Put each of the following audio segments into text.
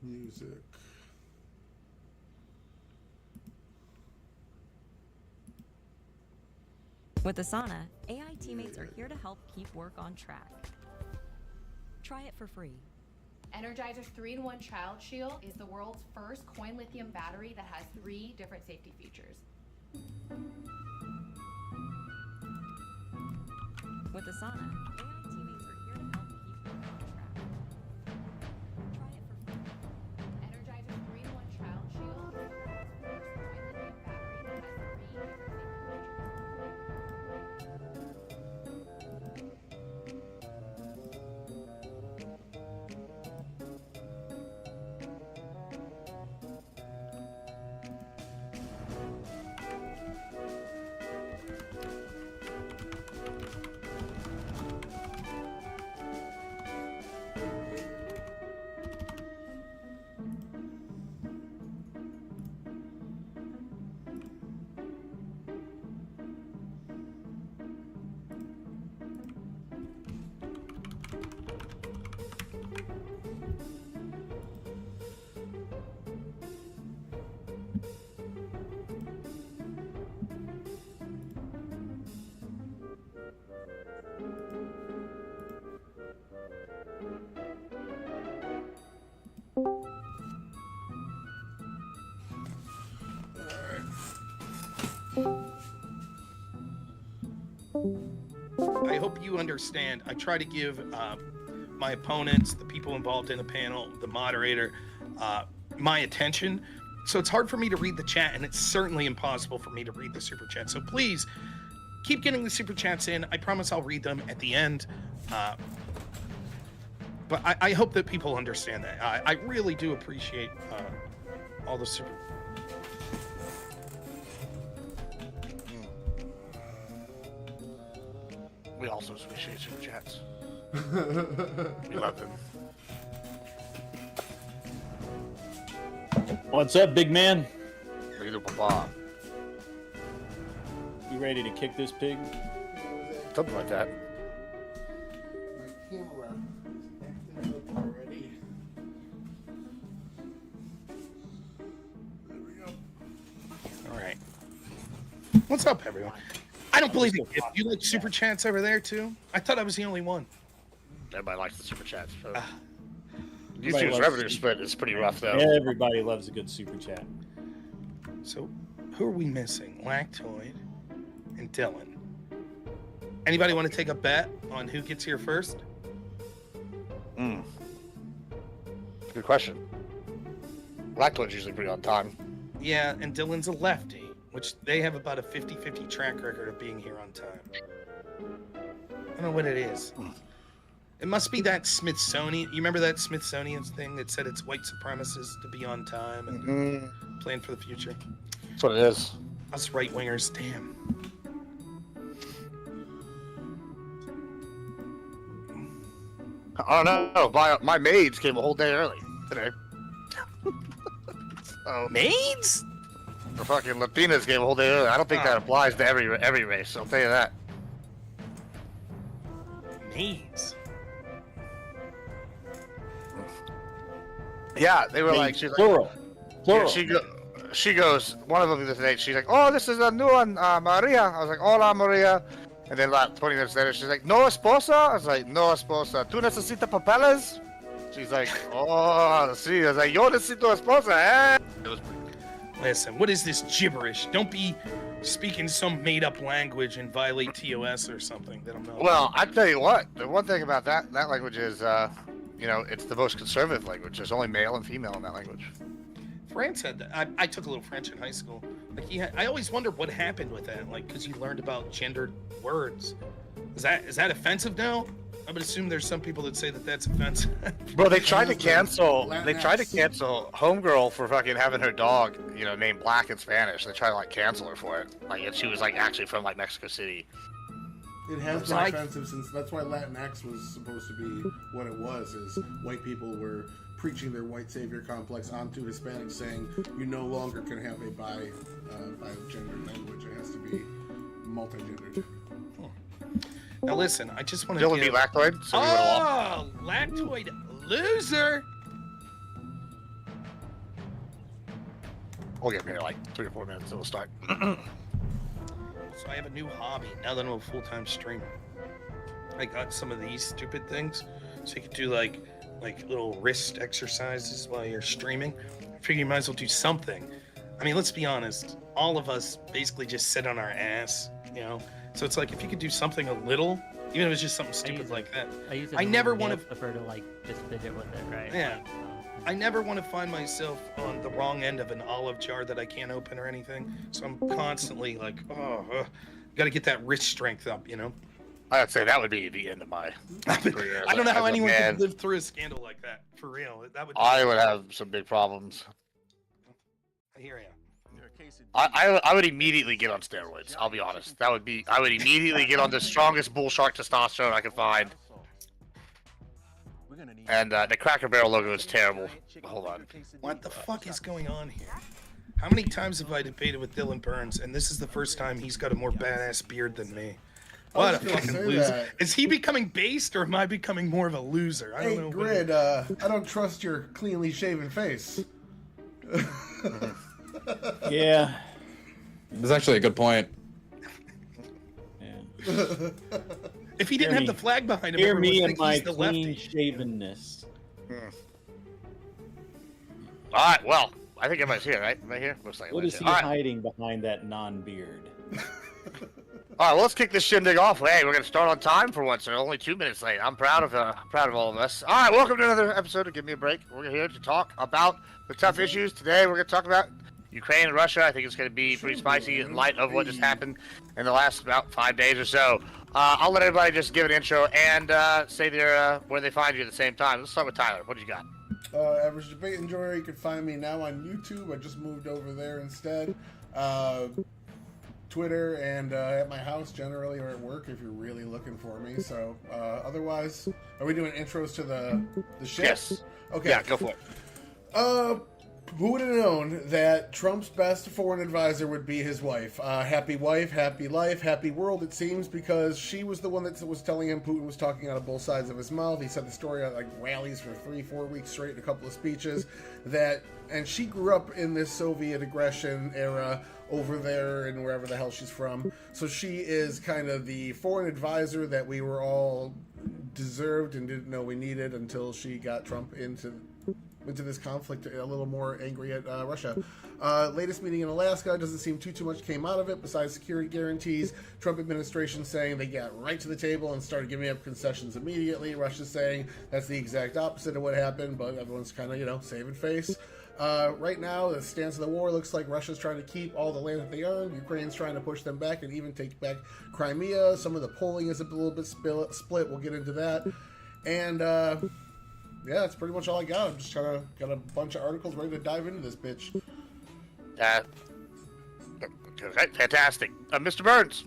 Music. With Asana, AI teammates are here to help keep work on track. Try it for free. Energizer's 3-in-1 Child Shield is the world's first coin lithium battery that has 3 different safety features. With Asana, AI teammates are here to help keep work on track. Try it for free. Energizer's 3-in-1 Child Shield is the world's first coin lithium battery that has 3 different safety I hope you understand. I try to give my opponents, the people involved in the panel, the moderator, my attention. So it's hard for me to read the chat, and it's certainly impossible for me to read the super chat. So please keep getting the super chats in. I promise I'll read them at the end. But I hope that people understand that. I really do appreciate all the super. We also appreciate super chats. We love them. What's up, big man? Little papa. You ready to kick this pig? Something like that. My camera is acting up already. There we go. All right. What's up, everyone? I don't believe you. You like super chats over there too? I thought I was the only one. Everybody likes the super chats. So. Everybody YouTube's loves revenue super split is pretty rough, though. Everybody loves a good super chat. So, who are we missing? Lactoid and Dylan. Anybody want to take a bet on who gets here first? Good question. Lactoid's usually pretty on time. Yeah, and Dylan's a lefty, which they have about a 50-50 track record of being here on time. I don't know what it is. It must be that Smithsonian. You remember that Smithsonian thing that said it's white supremacists to be on time and plan for the future? That's what it is. Us right wingers, damn. I don't know. My maids came a whole day early today. So, Maids? the fucking Latinas came a whole day early. I don't think that applies to every race. I'll tell you that. Maids? Yeah, they were Maids, like, she's like, plural. Plural. yeah, she goes, one of them today, she's like, oh, this is a new one, Maria. I was like, hola, Maria. And then like 20 minutes later, she's like, no esposa? I was like, no esposa. ¿Tú necesitas papeles? She's like, oh, sí. I was like, yo necesito esposa, eh? It was Listen, what is this gibberish? Don't be speaking some made-up language and violate TOS or something that I'm not. Well, I tell you what, the one thing about that language is, you know, it's the most conservative language. There's only male and female in that language. France had that. I took a little French in high school. Like I always wondered what happened with that. Like, because you learned about gendered words. Is that offensive now? I would assume there's some people that say that that's offensive. Bro, they tried to cancel. Latinx. They tried to cancel Homegirl for fucking having her dog, named Black in Spanish. They tried to like cancel her for it. Like, and she was like actually from like Mexico City. It has been Like- offensive since that's why Latinx was supposed to be what it was. Is white people were preaching their white savior complex onto Hispanics, saying you no longer can have a bi-gendered language. It has to be multi-gendered. Now listen, I just want to. Dylan be lactoid, so he would have lost. Oh, lactoid loser. We'll get here like 3 or 4 minutes till we'll start. So I have a new hobby now that I'm a full-time streamer. I got some of these stupid things, so you can do like little wrist exercises while you're streaming. I figure you might as well do something. I mean, let's be honest. All of us basically just sit on our ass, So it's like if you could do something a little, even if it's just something stupid like that. I never want to prefer to like just fidget with it, right? Yeah. I never want to find myself on the wrong end of an olive jar that I can't open or anything. So I'm constantly like, got to get that wrist strength up, I'd say that would be the end of my career. I don't know how as a anyone man. could live through a scandal like that. For real, that would. I would have some big problems. I hear ya. I would immediately get on steroids. I'll be honest. I would immediately get on the strongest bull shark testosterone I could find. And the Cracker Barrel logo is terrible. Hold on. What the fuck is going on here? How many times have I debated with Dylan Burns, and this is the first time he's got a more badass beard than me? What a was gonna fucking say loser! that. Is he becoming based, or am I becoming more of a loser? I don't Hey, know. Grid, I don't trust your cleanly shaven face. Yeah. That's actually a good point. Yeah. If he didn't Hear have the me. flag behind him, Hear everyone me would and think my he's the lefty. clean shavenness. All right. Well, I think everybody's here, right? Right here. Looks like What everybody's is he here. All right. hiding behind that non-beard? All right. Well, let's kick this shindig off. Hey, we're gonna start on time for once. We're only 2 minutes late. I'm proud of all of us. All right. Welcome to another episode of Give Me a Break. We're here to talk about the tough issues. Today, we're gonna talk about Ukraine and Russia. I think it's going to be pretty spicy in light of what just happened in the last about 5 days or so. I'll let everybody just give an intro and say their where they find you at the same time. Let's start with Tyler. What do you got? Average Debate Enjoyer. You can find me now on YouTube. I just moved over there instead. Twitter and at my house generally, or at work if you're really looking for me. So otherwise, are we doing intros to the shit? Yes. Okay. Yeah, go for it. Who would have known that Trump's best foreign advisor would be his wife? Happy wife, happy life, happy world, it seems, because she was the one that was telling him Putin was talking out of both sides of his mouth. He said the story at like rallies for 3-4 weeks straight in a couple of speeches. And she grew up in this Soviet aggression era over there and wherever the hell she's from. So she is kind of the foreign advisor that we were all deserved and didn't know we needed until she got Trump into this conflict a little more angry at Russia. Latest meeting in Alaska, doesn't seem too much came out of it besides security guarantees. Trump administration saying they got right to the table and started giving up concessions immediately. Russia's saying that's the exact opposite of what happened, but everyone's kind of, saving face. Right now, the stance of the war looks like Russia's trying to keep all the land that they own. Ukraine's trying to push them back and even take back Crimea. Some of the polling is a little bit split. We'll get into that. And, yeah, that's pretty much all I got. I'm just got a bunch of articles ready to dive into this bitch. Okay, fantastic. Mr. Burns.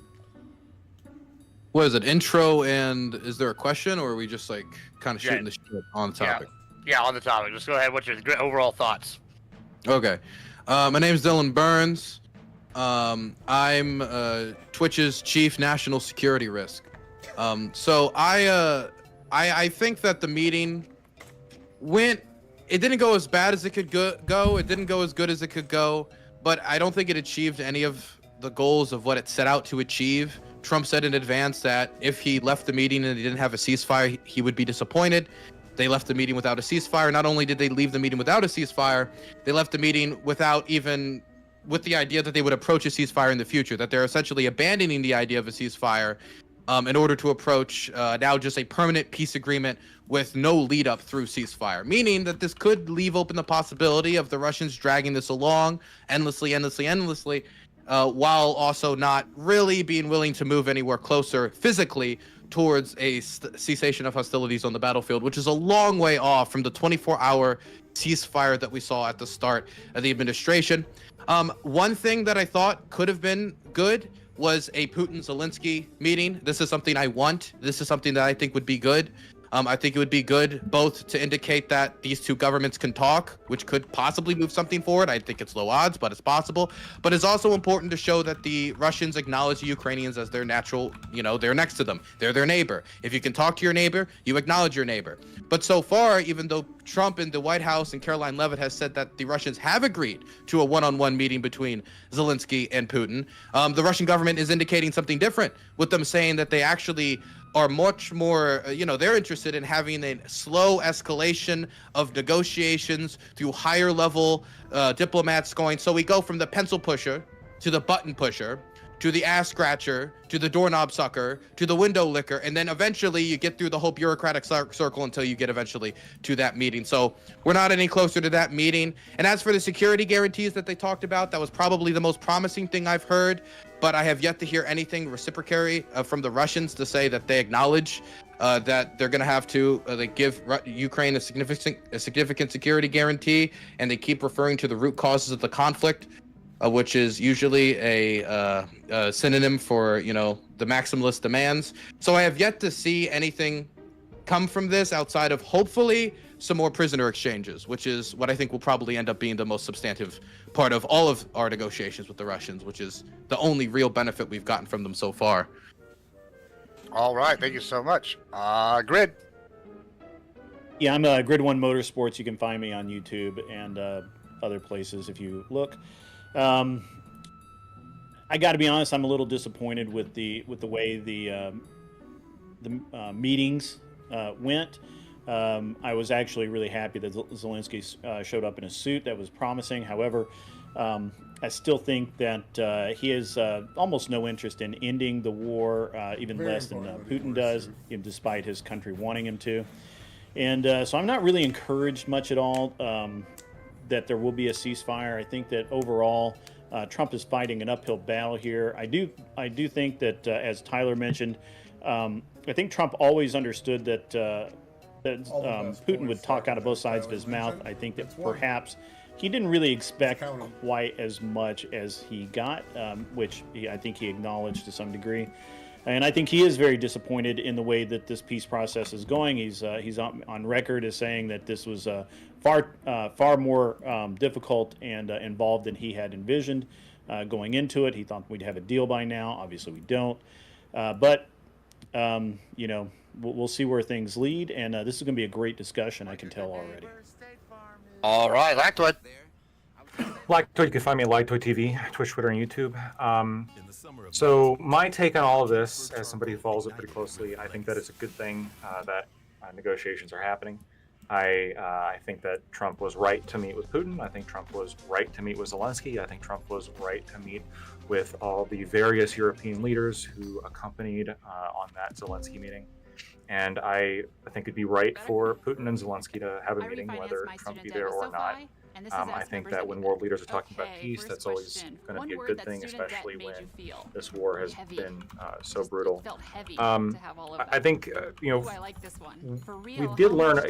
What is it? Intro, and is there a question, or are we just like kind of shooting the shit on the topic? Yeah, on the topic. Just go ahead. What's your overall thoughts? Okay. My name's Dylan Burns. I'm Twitch's chief national security risk. So I think that the meeting it didn't go as bad as it could go. It didn't go as good as it could go, but I don't think it achieved any of the goals of what it set out to achieve. Trump said in advance that if he left the meeting and he didn't have a ceasefire, he would be disappointed. They left the meeting without a ceasefire. Not only did they leave the meeting without a ceasefire, they left the meeting with the idea that they would approach a ceasefire in the future, that they're essentially abandoning the idea of a ceasefire in order to approach now just a permanent peace agreement with no lead up through ceasefire, meaning that this could leave open the possibility of the Russians dragging this along endlessly, while also not really being willing to move anywhere closer physically towards a cessation of hostilities on the battlefield, which is a long way off from the 24-hour ceasefire that we saw at the start of the administration. One thing that I thought could have been good was a Putin-Zelensky meeting. This is something I want. This is something that I think would be good. I think it would be good both to indicate that these two governments can talk, which could possibly move something forward. I think it's low odds, but it's possible. But it's also important to show that the Russians acknowledge the Ukrainians as their natural, they're next to them. They're their neighbor. If you can talk to your neighbor, you acknowledge your neighbor. But so far, even though Trump in the White House and Caroline Leavitt has said that the Russians have agreed to a one-on-one meeting between Zelensky and Putin, the Russian government is indicating something different, with them saying that they actually are much more, they're interested in having a slow escalation of negotiations through higher level diplomats going. So we go from the pencil pusher to the button pusher to the ass scratcher to the doorknob sucker to the window licker, and then eventually you get through the whole bureaucratic circle until you get eventually to that meeting. So we're not any closer to that meeting. And as for the security guarantees that they talked about, that was probably the most promising thing I've heard, but I have yet to hear anything reciprocatory from the Russians to say that they acknowledge that they're going to have to they give Ukraine a significant security guarantee, and they keep referring to the root causes of the conflict, which is usually a synonym for, the maximalist demands. So I have yet to see anything come from this outside of hopefully some more prisoner exchanges, which is what I think will probably end up being the most substantive part of all of our negotiations with the Russians, which is the only real benefit we've gotten from them so far. All right, thank you so much. Grid. Yeah, I'm Grid One Motorsports. You can find me on YouTube and other places if you look. I got to be honest, I'm a little disappointed with the way the meetings went. I was actually really happy that Zelensky showed up in a suit. That was promising. However, I still think that he has almost no interest in ending the war, even Very less than important, Putin of does, course. despite his country wanting him to. And so I'm not really encouraged much at all that there will be a ceasefire. I think that overall, Trump is fighting an uphill battle here. I do think that, as Tyler mentioned, I think Trump always understood that Putin would talk out of both sides of his mouth. I think that perhaps he didn't really expect quite as much as he got, which I think he acknowledged to some degree. And I think he is very disappointed in the way that this peace process is going. He's on record as saying that this was far more difficult and involved than he had envisioned going into it. He thought we'd have a deal by now. Obviously, we don't. But we'll see where things lead. And this is going to be a great discussion, I can tell already. All right, Lactoid. Lactoid, you can find me at Lactoid TV, Twitch, Twitter, and YouTube. So my take on all of this, as somebody who follows it pretty closely, I think that it's a good thing that negotiations are happening. I think that Trump was right to meet with Putin. I think Trump was right to meet with Zelensky. I think Trump was right to meet with all the various European leaders who accompanied on that Zelensky meeting. And I think it'd be right for Putin and Zelensky to have a meeting, whether Trump be there or not. I think that when world leaders are talking about peace, that's always going to be a good thing, especially when this war has been so brutal. I think, we did learn,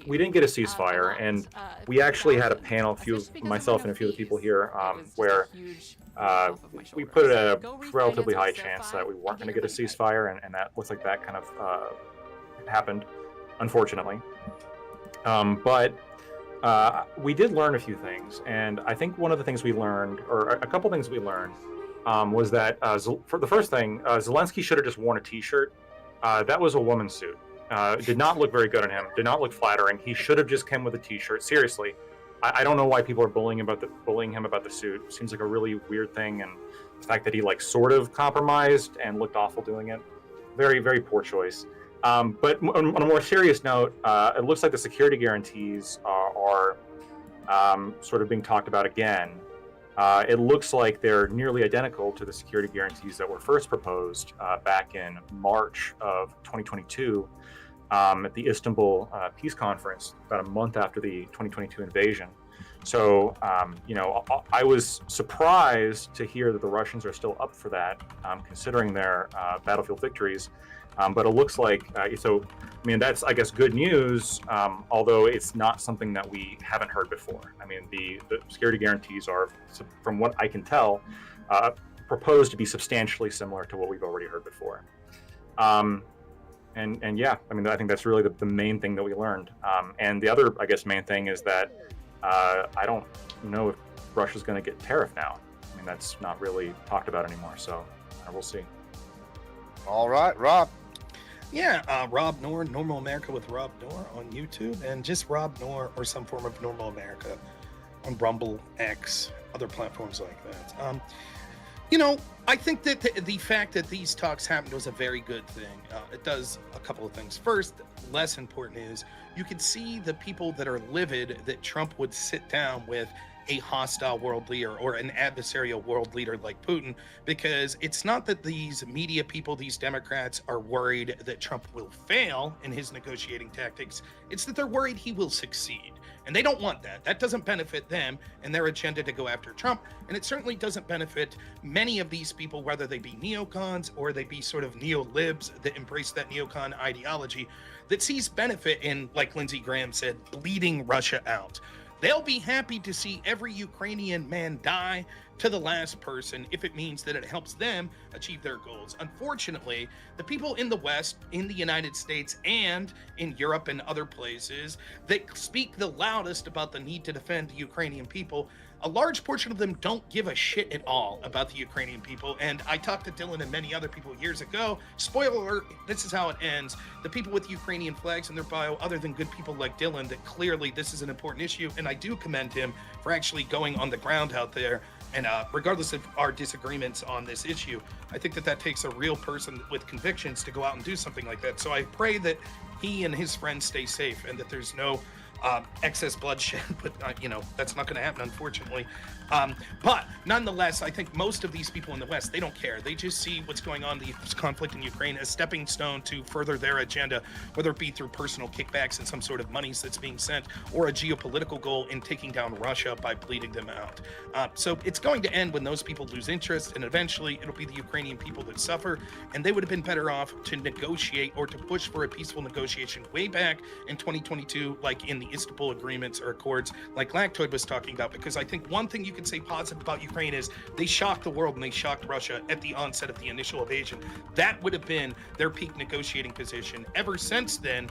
we didn't get a ceasefire, and we actually had a panel, myself and a few of the people here, where we put a relatively high chance that we weren't going to get a ceasefire, and that looks like that kind of happened, unfortunately. But we did learn a few things, and I think one of the things we learned, or a couple things we learned, was that for the first thing, Zelensky should have just worn a T-shirt. That was a woman's suit. It did not look very good on him. Did not look flattering. He should have just come with a T-shirt. Seriously, I don't know why people are bullying him about the suit. Seems like a really weird thing, and the fact that he sort of compromised and looked awful doing it, very, very poor choice. But on a more serious note, it looks like the security guarantees are sort of being talked about again. It looks like they're nearly identical to the security guarantees that were first proposed back in March of 2022 at the Istanbul Peace Conference, about a month after the 2022 invasion. So, I was surprised to hear that the Russians are still up for that, considering their battlefield victories. But it looks like, that's, I guess, good news, although it's not something that we haven't heard before. I mean, the security guarantees are, from what I can tell, proposed to be substantially similar to what we've already heard before. And yeah, I mean, I think that's really the main thing that we learned. And the other, I guess, main thing is that I don't know if Russia's going to get tariffed now. I mean, that's not really talked about anymore, so we'll see. All right, Rob. Yeah, Rob Noor, Normal America with Rob Noor on YouTube, and just Rob Noor or some form of Normal America on Rumble, X, other platforms like that. I think that the fact that these talks happened was a very good thing. It does a couple of things. First, less important is you can see the people that are livid that Trump would sit down with a hostile world leader or an adversarial world leader like Putin, because it's not that these media people, these Democrats, are worried that Trump will fail in his negotiating tactics. It's that they're worried he will succeed. And they don't want that. That doesn't benefit them and their agenda to go after Trump. And it certainly doesn't benefit many of these people, whether they be neocons or they be sort of neo-libs that embrace that neocon ideology that sees benefit in, like Lindsey Graham said, bleeding Russia out. They'll be happy to see every Ukrainian man die to the last person if it means that it helps them achieve their goals. Unfortunately, the people in the West, in the United States, and in Europe and other places that speak the loudest about the need to defend the Ukrainian people, a large portion of them don't give a shit at all about the Ukrainian people. And I talked to Dylan and many other people years ago. Spoiler alert, this is how it ends. The people with Ukrainian flags in their bio, other than good people like Dylan, that clearly this is an important issue. And I do commend him for actually going on the ground out there. And regardless of our disagreements on this issue, I think that takes a real person with convictions to go out and do something like that. So I pray that he and his friends stay safe and that there's no excess bloodshed, but that's not going to happen, unfortunately. But nonetheless, I think most of these people in the West, they don't care. They just see what's going on, the conflict in Ukraine, as a stepping stone to further their agenda, whether it be through personal kickbacks and some sort of monies that's being sent, or a geopolitical goal in taking down Russia by bleeding them out. So it's going to end when those people lose interest, and eventually it'll be the Ukrainian people that suffer, and they would have been better off to negotiate or to push for a peaceful negotiation way back in 2022, like in the Istanbul agreements or accords, like Lactoid was talking about, because I think one thing you can say positive about Ukraine is they shocked the world and they shocked Russia at the onset of the initial invasion. That would have been their peak negotiating position. Ever since then,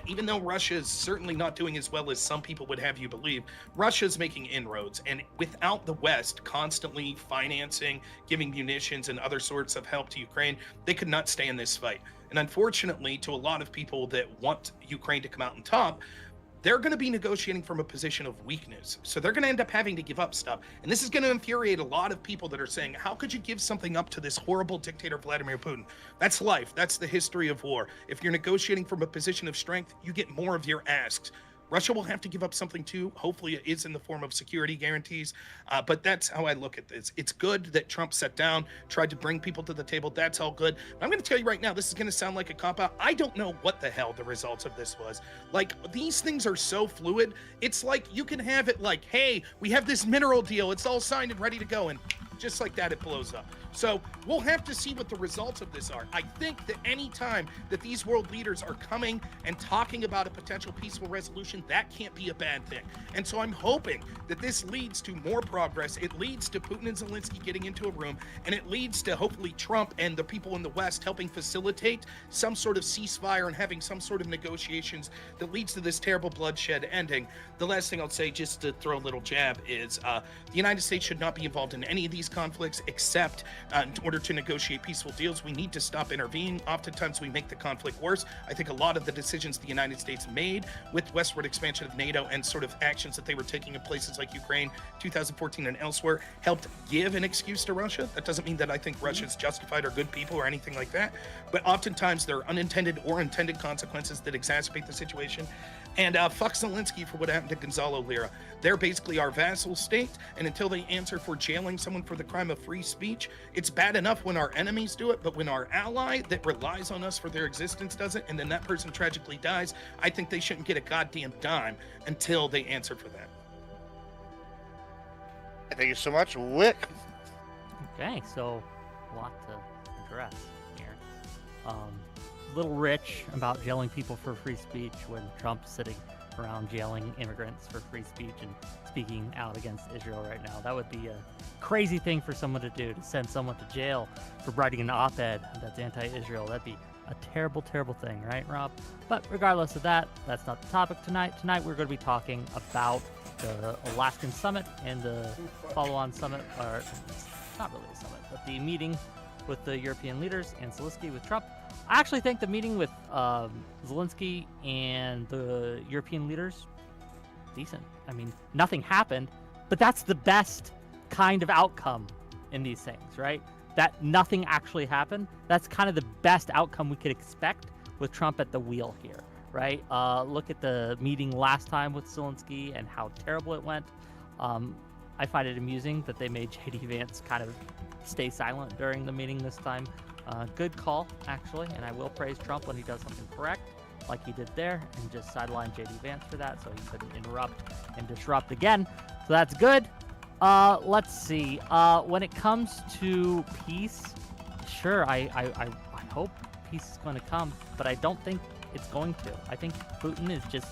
even though Russia is certainly not doing as well as some people would have you believe, Russia's making inroads, and without the West constantly financing, giving munitions and other sorts of help to Ukraine, they could not stay in this fight. And unfortunately, to a lot of people that want Ukraine to come out on top, they're going to be negotiating from a position of weakness. So they're going to end up having to give up stuff. And this is going to infuriate a lot of people that are saying, how could you give something up to this horrible dictator, Vladimir Putin? That's life. That's the history of war. If you're negotiating from a position of strength, you get more of your asks. Russia will have to give up something too. Hopefully it is in the form of security guarantees. But that's how I look at this. It's good that Trump sat down, tried to bring people to the table. That's all good. But I'm going to tell you right now, this is going to sound like a cop-out. I don't know what the hell the results of this was. Like, these things are so fluid. It's like you can have it like, hey, we have this mineral deal. It's all signed and ready to go. And just like that, it blows up. So we'll have to see what the results of this are. I think that any time that these world leaders are coming and talking about a potential peaceful resolution, that can't be a bad thing. And so I'm hoping that this leads to more progress. It leads to Putin and Zelensky getting into a room, and it leads to hopefully Trump and the people in the West helping facilitate some sort of ceasefire and having some sort of negotiations that leads to this terrible bloodshed ending. The last thing I'll say, just to throw a little jab, is the United States should not be involved in any of these conflicts, except in order to negotiate peaceful deals, we need to stop intervening. Oftentimes, we make the conflict worse. I think a lot of the decisions the United States made with westward expansion of NATO and sort of actions that they were taking in places like Ukraine, 2014, and elsewhere helped give an excuse to Russia. That doesn't mean that I think Russia's justified or good people or anything like that, but oftentimes there are unintended or intended consequences that exacerbate the situation. And fuck Zelensky for what happened to Gonzalo Lira. They're basically our vassal state, and until they answer for jailing someone for the crime of free speech, it's bad enough when our enemies do it, but when our ally that relies on us for their existence does it, and then that person tragically dies, I think they shouldn't get a goddamn dime until they answer for that. Thank you so much, Wick. Okay, so a lot to address here. Little rich about jailing people for free speech when Trump's sitting around jailing immigrants for free speech and speaking out against Israel right now. That would be a crazy thing for someone to do, to send someone to jail for writing an op-ed that's anti-Israel. That'd be a terrible, terrible thing, right, Rob? But regardless of that, that's not the topic tonight. Tonight we're going to be talking about the Alaskan summit and the follow-on summit, or it's not really a summit, but the meeting with the European leaders and Zelensky with Trump. I actually think the meeting with Zelensky and the European leaders, decent. I mean, nothing happened, but that's the best kind of outcome in these things, right? That nothing actually happened. That's kind of the best outcome we could expect with Trump at the wheel here, right? Look at the meeting last time with Zelensky and how terrible it went. I find it amusing that they made JD Vance kind of stay silent during the meeting this time. Good call, actually, and I will praise Trump when he does something correct, like he did there, and just sideline JD Vance for that, so he couldn't interrupt and disrupt again. So that's good. Let's see. When it comes to peace, sure, I hope peace is going to come, but I don't think it's going to. I think Putin is just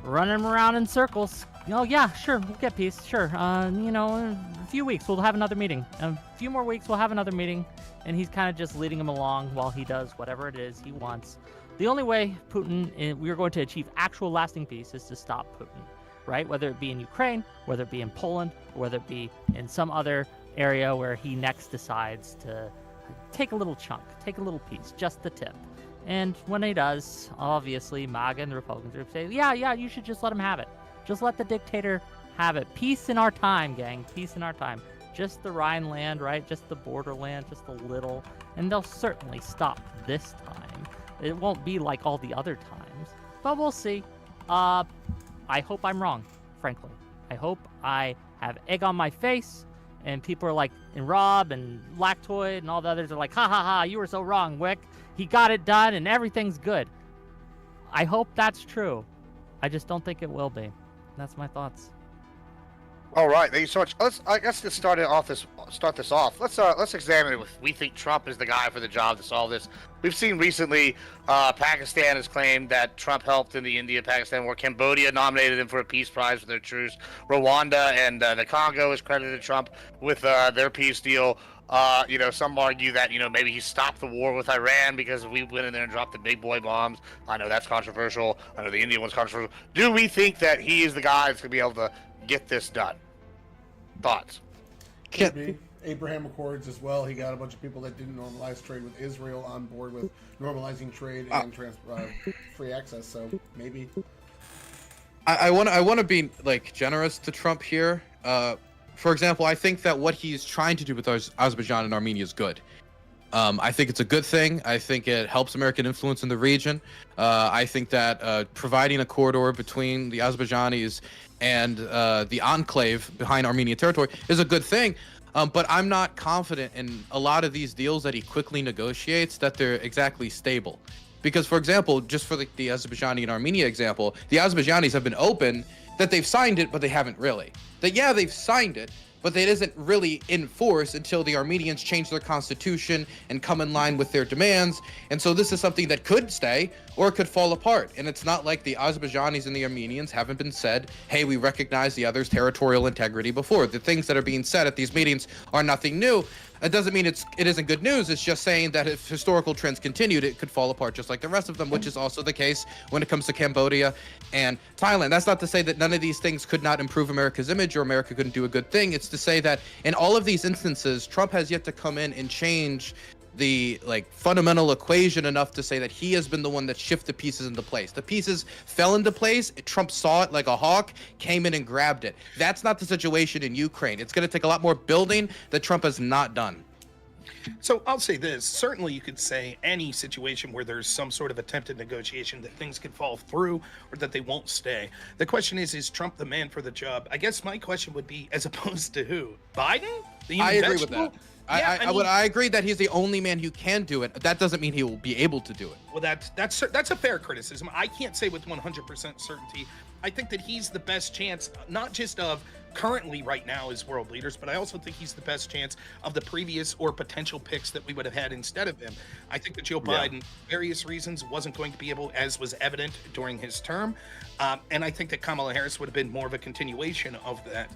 running around in circles. Oh yeah, sure, we'll get peace. Sure, in a few weeks we'll have another meeting. A few more weeks we'll have another meeting, and he's kind of just leading him along while he does whatever it is he wants. The only way we're going to achieve actual lasting peace is to stop Putin, right? Whether it be in Ukraine, whether it be in Poland, or whether it be in some other area where he next decides to take a little chunk, take a little piece, just the tip. And when he does, obviously, MAGA and the Republicans are say, yeah, you should just let him have it. Just let the dictator have it. Peace in our time, gang. Peace in our time. Just the Rhineland, right? Just the borderland, just a little. And they'll certainly stop this time. It won't be like all the other times. But we'll see. I hope I'm wrong, frankly. I hope I have egg on my face, and people are like, and Rob and Lactoid and all the others are like, ha, you were so wrong, Wick. He got it done, and everything's good. I hope that's true. I just don't think it will be. That's my thoughts. All right, thank you so much. Let's get started off start this off. Let's examine it. If we think Trump is the guy for the job to solve this. We've seen recently, Pakistan has claimed that Trump helped in the India-Pakistan war. Cambodia nominated him for a peace prize for their truce. Rwanda and the Congo has credited Trump with their peace deal. Some argue that, maybe he stopped the war with Iran because we went in there and dropped the big boy bombs. I know that's controversial. I know the Indian one's controversial. Do we think that he is the guy that's going to be able to get this done? Thoughts? Could be. Abraham Accords as well. He got a bunch of people that didn't normalize trade with Israel on board with normalizing trade and free access. So maybe. I want to be generous to Trump here. For example, I think that what he's trying to do with Azerbaijan and Armenia is good. I think it's a good thing. I think it helps American influence in the region. I think that providing a corridor between the Azerbaijanis and the enclave behind Armenian territory is a good thing. But I'm not confident in a lot of these deals that he quickly negotiates that they're exactly stable. Because, for example, just for the Azerbaijani and Armenia example, the Azerbaijanis have been open that they've signed it, but they haven't really. They've signed it, but it isn't really in force until the Armenians change their constitution and come in line with their demands. And so this is something that could stay or could fall apart. And it's not like the Azerbaijanis and the Armenians haven't been said, hey, we recognize the other's territorial integrity before. The things that are being said at these meetings are nothing new. That doesn't mean it isn't good news. It's just saying that if historical trends continued, it could fall apart just like the rest of them, which is also the case when it comes to Cambodia and Thailand. That's not to say that none of these things could not improve America's image or America couldn't do a good thing. It's to say that in all of these instances, Trump has yet to come in and change the fundamental equation enough to say that he has been the one that shifted pieces into place. The pieces fell into place. Trump saw it like a hawk, came in and grabbed it. That's not the situation in Ukraine. It's going to take a lot more building that Trump has not done. So I'll say this. Certainly you could say any situation where there's some sort of attempted negotiation that things could fall through or that they won't stay. The question is Trump the man for the job? I guess my question would be, as opposed to who? Biden? I agree with that. Yeah, I agree that he's the only man who can do it. That doesn't mean he will be able to do it. Well, that's a fair criticism. I can't say with 100% certainty. I think that he's the best chance, not just of currently right now as world leaders, but I also think he's the best chance of the previous or potential picks that we would have had instead of him. I think that Joe Biden, various reasons, wasn't going to be able, as was evident during his term. And I think that Kamala Harris would have been more of a continuation of that.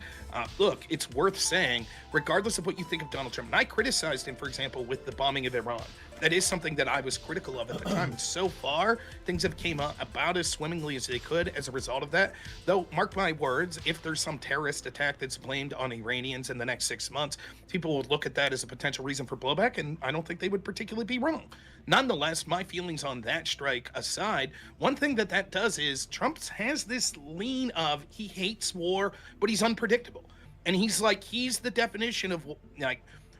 Look, it's worth saying, regardless of what you think of Donald Trump, and I criticized him, for example, with the bombing of Iran. That is something that I was critical of at the time. So far, things have came out about as swimmingly as they could as a result of that. Though, mark my words, if there's some terrorist attack that's blamed on Iranians in the next 6 months, people would look at that as a potential reason for blowback, and I don't think they would particularly be wrong. Nonetheless, my feelings on that strike aside, one thing that does is Trump has this lean of he hates war, but he's unpredictable. And he's the definition of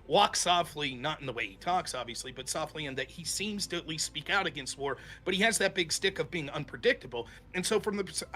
walk softly, not in the way he talks, obviously, but softly in that he seems to at least speak out against war, but he has that big stick of being unpredictable. And so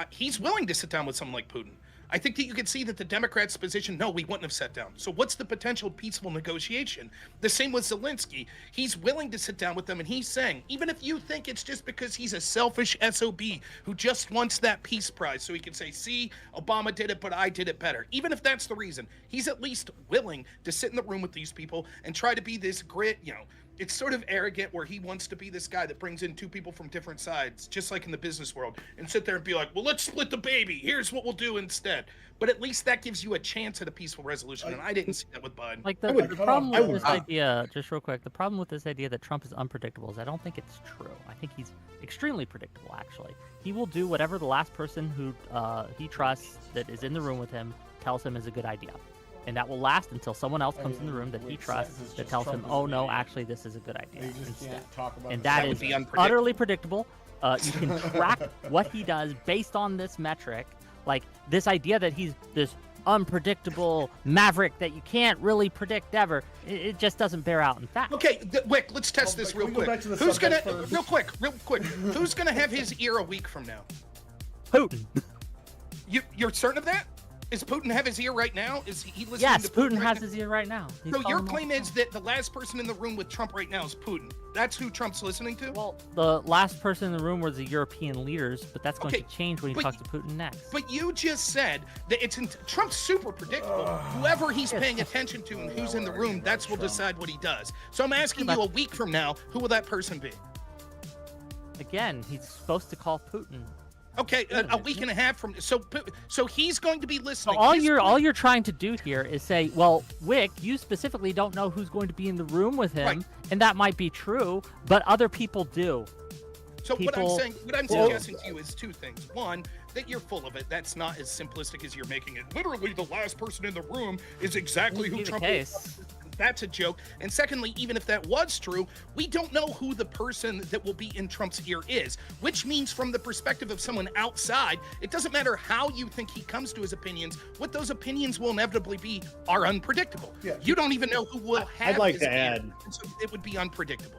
he's willing to sit down with someone like Putin. I think that you could see that the Democrats' position, no, we wouldn't have sat down. So what's the potential peaceful negotiation? The same with Zelensky. He's willing to sit down with them, and he's saying, even if you think it's just because he's a selfish SOB who just wants that peace prize so he can say, see, Obama did it, but I did it better. Even if that's the reason, he's at least willing to sit in the room with these people and try to be this grit, it's sort of arrogant where he wants to be this guy that brings in two people from different sides, just like in the business world, and sit there and be like, well, let's split the baby. Here's what we'll do instead. But at least that gives you a chance at a peaceful resolution, and I didn't see that with Biden. The problem with this idea, just real quick, the problem with this idea that Trump is unpredictable is I don't think it's true. I think he's extremely predictable, actually. He will do whatever the last person who he trusts that is in the room with him tells him is a good idea. And that will last until someone else comes in the room that he trusts that tells him, oh, no, actually, this is a good idea instead. And that is utterly predictable. You can track what he does based on this metric. Like, this idea that he's this unpredictable maverick that you can't really predict ever, it just doesn't bear out in fact. Okay, Wick, let's test this real quick. Who's going to, real quick, who's going to have his ear a week from now? Putin. You're certain of that? Is Putin have his ear right now? Is he listening yes, to Putin right has now? his ear right now. He's so your calling claim is that the last person in the room with Trump right now is Putin. That's who Trump's listening to? Well, the last person in the room was the European leaders, but that's going to change when he talks to Putin next. But you just said that Trump's super predictable. Whoever he's paying attention to and who's in the room, that's will decide what he does. So I'm asking you a week from now, who will that person be? Again, he's supposed to call Putin. Okay, a week and a half from so he's going to be listening. So all you're trying to do here is say, well, Wick, you specifically don't know who's going to be in the room with him, and that might be true, but other people do. So what I'm suggesting to you is two things. One, that you're full of it. That's not as simplistic as you're making it. Literally, the last person in the room is exactly who Trump is. That's a joke. And secondly, even if that was true, we don't know who the person that will be in Trump's ear is, which means from the perspective of someone outside, it doesn't matter how you think he comes to his opinions. What those opinions will inevitably be are unpredictable. Yeah. You don't even know who will have I'd like his to ear, add. so it would be unpredictable.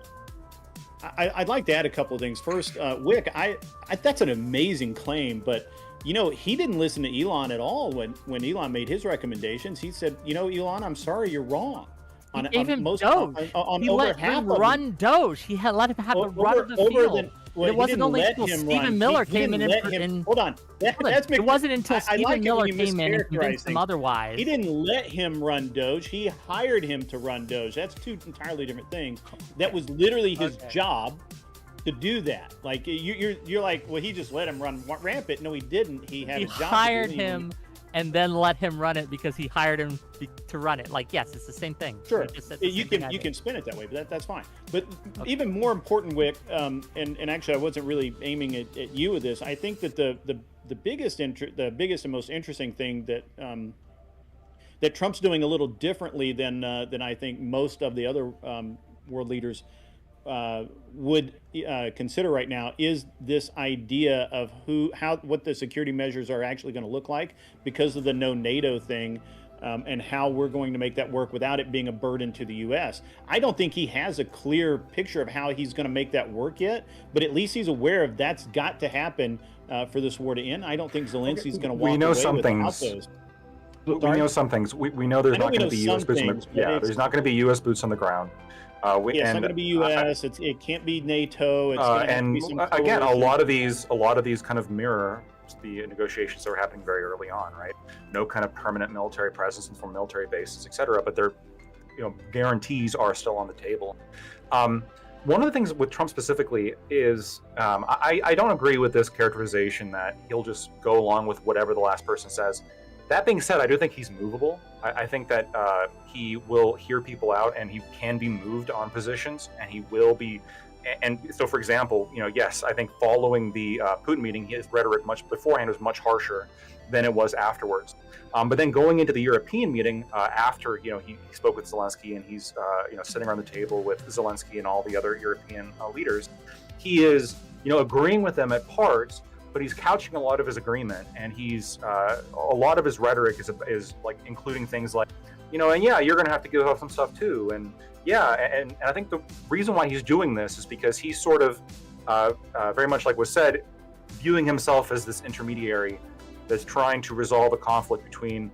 I'd like to add a couple of things. First, Wick, that's an amazing claim, but he didn't listen to Elon at all when Elon made his recommendations. He said, Elon, I'm sorry, you're wrong. He gave him Doge. He let him run Doge. He let him have the run of the field. It wasn't only until Stephen Miller came in. Hold on. It wasn't until Stephen Miller came in and convinced him otherwise. He didn't let him run Doge. He hired him to run Doge. That's two entirely different things. That was literally his job to do that. Like you're like, well, he just let him run rampant. No, he didn't. He had a job. Hired him and then let him run it because he hired him to run it. Like, yes, it's the same thing. Sure, You just said the you same thing I can did. spin it that way, but that's fine. But even more important, Wick, and actually I wasn't really aiming at you with this. I think that the biggest and most interesting thing that that Trump's doing a little differently than I think most of the other world leaders would consider right now is this idea of what the security measures are actually going to look like because of the no NATO thing, and how we're going to make that work without it being a burden to the U.S. I don't think he has a clear picture of how he's going to make that work yet, but at least he's aware of that's got to happen for this war to end. I don't think Zelensky's going to walk We know away some without things. those. We know some things. We know there's I know not we going to know be U.S. some boots on things, the but it's- there's not going to be U.S. boots on the ground. Yeah, it's not going to be U.S. It can't be NATO. It's going to have to be some again, a coalition. lot of these kind of mirror the negotiations that were happening very early on, right? No kind of permanent military presence and from military bases, etc. But their, guarantees are still on the table. One of the things with Trump specifically is I don't agree with this characterization that he'll just go along with whatever the last person says. That being said, I do think he's movable. I think that he will hear people out and he can be moved on positions, and he will be. And so, for example, yes, I think following the Putin meeting, his rhetoric much beforehand was much harsher than it was afterwards. But then going into the European meeting after, he spoke with Zelensky and he's, sitting around the table with Zelensky and all the other European leaders, he is, agreeing with them at parts, but he's couching a lot of his agreement, and he's a lot of his rhetoric is like including things like, and yeah, you're going to have to give up some stuff too, and yeah, and I think the reason why he's doing this is because he's sort of very much like was said, viewing himself as this intermediary that's trying to resolve a conflict between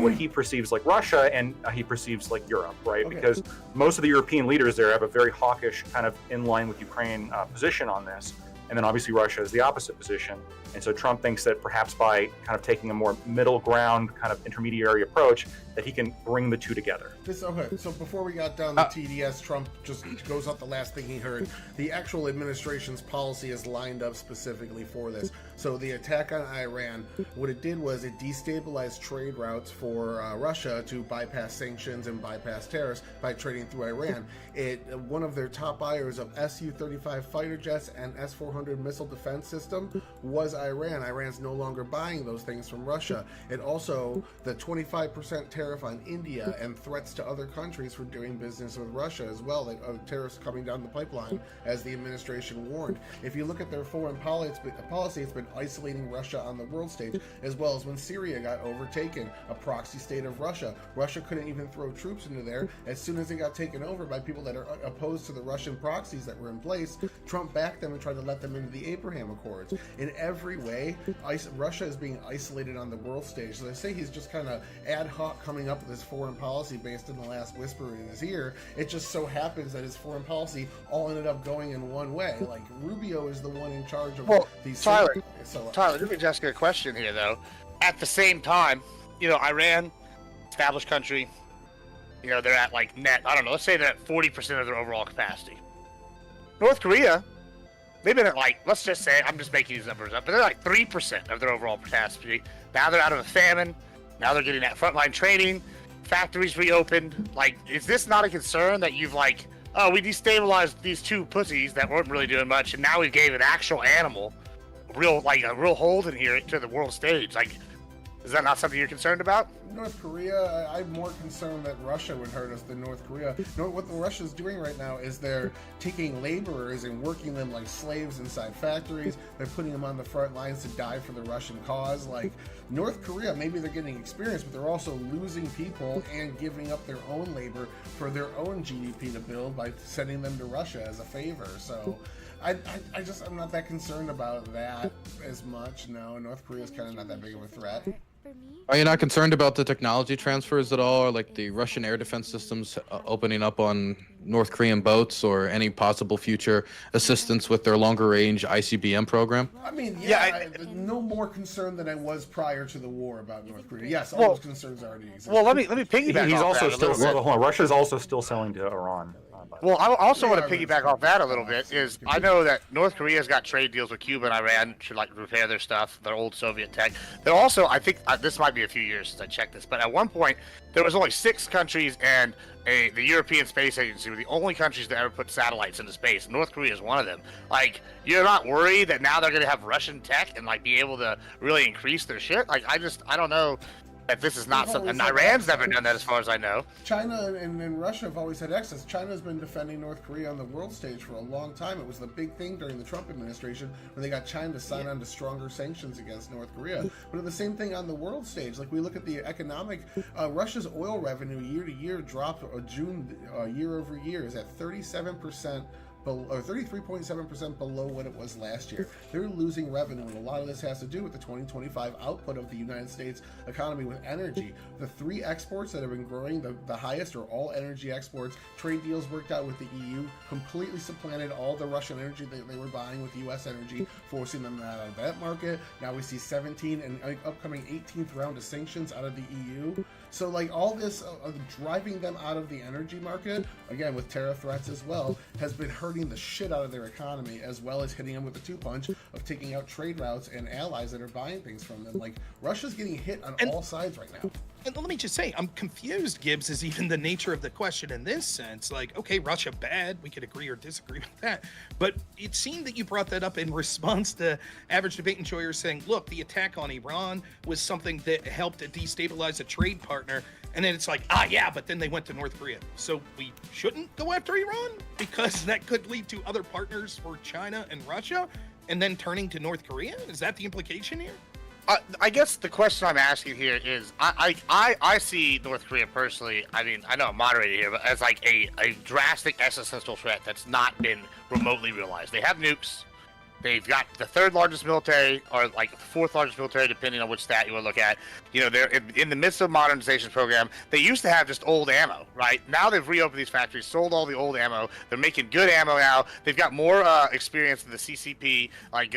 what he perceives like Russia and he perceives like Europe, right? Okay. Because most of the European leaders there have a very hawkish kind of in line with Ukraine position on this. And then obviously Russia is the opposite position. And so Trump thinks that perhaps by kind of taking a more middle ground kind of intermediary approach, that he can bring the two together. Okay, so before we got down to TDS, Trump just goes out the last thing he heard. The actual administration's policy is lined up specifically for this. So the attack on Iran, what it did was it destabilized trade routes for Russia to bypass sanctions and bypass tariffs by trading through Iran. One of their top buyers of Su-35 fighter jets and S-400 missile defense system was Iran. Iran's no longer buying those things from Russia. It also, the 25% tariff on India and threats to other countries for doing business with Russia as well, like tariffs coming down the pipeline, as the administration warned. If you look at their foreign policy, it's been isolating Russia on the world stage, as well as when Syria got overtaken, a proxy state of Russia. Russia couldn't even throw troops into there. As soon as it got taken over by people that are opposed to the Russian proxies that were in place, Trump backed them and tried to let them into the Abraham Accords. In every way, Russia is being isolated on the world stage. So they say he's just kind of ad hoc coming up with his foreign policy based on the last whisper in his ear. It just so happens that his foreign policy all ended up going in one way. Like, Rubio is the one in charge of these. Tyler, So, Tyler, let me just ask you a question here, though. At the same time, Iran, established country, they're at like net, I don't know, let's say they're at 40% of their overall capacity. North Korea, they've been at like, let's just say, I'm just making these numbers up, but they're like 3% of their overall capacity. Now they're out of a famine. Now they're getting that frontline training. Factories reopened. Like, is this not a concern that you've like, oh, we destabilized these two pussies that weren't really doing much, and now we gave an actual animal a real hold in here to the world stage? Like, is that not something you're concerned about? North Korea, I'm more concerned that Russia would hurt us than North Korea. What Russia's doing right now is they're taking laborers and working them like slaves inside factories. They're putting them on the front lines to die for the Russian cause. Like, North Korea, maybe they're getting experience, but they're also losing people and giving up their own labor for their own GDP to build by sending them to Russia as a favor. So I'm not that concerned about that as much. No, North Korea's kind of not that big of a threat. Are you not concerned about the technology transfers at all, or like the Russian air defense systems opening up on North Korean boats, or any possible future assistance with their longer range ICBM program? I mean, no more concerned than I was prior to the war about North Korea. Yes, all those concerns already exist. Well, let me piggyback. He's off also that a little still bit. hold on. Russia is also still selling to Iran, by Well, I also want to Yeah, piggyback off that a little bit. Is I know that North Korea's got trade deals with Cuba and Iran to like repair their stuff, their old Soviet tech. They're also, I think this might be a few years since I checked this, but at one point there was only 6 countries and the European Space Agency were the only countries that ever put satellites into space. North Korea is one of them. Like, you're not worried that now they're going to have Russian tech and like be able to really increase their shit? Like, I don't know. If this is not something, and Iran's never done that as far as I know. China and Russia have always had excess. China's been defending North Korea on the world stage for a long time. It was the big thing during the Trump administration when they got China to sign on to stronger sanctions against North Korea. But the same thing on the world stage. Like we look at the economic, Russia's oil revenue year to year dropped June year over year is at 37%. Or 33.7% below what it was last year. They're losing revenue, and a lot of this has to do with the 2025 output of the United States economy with energy. The 3 exports that have been growing the highest are all energy exports. Trade deals worked out with the EU, completely supplanted all the Russian energy that they were buying with U.S. energy, forcing them out of that market. Now we see 17 and upcoming 18th round of sanctions out of the EU. So like all this driving them out of the energy market, again with tariff threats as well, has been hurting the shit out of their economy, as well as hitting them with the 2-punch of taking out trade routes and allies that are buying things from them. Like Russia's getting hit on all sides right now. And let me just say, I'm confused, Gibbs, is even the nature of the question in this sense. Like, okay, Russia bad, we could agree or disagree with that. But it seemed that you brought that up in response to Average Debate Enjoyer saying, look, the attack on Iran was something that helped to destabilize a trade partner. And then it's like, yeah, but then they went to North Korea. So we shouldn't go after Iran because that could lead to other partners for China and Russia and then turning to North Korea? Is that the implication here? I guess the question I'm asking here is, I see North Korea personally, I mean, I know I'm moderated here, but as like a drastic existential threat that's not been remotely realized. They have nukes. They've got the 3rd largest military, or like the 4th largest military, depending on which stat you want to look at. You know, they're in the midst of a modernization program. They used to have just old ammo, right? Now they've reopened these factories, sold all the old ammo. They're making good ammo now. They've got more experience in the CCP, like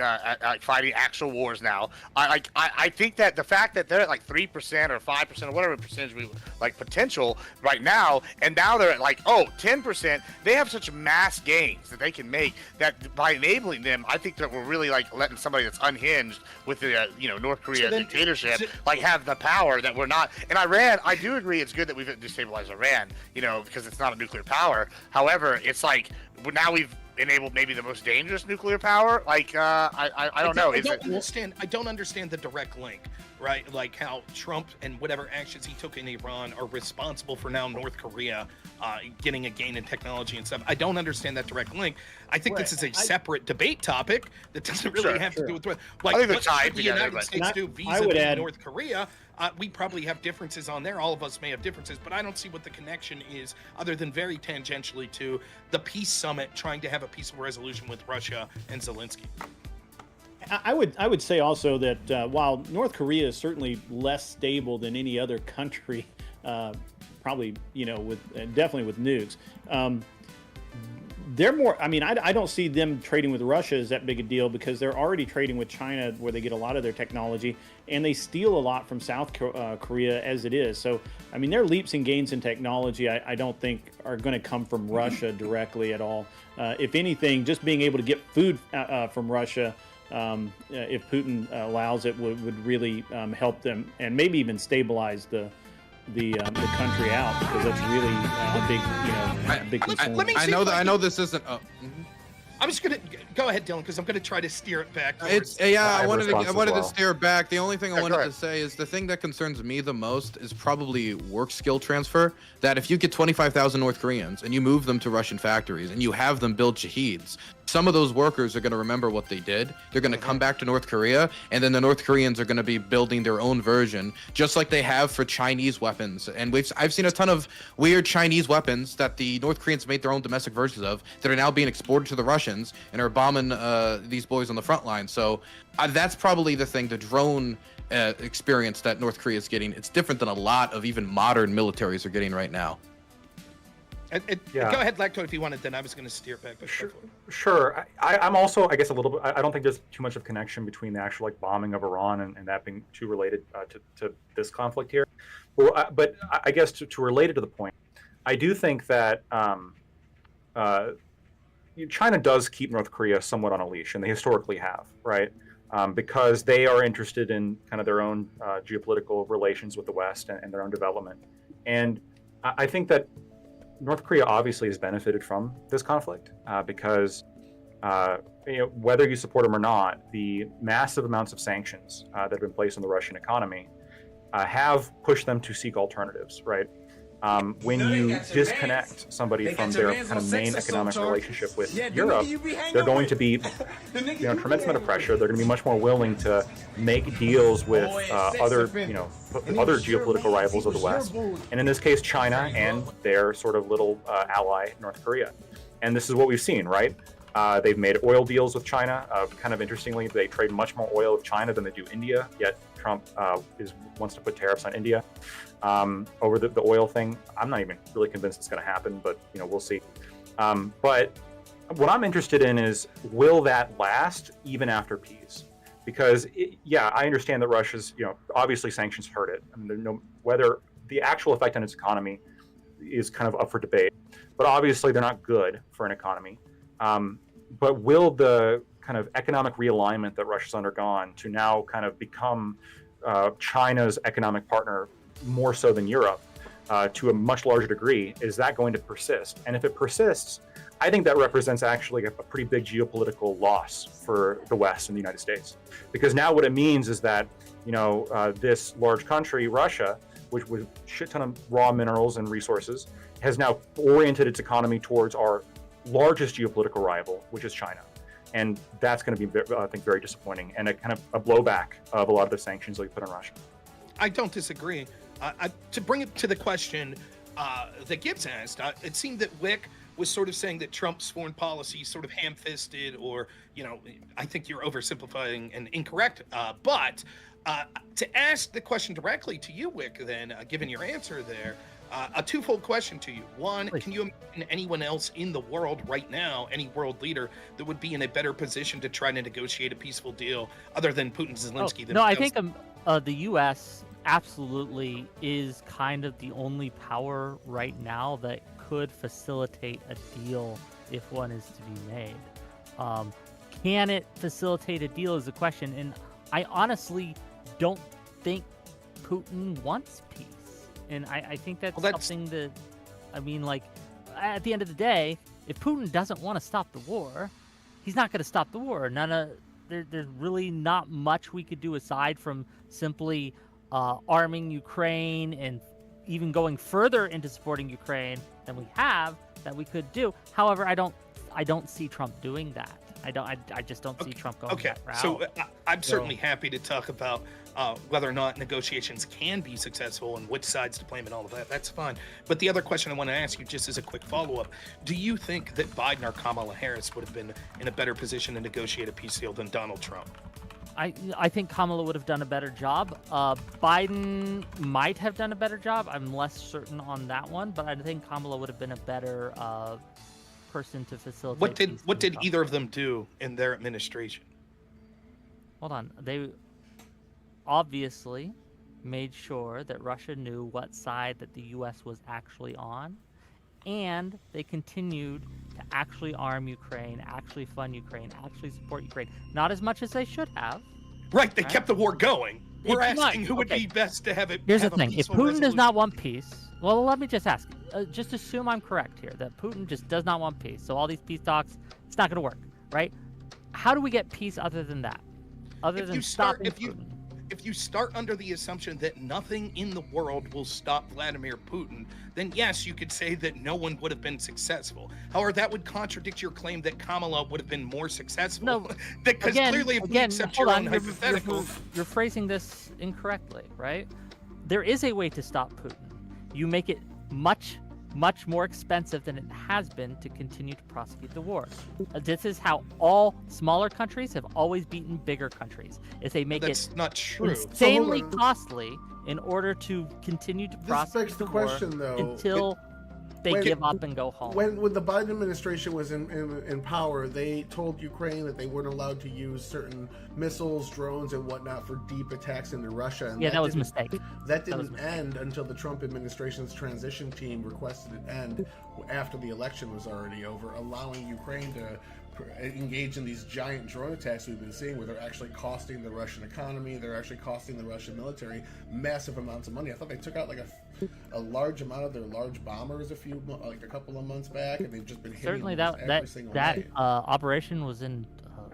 fighting actual wars now. I think that the fact that they're at like 3% or 5% or whatever percentage we like potential right now, and now they're at like 10%. They have such mass gains that they can make that by enabling them, I think that we're really like letting somebody that's unhinged with the North Korea dictatorship like have the power that we're not. And Iran, I do agree it's good that we've destabilized Iran, because it's not a nuclear power. However, it's like now we've enabled maybe the most dangerous nuclear power. Like I don't know. I don't understand the direct link, right? Like how Trump and whatever actions he took in Iran are responsible for now North Korea getting a gain in technology and stuff. I don't understand that direct link. I think this is a separate debate topic that doesn't really have to do with like what should the United States do vis-a-vis North Korea. We probably have differences on there. All of us may have differences, but I don't see what the connection is other than very tangentially to the peace summit trying to have a peaceful resolution with Russia and Zelensky. I would say also that while North Korea is certainly less stable than any other country, probably definitely with nukes, they're more. I mean, I don't see them trading with Russia as that big a deal because they're already trading with China, where they get a lot of their technology, and they steal a lot from South Korea as it is. So, I mean, their leaps and gains in technology, I don't think are going to come from Russia directly at all. If anything, just being able to get food from Russia, if Putin allows it, would really help them and maybe even stabilize the country out, because that's really a big concern. I know this isn't. I'm just gonna go ahead, Dylan, because I'm gonna try to steer it back. I wanted to steer it back. The only thing I wanted to say is the thing that concerns me the most is probably work skill transfer. That if you get 25,000 North Koreans and you move them to Russian factories and you have them build shaheeds, some of those workers are going to remember what they did. They're going to come back to North Korea, and then the North Koreans are going to be building their own version, just like they have for Chinese weapons. And I've seen a ton of weird Chinese weapons that the North Koreans made their own domestic versions of that are now being exported to the Russians and are bombing these boys on the front line. So that's probably the thing, the drone experience that North Korea is getting. It's different than a lot of even modern militaries are getting right now. Go ahead, Lacto, if you wanted. Then I was going to steer it back. Sure. I'm also, I guess, a little bit. I don't think there's too much of connection between the actual bombing of Iran and that being too related to this conflict here. Well, but I guess to relate it to the point, I do think that China does keep North Korea somewhat on a leash, and they historically have, right? Because they are interested in kind of their own geopolitical relations with the West and their own development. And I think that North Korea obviously has benefited from this conflict because whether you support them or not, the massive amounts of sanctions that have been placed on the Russian economy have pushed them to seek alternatives, right? When you disconnect somebody from their kind of main economic relationship with Europe, they're going to be, tremendous amount of pressure. They're going to be much more willing to make deals with other geopolitical rivals of the West, and in this case, China and their sort of little ally, North Korea. And this is what we've seen, right? They've made oil deals with China. Kind of interestingly, they trade much more oil with China than they do India, yet Trump wants to put tariffs on India over the oil thing. I'm not even really convinced it's going to happen, but we'll see. But what I'm interested in is, will that last even after peace? Because I understand that Russia's, obviously sanctions hurt it. I mean, whether the actual effect on its economy is kind of up for debate, but obviously they're not good for an economy. But will the kind of economic realignment that Russia's undergone to now kind of become China's economic partner more so than Europe to a much larger degree, is that going to persist? And if it persists, I think that represents actually a pretty big geopolitical loss for the West and the United States. Because now what it means is that, this large country, Russia, which with a shit ton of raw minerals and resources, has now oriented its economy towards our largest geopolitical rival, which is China. And that's going to be, I think, very disappointing and a kind of a blowback of a lot of the sanctions that we put on Russia. I don't disagree. To bring it to the question that Gibbs asked, it seemed that Wick was sort of saying that Trump's foreign policy is sort of ham-fisted, or, I think you're oversimplifying and incorrect. But to ask the question directly to you, Wick, then, given your answer there, a twofold question to you. One, can you imagine anyone else in the world right now, any world leader, that would be in a better position to try to negotiate a peaceful deal other than Putin and Zelensky? No, I think the U.S. absolutely is kind of the only power right now that could facilitate a deal if one is to be made. Can it facilitate a deal is the question, and I honestly don't think Putin wants peace. And I think that's something that, at the end of the day, if Putin doesn't want to stop the war, he's not going to stop the war. There's really not much we could do aside from simply arming Ukraine and even going further into supporting Ukraine than we have that we could do. However, I don't see Trump doing that. I just don't see Trump going that route. So I'm certainly happy to talk about whether or not negotiations can be successful and which sides to blame and all of that. That's fine. But the other question I want to ask you, just as a quick follow-up, do you think that Biden or Kamala Harris would have been in a better position to negotiate a peace deal than Donald Trump? I think Kamala would have done a better job. Biden might have done a better job. I'm less certain on that one, but I think Kamala would have been a better person to facilitate. What did either of them do in their administration? Hold on. They obviously made sure that Russia knew what side that the U.S. was actually on, and they continued to actually arm Ukraine, actually fund Ukraine, actually support Ukraine. Not as much as they should have. Right, they kept the war going. We're asking who would be best to have it. Here's the thing: if Putin does not want peace, well, let me just ask. Just assume I'm correct here, that Putin just does not want peace. So all these peace talks, it's not going to work, right? How do we get peace other than that? Other than stopping Putin? If you start under the assumption that nothing in the world will stop Vladimir Putin, then yes, you could say that no one would have been successful. However, that would contradict your claim that Kamala would have been more successful. No, because clearly, if we accept your own hypothetical, you're phrasing this incorrectly, right? There is a way to stop Putin. You make it much more expensive than it has been to continue to prosecute the war. This is how all smaller countries have always beaten bigger countries. If they make it not true. Insanely costly in order to continue to prosecute the war though. until they when- give up and go home. When the Biden administration was in power, they told Ukraine that they weren't allowed to use certain missiles, drones, and whatnot for deep attacks into Russia. And Yeah, that was a didn't- mistake. That That was didn't end until the Trump administration's transition team requested it end after the election was already over, allowing Ukraine to engage in these giant drone attacks we've been seeing, where they're actually costing the Russian economy, they're actually costing the Russian military massive amounts of money. I thought they took out like a large amount of their large bombers a couple of months back, and they've just been hitting Certainly, almost that every single that night. operation was in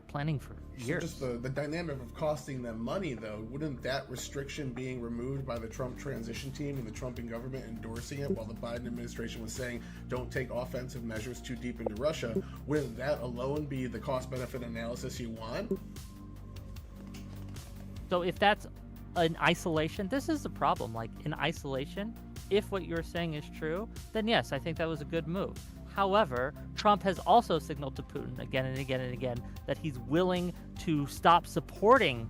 planning for So years. just the dynamic of costing them money, though, wouldn't that restriction being removed by the Trump transition team and the Trump government endorsing it while the Biden administration was saying don't take offensive measures too deep into Russia, wouldn't that alone be the cost-benefit analysis you want? So if that's in isolation, this is the problem. Like in isolation, if what you're saying is true, then yes, I think that was a good move. However, Trump has also signaled to Putin again and again and again that he's willing to stop supporting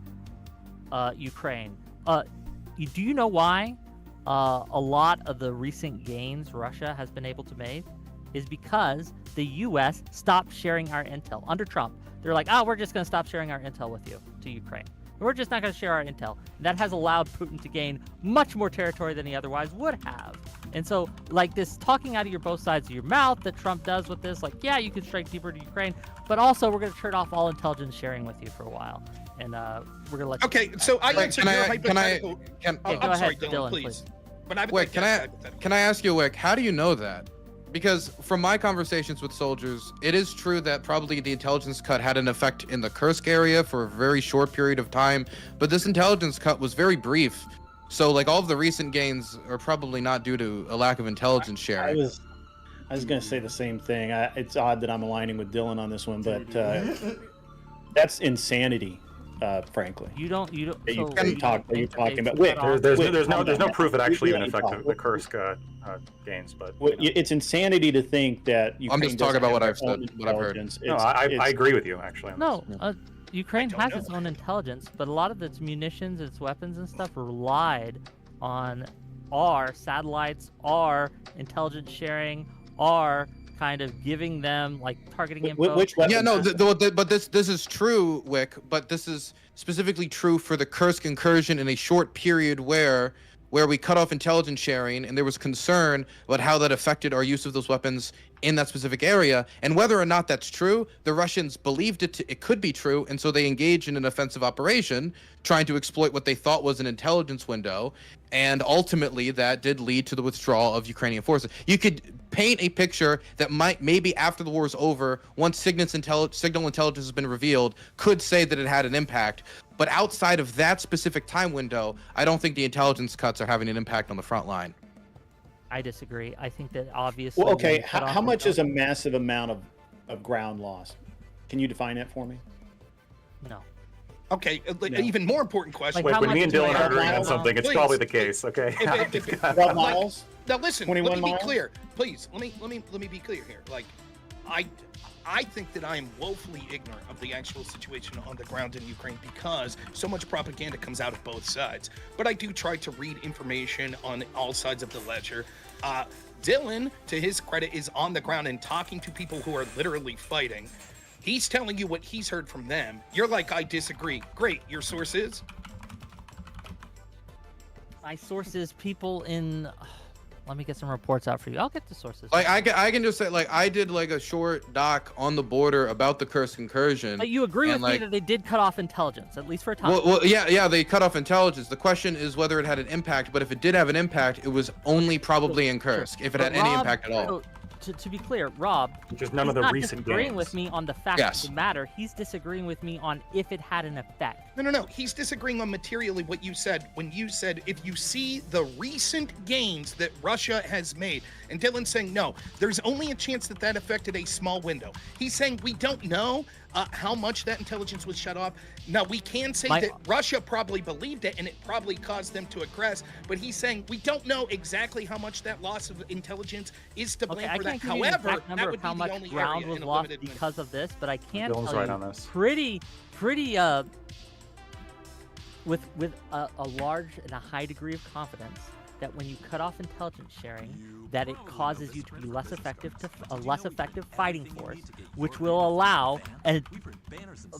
Ukraine. Do you know why a lot of the recent gains Russia has been able to make is because the U.S. stopped sharing our intel under Trump. They're like, oh, we're just going to stop sharing our intel with you to Ukraine. We're just not going to share our intel. That has allowed Putin to gain much more territory than he otherwise would have. And so, like this talking out of your both sides of your mouth that Trump does with this, like, yeah, you can strike deeper to Ukraine, but also we're going to turn off all intelligence sharing with you for a while. And we're going to let Okay, so I Wait, answered can your I- can I- hypothetical. can- Oh, Yeah, go I'm sorry, ahead, Dylan, Dylan, please. please. But I would Wick, like can to I ask hypothetical. can I ask you, Wick, how do you know that? Because from my conversations with soldiers, it is true that probably the intelligence cut had an effect in the Kursk area for a very short period of time, but this intelligence cut was very brief. So like all of the recent gains are probably not due to a lack of intelligence I sharing. was going to say the same thing. It's odd that I'm aligning with Dylan on this one, but that's insanity, frankly. You don't. That you so can you talk- don't that you're think that talking they've about. Wait, cut off- There's no proof it actually even Yeah, affected talk. the Kursk gains, but Well, you know. it's insanity to think that I'm Ukraine just talking doesn't about what have I've their own said, what I've heard. intelligence. No, It's- I agree with you actually. On No, this. Ukraine don't has know. its own intelligence, but a lot of its munitions, its weapons and stuff relied on our satellites, our intelligence sharing, our kind of giving them like targeting info. Which weapons? Yeah, no, but this is true, Wick. But this is specifically true for the Kursk incursion in a short period where we cut off intelligence sharing, and there was concern about how that affected our use of those weapons in that specific area. And whether or not that's true, the Russians believed it could be true, and so they engaged in an offensive operation, trying to exploit what they thought was an intelligence window. And ultimately, that did lead to the withdrawal of Ukrainian forces. You could paint a picture that might, maybe after the war is over, once signal intelligence has been revealed, could say that it had an impact. But outside of that specific time window, I don't think the intelligence cuts are having an impact on the front line. I disagree. I think that obviously. Well, when okay. you cut How off much is a intelligence- massive amount of ground loss? Can you define that for me? No. Okay, No. even more important question. Like, Wait, how when much me and do I Dylan are have agreeing on miles? something, it's Please. probably the case. Okay. If- What like- miles? Now listen, 21 let me miles? be clear. Please, let me be clear here. Like, I think that I am woefully ignorant of the actual situation on the ground in Ukraine because so much propaganda comes out of both sides. But I do try to read information on all sides of the ledger. Dylan, to his credit, is on the ground and talking to people who are literally fighting. He's telling you what he's heard from them. You're like, I disagree. Great. Your source is? My sources, people in. Let me get some reports out for you. I'll get the sources. Like I can just say, like, I did like a short doc on the border about the Kursk incursion. But you agree and, with me like, that they did cut off intelligence, at least for a time. Well, yeah, they cut off intelligence. The question is whether it had an impact. But if it did have an impact, it was only probably in Kursk, if it had But any Rob- impact at all. To be clear, Rob, Just none he's of the not recent disagreeing gains. with me on the fact Yes. of the matter. He's disagreeing with me on if it had an effect. No. He's disagreeing on materially what you said when you said if you see the recent gains that Russia has made. And Dylan's saying, no, there's only a chance that that affected a small window. He's saying we don't know how much that intelligence was shut off. Now, we can say that Russia probably believed it and it probably caused them to aggress. But he's saying we don't know exactly how much that loss of intelligence is to blame Okay, I for can't that. give you an However, exact number that of would how be much the only ground area was in a lost limited window. because of this, but I can Dylan's tell right you on this. pretty with a large and a high degree of confidence that when you cut off intelligence sharing, that it causes you to be less effective a less effective fighting force, which will allow a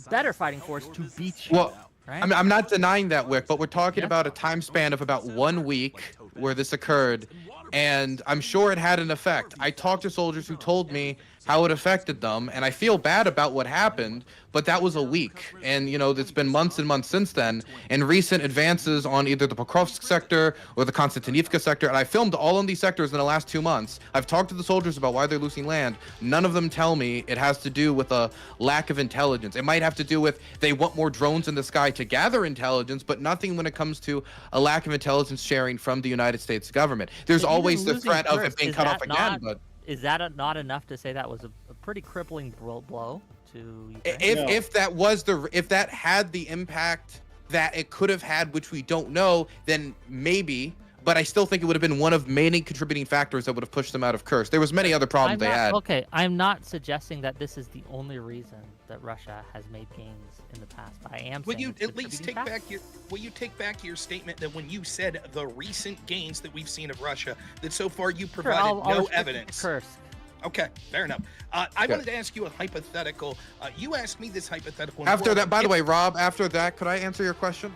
better fighting force to beat you. Well, right? I'm not denying that, Wick, but we're talking about a time span of about 1 week where this occurred, and I'm sure it had an effect. I talked to soldiers who told me how it affected them, and I feel bad about what happened, but that was a week. And, you know, it's been months and months since then, and recent advances on either the Pokrovsk sector or the Konstantinivka sector, and I filmed all of these sectors in the last 2 months. I've talked to the soldiers about why they're losing land. None of them tell me it has to do with a lack of intelligence. It might have to do with they want more drones in the sky to gather intelligence, but nothing when it comes to a lack of intelligence sharing from the United States government. There's But always even the threat of losing it being Kursk, cut is off that again, not- but... Is that not enough to say that was a pretty crippling blow to Ukraine? If that had the impact that it could have had, which we don't know, then maybe. But I still think it would have been one of many contributing factors that would have pushed them out of Kursk. There was many other problems they had. Okay, I'm not suggesting that this is the only reason that Russia has made gains in the past. But I am. Will saying you it's at least contributing take factor. back your take your statement that when you said the recent gains that we've seen of Russia, that so far you Sure, provided I'll no restrict it to evidence? Kursk. Okay, fair enough. I wanted to ask you a hypothetical. You asked me this hypothetical. in After world- that, by the if- way, Rob, after that, could I answer your question?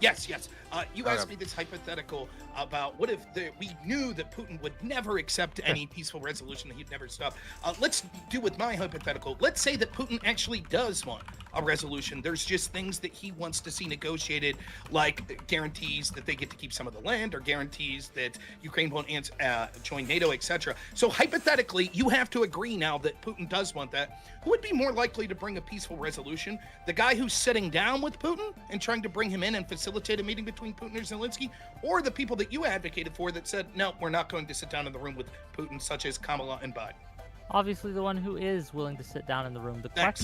Yes, yes. You asked Okay. me this hypothetical about what if we knew that Putin would never accept any peaceful resolution, that he'd never stop. Let's do with my hypothetical. Let's say that Putin actually does want a resolution. There's just things that he wants to see negotiated, like guarantees that they get to keep some of the land, or guarantees that Ukraine won't join NATO, etc. So hypothetically, you have to agree now that Putin does want that. Who would be more likely to bring a peaceful resolution? The guy who's sitting down with Putin and trying to bring him in and facilitate a meeting between Putin and Zelensky, or the people that you advocated for that said, no, we're not going to sit down in the room with Putin, such as Kamala and Biden? Obviously, the one who is willing to sit down in the room. The Thanks.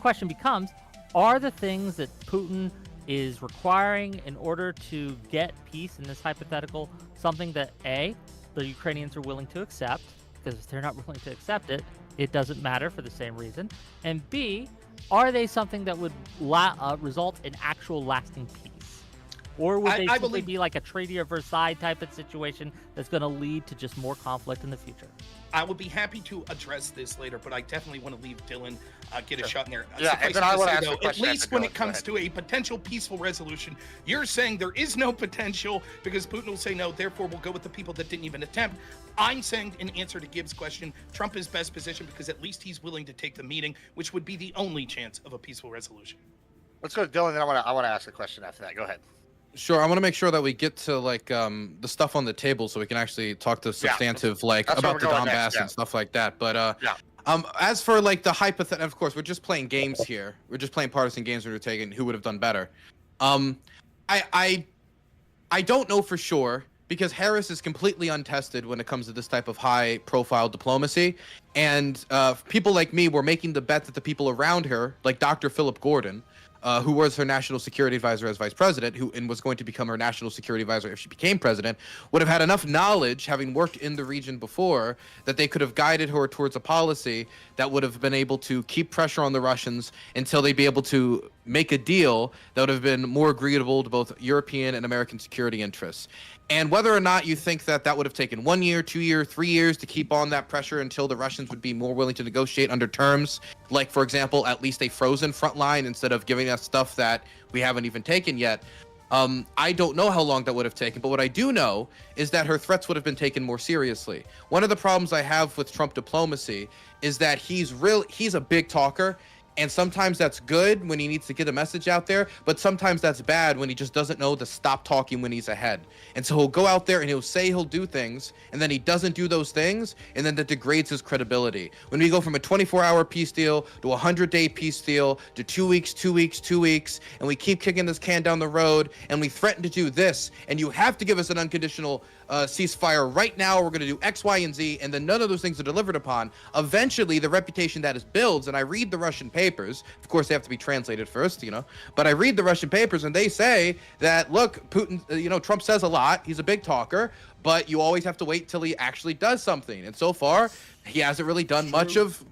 question becomes, are the things that Putin is requiring in order to get peace in this hypothetical something that A, the Ukrainians are willing to accept? Because if they're not willing to accept it, it doesn't matter for the same reason. And B, are they something that would result in actual lasting peace? Or would they I simply believe- be like a Treaty of Versailles type of situation that's going to lead to just more conflict in the future? I would be happy to address this later, but I definitely want to leave Dylan get a shot in there. Yeah, Suffice and then it I to wanna say, ask a though, at question least after when Dylan. it Go comes ahead. to a potential peaceful resolution, you're saying there is no potential because Putin will say no, therefore we'll go with the people that didn't even attempt. I'm saying, in answer to Gibbs' question, Trump is best positioned because at least he's willing to take the meeting, which would be the only chance of a peaceful resolution. Let's go to Dylan, then I want to ask a question after that. Go ahead. Sure, I want to make sure that we get to like the stuff on the table so we can actually talk to substantive like that's where about the we're going Donbass next, yeah. and stuff like that. But Yeah. as for like the hypothetical, of course, we're just playing games here. We're just playing partisan games. We're taking who would have done better. I don't know for sure because Harris is completely untested when it comes to this type of high-profile diplomacy, and people like me were making the bet that the people around her, like Dr. Philip Gordon, who was her national security advisor as vice president, and was going to become her national security advisor if she became president, would have had enough knowledge, having worked in the region before, that they could have guided her towards a policy that would have been able to keep pressure on the Russians until they'd be able to make a deal that would have been more agreeable to both European and American security interests. And whether or not you think that that would have taken 1 year, 2 years, 3 years to keep on that pressure until the Russians would be more willing to negotiate under terms, like, for example, at least a frozen front line instead of giving us stuff that we haven't even taken yet, I don't know how long that would have taken. But what I do know is that her threats would have been taken more seriously. One of the problems I have with Trump diplomacy is that he's a big talker. And sometimes that's good when he needs to get a message out there, but sometimes that's bad when he just doesn't know to stop talking when he's ahead. And so he'll go out there and he'll say he'll do things, and then he doesn't do those things, and then that degrades his credibility. When we go from a 24-hour peace deal to a 100-day peace deal to 2 weeks, 2 weeks, 2 weeks, and we keep kicking this can down the road, and we threaten to do this, and you have to give us an unconditional ceasefire right now, we're going to do X, Y, and Z, and then none of those things are delivered upon, eventually the reputation that is builds, and I read the Russian papers, of course they have to be translated first, but I read the Russian papers and they say that, look, Putin, Trump says a lot, he's a big talker, but you always have to wait till he actually does something, and so far, he hasn't really done much of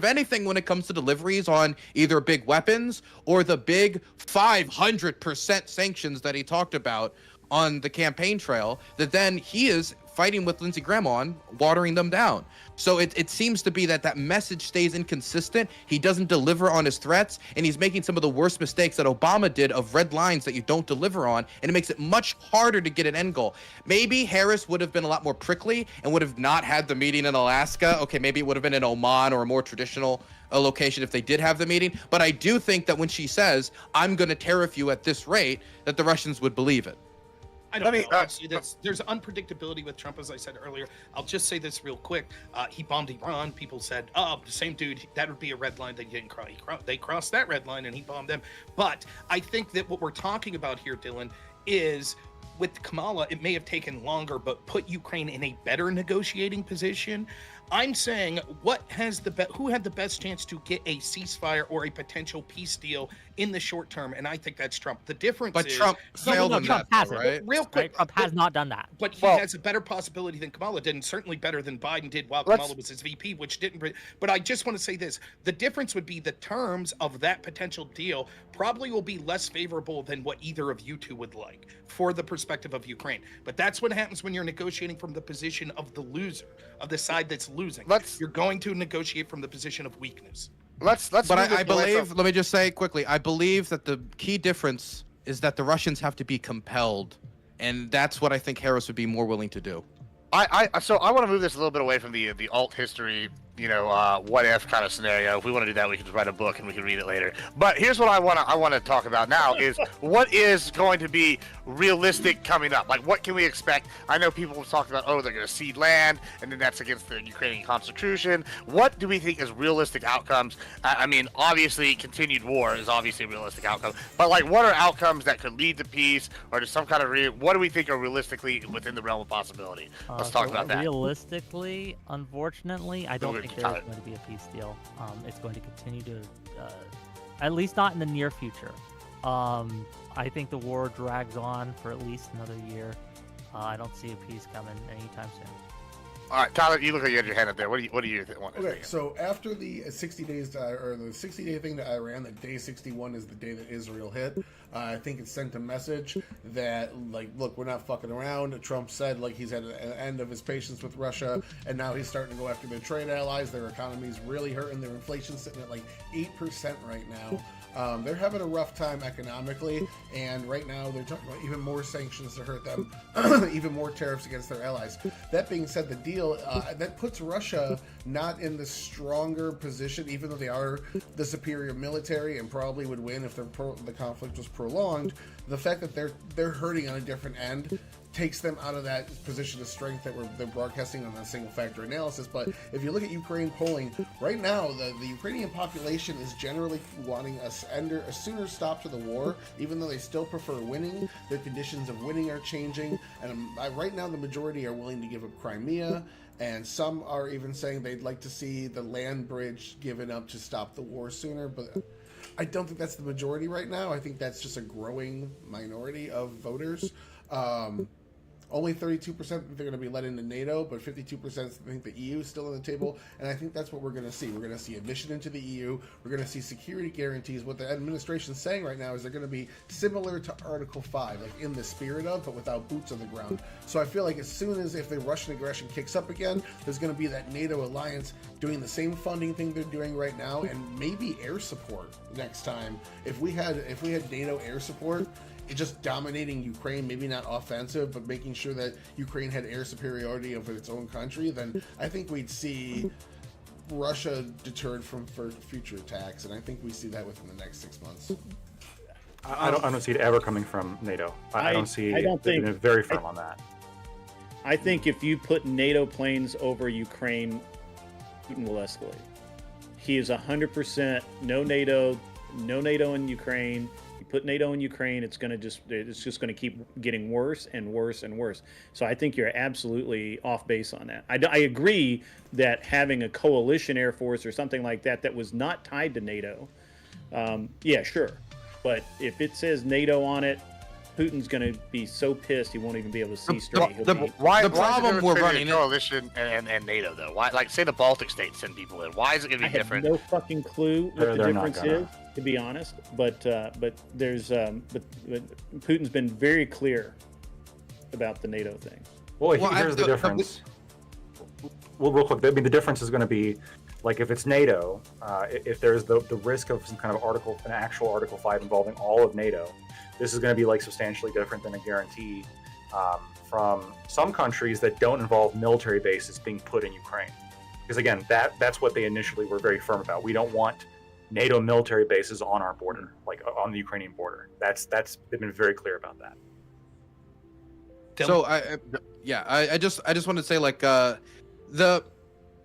anything when it comes to deliveries on either big weapons or the big 500% sanctions that he talked about on the campaign trail that then he is fighting with Lindsey Graham on, watering them down. So it seems to be that message stays inconsistent. He doesn't deliver on his threats, and he's making some of the worst mistakes that Obama did of red lines that you don't deliver on, and it makes it much harder to get an end goal. Maybe Harris would have been a lot more prickly and would have not had the meeting in Alaska. Okay, maybe it would have been in Oman or a more traditional location if they did have the meeting. But I do think that when she says, I'm going to tariff you at this rate, that the Russians would believe it. I don't know. Honestly, there's unpredictability with Trump, as I said earlier. I'll just say this real quick. He bombed Iran. People said, oh, the same dude, that would be a red line they didn't cross. They crossed that red line and he bombed them. But I think that what we're talking about here, Dylan, is with Kamala, it may have taken longer, but put Ukraine in a better negotiating position. I'm saying who had the best chance to get a ceasefire or a potential peace deal in the short term, and I think that's Trump. The difference is Trump failed on that, hasn't. right? Real quick, Trump has not done that. But he has a better possibility than Kamala did, and certainly better than Biden did while Kamala was his VP, which didn't. But I just want to say this: the difference would be the terms of that potential deal probably will be less favorable than what either of you two would like for the perspective of Ukraine. But that's what happens when you're negotiating from the position of the loser, of the side that's losing. You're going to negotiate from the position of weakness. But I believe, let me just say quickly, I believe that the key difference is that the Russians have to be compelled, and that's what I think Harris would be more willing to do. So I want to move this a little bit away from the alt history, what if kind of scenario. If we want to do that, we can just write a book and we can read it later. But here's what I want to talk about now is what is going to be realistic coming up. Like, what can we expect? I know people have talked about, they're going to cede land, and then that's against the Ukrainian constitution. What do we think is realistic outcomes? I mean, obviously, continued war is obviously a realistic outcome. But like, what are outcomes that could lead to peace or to some kind of what do we think are realistically within the realm of possibility? Let's talk about that. Realistically, unfortunately, I don't think there's going to be a peace deal. It's going to continue to, at least not in the near future. I think the war drags on for at least another year. I don't see a peace coming anytime soon. All right, Tyler, you look like you had your hand up there. What do you want to say? Okay, so after the 60 days or the 60-day thing to Iran, that day 61 is the day that Israel hit. I think it sent a message that, like, look, we're not fucking around. Trump said, like, he's at an end of his patience with Russia, and now he's starting to go after their trade allies. Their economy's really hurting. Their inflation's sitting at like 8% right now. They're having a rough time economically, and right now they're talking about even more sanctions to hurt them, even more tariffs against their allies. That being said, the deal that puts Russia not in the stronger position, even though they are the superior military and probably would win if the conflict was prolonged. The fact that they're hurting on a different end takes them out of that position of strength that they're broadcasting on a single factor analysis. But if you look at Ukraine polling right now, the Ukrainian population is generally wanting a sooner stop to the war, even though they still prefer winning. Their conditions of winning are changing, and right now the majority are willing to give up Crimea, and some are even saying they'd like to see the land bridge given up to stop the war sooner. But I don't think that's the majority right now. I think that's just a growing minority of voters. Only 32% think they're going to be let into NATO, but 52% think the EU is still on the table, and I think that's what we're going to see. We're going to see admission into the EU. We're going to see security guarantees. What the administration's saying right now is they're going to be similar to Article 5, like in the spirit of, but without boots on the ground. So I feel like as soon as if the Russian aggression kicks up again, there's going to be that NATO alliance doing the same funding thing they're doing right now, and maybe air support next time. If we had NATO air support, just dominating Ukraine, maybe not offensive, but making sure that Ukraine had air superiority over its own country, then I think we'd see Russia deterred from future attacks, and I think we see that within the next 6 months. I don't see it ever coming from NATO. I don't think they're very firm on that. I think if you put NATO planes over Ukraine, Putin will escalate. He is 100% no NATO in Ukraine. Put NATO in Ukraine, it's just going to keep getting worse and worse and worse. So I think you're absolutely off base on that. I agree that having a coalition air force or something like that was not tied to NATO, yeah, sure. But if it says NATO on it, Putin's going to be so pissed he won't even be able to see straight. Why is there a coalition and NATO though? Why, like, say the Baltic states send people in? Why is it going to be different? I have no fucking clue what the difference is, to be honest. But there's but Putin's been very clear about the NATO thing. Well, Well, here's the difference. Well, real quick, I mean, the difference is going to be, like, if it's NATO, if there's the risk of some kind of an actual Article 5 involving all of NATO, this is going to be, like, substantially different than a guarantee from some countries that don't involve military bases being put in Ukraine. Because, again, that's what they initially were very firm about. We don't want NATO military bases on our border, like on the Ukrainian border. They've been very clear about that. So I just want to say, like,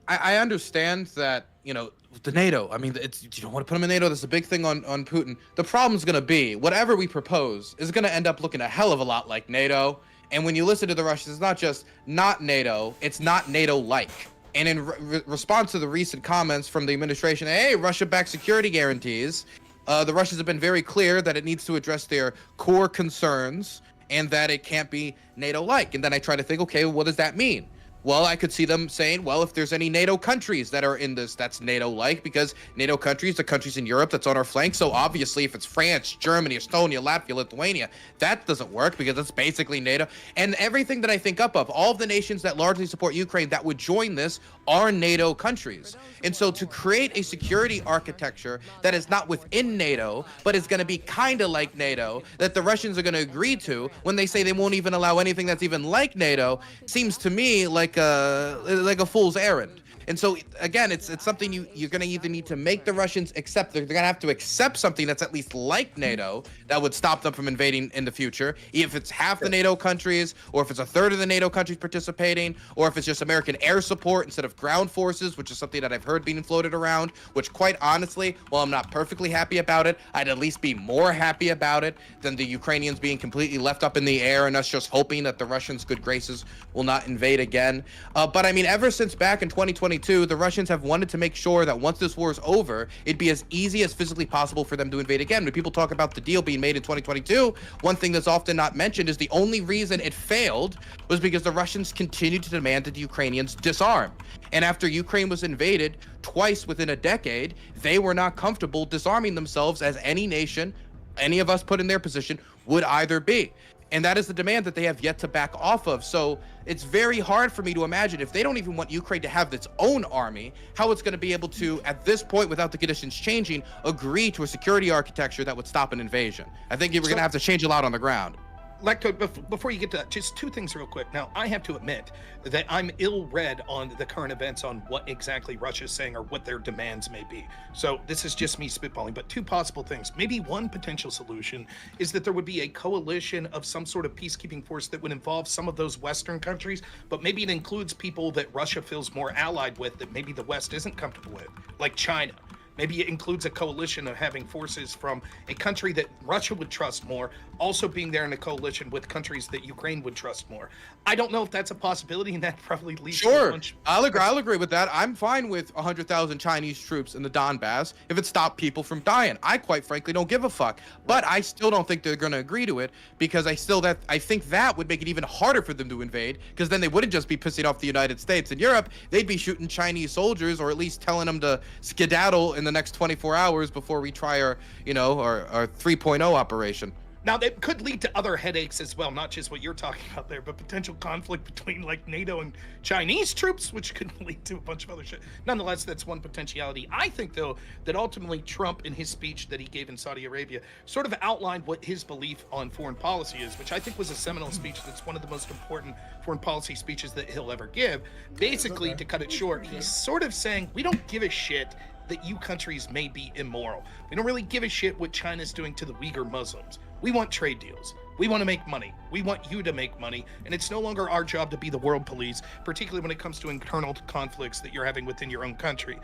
I understand that, the NATO, I mean, you don't want to put them in NATO. That's a big thing on Putin. The problem's going to be whatever we propose is going to end up looking a hell of a lot like NATO. And when you listen to the Russians, it's not just not NATO, it's not NATO-like. And in response to the recent comments from the administration, hey, Russia-backed security guarantees, the Russians have been very clear that it needs to address their core concerns and that it can't be NATO-like. And then I try to think, okay, what does that mean? Well, I could see them saying, well, if there's any NATO countries that are in this, that's NATO-like, because NATO countries, the countries in Europe that's on our flank. So obviously, if it's France, Germany, Estonia, Latvia, Lithuania, that doesn't work because it's basically NATO. And everything that I think up of, all of the nations that largely support Ukraine that would join this are NATO countries. And so to create a security architecture that is not within NATO, but is going to be kind of like NATO, that the Russians are going to agree to when they say they won't even allow anything that's even like NATO, seems to me like a fool's errand. And so again, it's something you're going to either need to make the Russians accept. They're going to have to accept something that's at least like NATO that would stop them from invading in the future. If it's half the NATO countries, or if it's a third of the NATO countries participating, or if it's just American air support instead of ground forces, which is something that I've heard being floated around, which quite honestly, while I'm not perfectly happy about it, I'd at least be more happy about it than the Ukrainians being completely left up in the air and us just hoping that the Russians' good graces will not invade again. But I mean, ever since back in 2022, the Russians have wanted to make sure that once this war is over, it'd be as easy as physically possible for them to invade again. When people talk about the deal being made in 2022, one thing that's often not mentioned is the only reason it failed was because the Russians continued to demand that the Ukrainians disarm. And after Ukraine was invaded twice within a decade, they were not comfortable disarming themselves, as any nation, any of us put in their position, would either be. And that is the demand that they have yet to back off of. So it's very hard for me to imagine, if they don't even want Ukraine to have its own army, how it's going to be able to, at this point, without the conditions changing, agree to a security architecture that would stop an invasion. I think we're going to have to change a lot on the ground. Lecto, before you get to that, just two things real quick. Now, I have to admit that I'm ill-read on the current events on what exactly Russia's saying or what their demands may be. So this is just me spitballing, but two possible things. Maybe one potential solution is that there would be a coalition of some sort of peacekeeping force that would involve some of those Western countries, but maybe it includes people that Russia feels more allied with that maybe the West isn't comfortable with, like China. Maybe it includes a coalition of having forces from a country that Russia would trust more, also being there in a coalition with countries that Ukraine would trust more. I don't know if that's a possibility, and that probably leads to a bunch. I'll agree with that. I'm fine with 100,000 Chinese troops in the Donbass if it stopped people from dying. I quite frankly don't give a fuck. But I still don't think they're going to agree to it, because I think that would make it even harder for them to invade, because then they wouldn't just be pissing off the United States and Europe. They'd be shooting Chinese soldiers, or at least telling them to skedaddle in the next 24 hours before we try our 3.0 operation. Now, that could lead to other headaches as well, not just what you're talking about there, but potential conflict between, like, NATO and Chinese troops, which could lead to a bunch of other shit. Nonetheless, that's one potentiality. I think, though, that ultimately Trump, in his speech that he gave in Saudi Arabia, sort of outlined what his belief on foreign policy is, which I think was a seminal speech. That's one of the most important foreign policy speeches that he'll ever give. Basically, to cut it short, he's sort of saying, we don't give a shit that you countries may be immoral. We don't really give a shit what China's doing to the Uyghur Muslims. We want trade deals. We want to make money. We want you to make money. And it's no longer our job to be the world police, particularly when it comes to internal conflicts that you're having within your own country.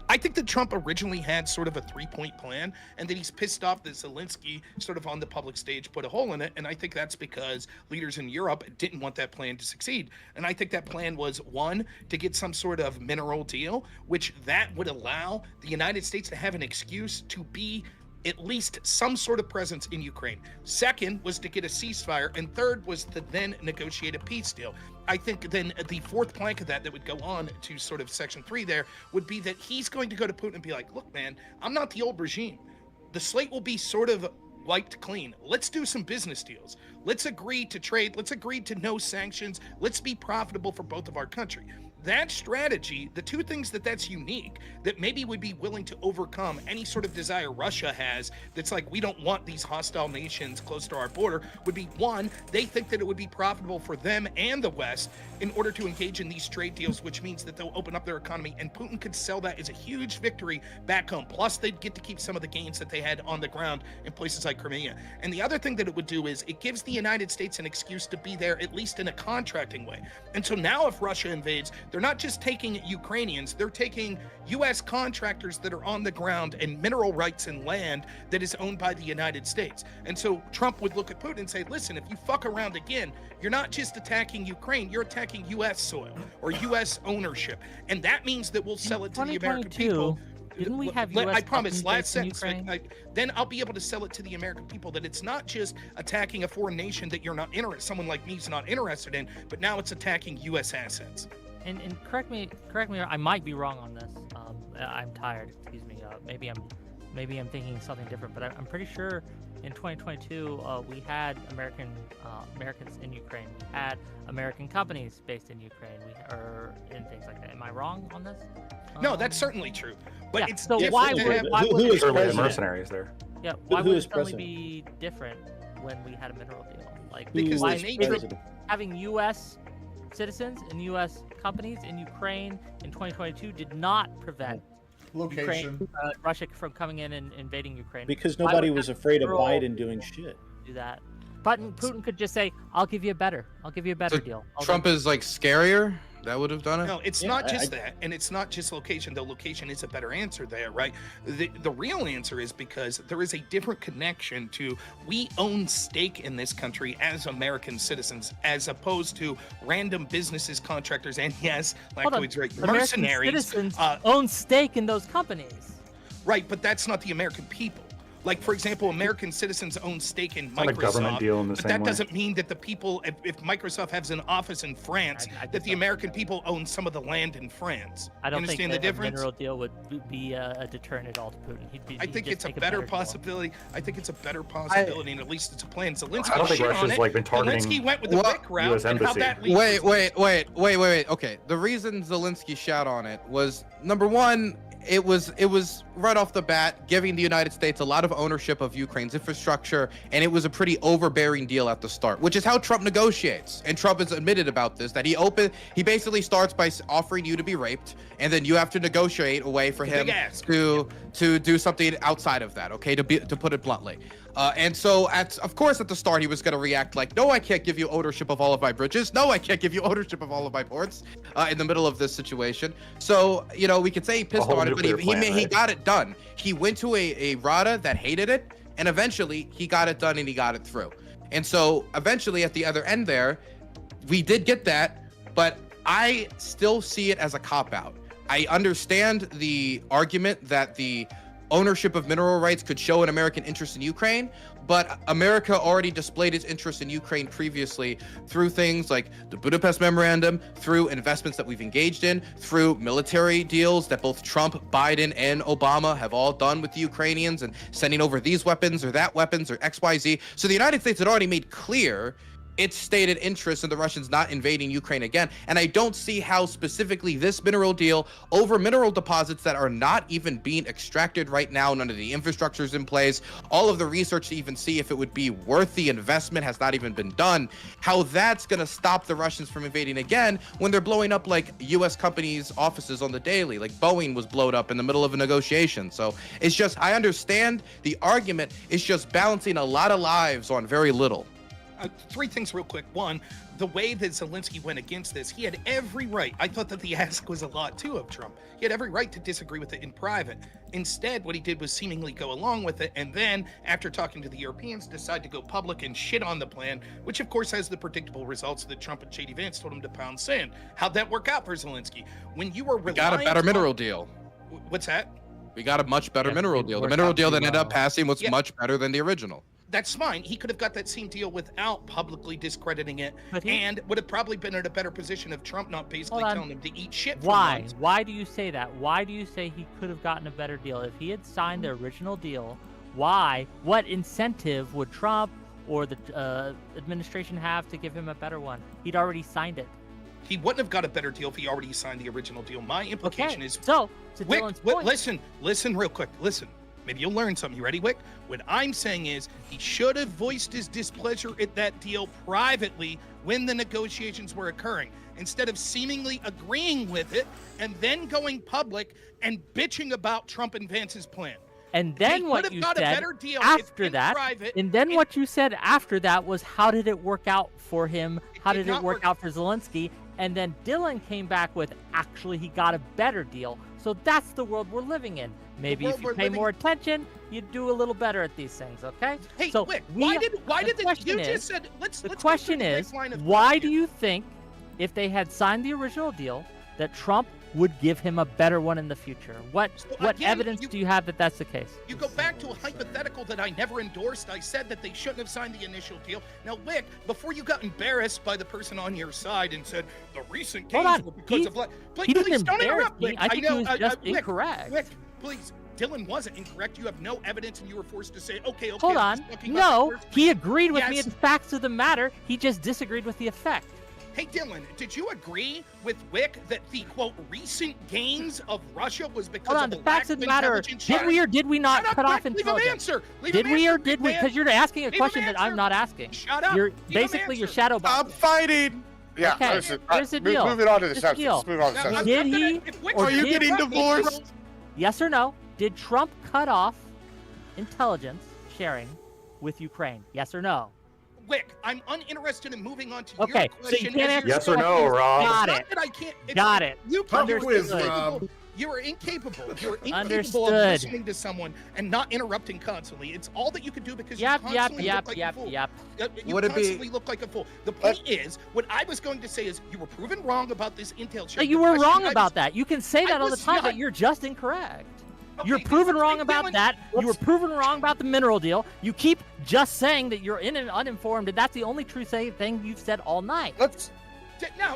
I think that Trump originally had sort of a 3-point plan, and that he's pissed off that Zelensky sort of on the public stage put a hole in it. And I think that's because leaders in Europe didn't want that plan to succeed. And I think that plan was, one, to get some sort of mineral deal, which that would allow the United States to have an excuse to be at least some sort of presence in Ukraine. Second was to get a ceasefire, and third was to then negotiate a peace deal. I think then the fourth plank of that would go on to sort of Section 3 there would be that he's going to go to Putin and be like, look, man, I'm not the old regime. The slate will be sort of wiped clean. Let's do some business deals. Let's agree to trade. Let's agree to no sanctions. Let's be profitable for both of our country. That strategy, the two things that's unique, that maybe would be willing to overcome any sort of desire Russia has that's like, we don't want these hostile nations close to our border, would be one, they think that it would be profitable for them and the West in order to engage in these trade deals, which means that they'll open up their economy, and Putin could sell that as a huge victory back home. Plus, they'd get to keep some of the gains that they had on the ground in places like Crimea. And the other thing that it would do is it gives the United States an excuse to be there, at least in a contracting way. And so now if Russia invades, they're not just taking Ukrainians, they're taking U.S. contractors that are on the ground and mineral rights and land that is owned by the United States. And so Trump would look at Putin and say, listen, if you fuck around again, you're not just attacking Ukraine, you're attacking U.S. soil or U.S. ownership. And that means that we'll sell it to the American people. Didn't we have US I promise, companies last based in sentence. Ukraine? Then I'll be able to sell it to the American people that it's not just attacking a foreign nation that you're not interested, someone like me's not interested in, but now it's attacking U.S. assets. And correct me, I might be wrong on this. I'm tired. Excuse me. Maybe I'm thinking something different, but I'm pretty sure in 2022 we had Americans in Ukraine. We had American companies based in Ukraine. Or in things like that. Am I wrong on this? No, that's certainly true. But yeah, it's so different why to would have- why who would is it Certainly the president? mercenaries there. yeah why who would is it suddenly president? be different when we had a mineral deal? Like Because why the nature of- having U.S. citizens and U.S. companies in Ukraine in 2022 did not prevent Location. Ukraine, Russia from coming in and invading Ukraine. Because Why nobody would was that afraid of girl Biden doing shit. do that? Putin could just say, "I'll give you a better So deal." Trump is like scarier. That would have done it. No, it's Yeah, not just that, and it's not just location, though location is a better answer there, right? The real answer is because there is a different connection to we own stake in this country as American citizens, as opposed to random businesses, contractors, and yes, Hold on. Lactoid's right, American mercenaries. citizens own stake in those companies. Right, but that's not the American people. Like, for example, American citizens own stake in not a Microsoft, government deal in the but same that way. doesn't mean that the people, if Microsoft has an office in France, I that just the don't American think people own some of the land in France. I don't you think understand that the a difference? mineral deal would be a deterrent at all to Putin. I think it's a better possibility. I think it's a better possibility, and at least it's a plan. Zelensky I don't think shit on Russia's it. like been targeting Zelensky went with the What? brick route, US and how embassy. that leads Wait. Okay. The reason Zelensky shout on it was number one, it was right off the bat giving the United States a lot of ownership of Ukraine's infrastructure, and it was a pretty overbearing deal at the start, which is how Trump negotiates. And Trump has admitted about this, that he basically starts by offering you to be raped, and then you have to negotiate a way for him Big ask. to do something outside of that, okay, to put it bluntly. And so of course at the start he was going to react like, no, I can't give you ownership of all of my bridges, no, I can't give you ownership of all of my ports in the middle of this situation. So we could say he pissed whole on it, but he nuclear plan, right? got it done. He went to a Rada that hated it, and eventually he got it done and he got it through. And so eventually at the other end there, we did get that, but I still see it as a cop-out. I understand the argument that the ownership of mineral rights could show an American interest in Ukraine, but America already displayed its interest in Ukraine previously through things like the Budapest Memorandum, through investments that we've engaged in, through military deals that both Trump, Biden, and Obama have all done with the Ukrainians, and sending over these weapons or that weapons or XYZ. So the United States had already made clear its stated interest in the Russians not invading Ukraine again. And I don't see how specifically this mineral deal over mineral deposits that are not even being extracted right now, none of the infrastructure's in place, all of the research to even see if it would be worth the investment has not even been done, how that's going to stop the Russians from invading again when they're blowing up like US companies' offices on the daily. Like Boeing was blowed up in the middle of a negotiation. So it's just, I understand the argument. It's just balancing a lot of lives on very little. Three things real quick. One, the way that Zelensky went against this, he had every right. I thought that the ask was a lot too of Trump. He had every right to disagree with it in private. Instead, what he did was seemingly go along with it, and then after talking to the Europeans, decide to go public and shit on the plan, which of course has the predictable results that Trump and J.D. Vance told him to pound sand. How'd that work out for Zelensky? When you were We got a better reliant mineral on- deal. What's that? We got a much better Yeah, mineral it deal. The worked mineral out deal that pretty ended up well. passing was Yeah. much better than the original. That's fine. He could have got that same deal without publicly discrediting it, But he- and would have probably been in a better position if Trump not basically Hold on. telling him to eat shit. for Why? once. Why do you say that? Why do you say he could have gotten a better deal? If he had signed the original deal Why? What incentive would Trump or the administration have to give him a better one? He'd already signed it. He wouldn't have got a better deal if he already signed the original deal. My implication Okay, is, so to Wick, Dylan's point, listen real quick. Listen. Maybe you'll learn something. You ready, Wick? What I'm saying is he should have voiced his displeasure at that deal privately when the negotiations were occurring, instead of seemingly agreeing with it and then going public and bitching about Trump and Vance's plan. and then They what could have you got a said better deal if after in that, private, and then and- what you said after that was, how did it work out for him? How did did it not work work- out for Zelensky? And then Dylan came back with, actually, he got a better deal. So that's the world we're living in. Maybe world if you we're pay living- more attention, you do a little better at these things, okay? Hey, so Wick, we- why did the question you is- just said let's The let's go question through the is, line of why thought do here. you think, if they had signed the original deal, that Trump would give him a better one in the future? What So what again, evidence do you have that that's the case? You go back to a hypothetical that I never endorsed. I said that they shouldn't have signed the initial deal. Now, Wick, before you got embarrassed by the person on your side and said the recent Hold gains on. were because He- of like, he didn't please don't embarrass interrupt, me. Wick. I think he know, was just Wick, incorrect. Wick, please. Dylan wasn't incorrect. You have no evidence, and you were forced to say, okay. Hold I'm on. just talking about No, the first he agreed with me Yes. at the facts of the matter. He just disagreed with the effect. Hey, Dylan, did you agree with Wick that the, quote, recent gains of Russia was because Hold on, of the the facts lack of the of matter. intelligence Did we or did we not Shut up, cut off Wick. Leave him intelligence? answer. Leave Did him we or answer, did we? man. Because you're asking a Leave him question that I'm answer. not asking. Shut up. You're Leave him basically you're answer. shadow Stop boxing. fighting. Yeah, Okay, listen. here's the deal. Moving on to the Here's the substance. deal. Moving on to the Now, substance. Did I'm gonna- he if Wick or Are you did getting Trump- divorced? Yes or no? Did Trump cut off intelligence sharing with Ukraine? Yes or no? Wick, I'm uninterested in moving on to Okay, your so question. you can't as answer your Yes or questions. no, Rob? Got It's it. not that I can't. it's- Got it. You Pop you're quiz, incapable. Rob. You are incapable. You are incapable of Understood. listening to someone and not interrupting constantly. It's all that you can do because Yep, you yep, constantly yep, look like yep, a fool. yep. You Would it be- constantly look like a fool. The point is, what I was going to say is, you were proven wrong about this intel No, sharing. you The were question wrong I was- about that. You can say I that all the was time, not. but you're just incorrect. Okay, You're then proven let's wrong take about Dylan- that. You were let's- proven wrong about the mineral deal. You keep just saying that you're uninformed, and that's the only true thing you've said all night. Let's. No.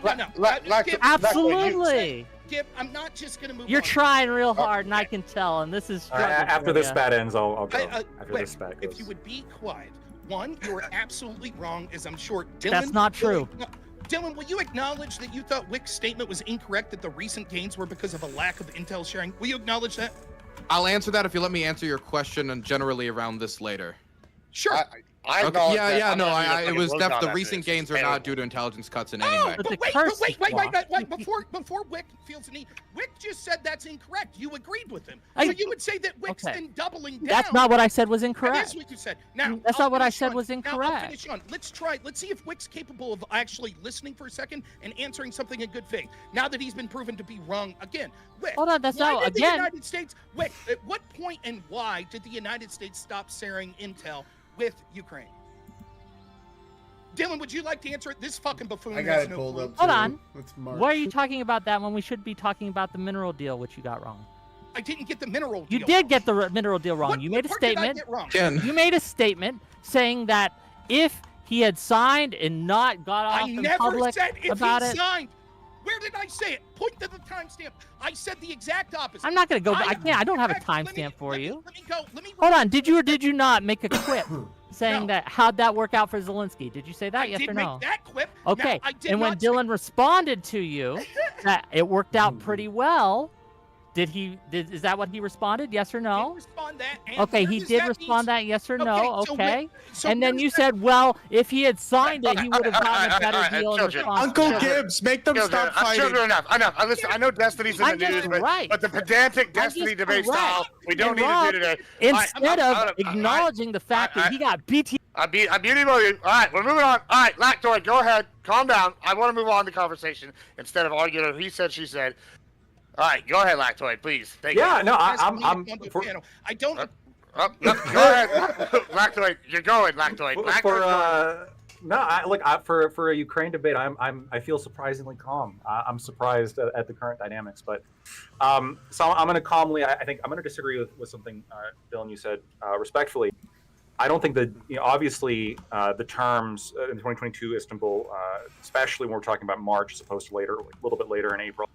Skip, Absolutely. Skip, I'm not just going to move You're on. trying real hard, and I can tell, and this is All right, struggle after for this ya. spat ends, I'll go. Wick, After this spat goes. if you would be quiet. One, you are absolutely wrong, as I'm sure Dylan... That's not true. Dylan, will you acknowledge that you thought Wick's statement was incorrect, that the recent gains were because of a lack of intel sharing? Will you acknowledge that? I'll answer that if you let me answer your question and generally around this later. Sure. I Okay, acknowledge yeah, that. yeah, I'm no, not even it fucking was looked on the after recent this. gains It's are not terrible. due to intelligence cuts in Oh, any way. But the but curse wait, is wait, lost. before Wick feels the need, Wick just said that's incorrect. You agreed with him. I- So you would say that Wick's Okay. then doubling down. That's not what I said was That incorrect. is what you said. Now, That's I'll not what I finish said on. was Now, I'll incorrect. finish on. Let's see if Wick's capable of actually listening for a second and answering something in good faith. Now that he's been proven to be wrong again. Wick, Hold on, that's why not did the again. United States, Wick, at what point and why did the United States stop sharing intel with Ukraine? Dylan, would you like to answer it? This fucking buffoon I got has it no pulled clue. up. Hold too. on. Let's mark. Why are you talking about that when we should be talking about the mineral deal, which you got wrong? I didn't get the mineral You deal. did get the mineral deal wrong. What You made a part did I statement. get wrong? Ken, You made a statement saying that if he had signed and not got off I in never public said if about he it. signed. Where did I say it? Point to the timestamp. I said the exact opposite. I'm not gonna go. I can't. I don't have a In fact, let me- timestamp for let me- you. Let me go. Let me. Hold on. Did you or did you not make a quip saying No. that? How'd that work out for Zelensky? Did you say that? I Yes did or make no? that quip. Okay. Now, I did And when not say- Dylan responded to you that it worked out pretty well, is that what he responded? Yes or Did no? respond that, and Okay, where he does did that respond mean- that yes or Okay, no. so Okay. so And then where you does that- said, well, if he had signed it, he would have gotten a better Alright, deal in children. response. Uncle to it. Gibbs, make them stop fighting. Children, enough. Listen, I know Destiny's in the I'm just news, right. but the pedantic I'm Destiny just debate correct. style, we don't And need Rob, to do today. Instead of acknowledging the fact that he got BT. I'm muting both of you. All right, we're moving on. All right, Lactoid, go ahead. Calm down. I want to move on the conversation instead of arguing he said, she said. All right, go ahead, Lactoid, please. Take Yeah, it. no, That's I'm. me I'm on the for, piano. I don't. Go ahead. Lactoid, you're going, Lactoid. for a Ukraine debate, I feel surprisingly calm. I'm surprised at the current dynamics, but so I'm going to calmly. I think I'm going to disagree with something, Dylan, you said respectfully. I don't think that obviously the terms in 2022 Istanbul, especially when we're talking about March as opposed to later, a little bit later in April,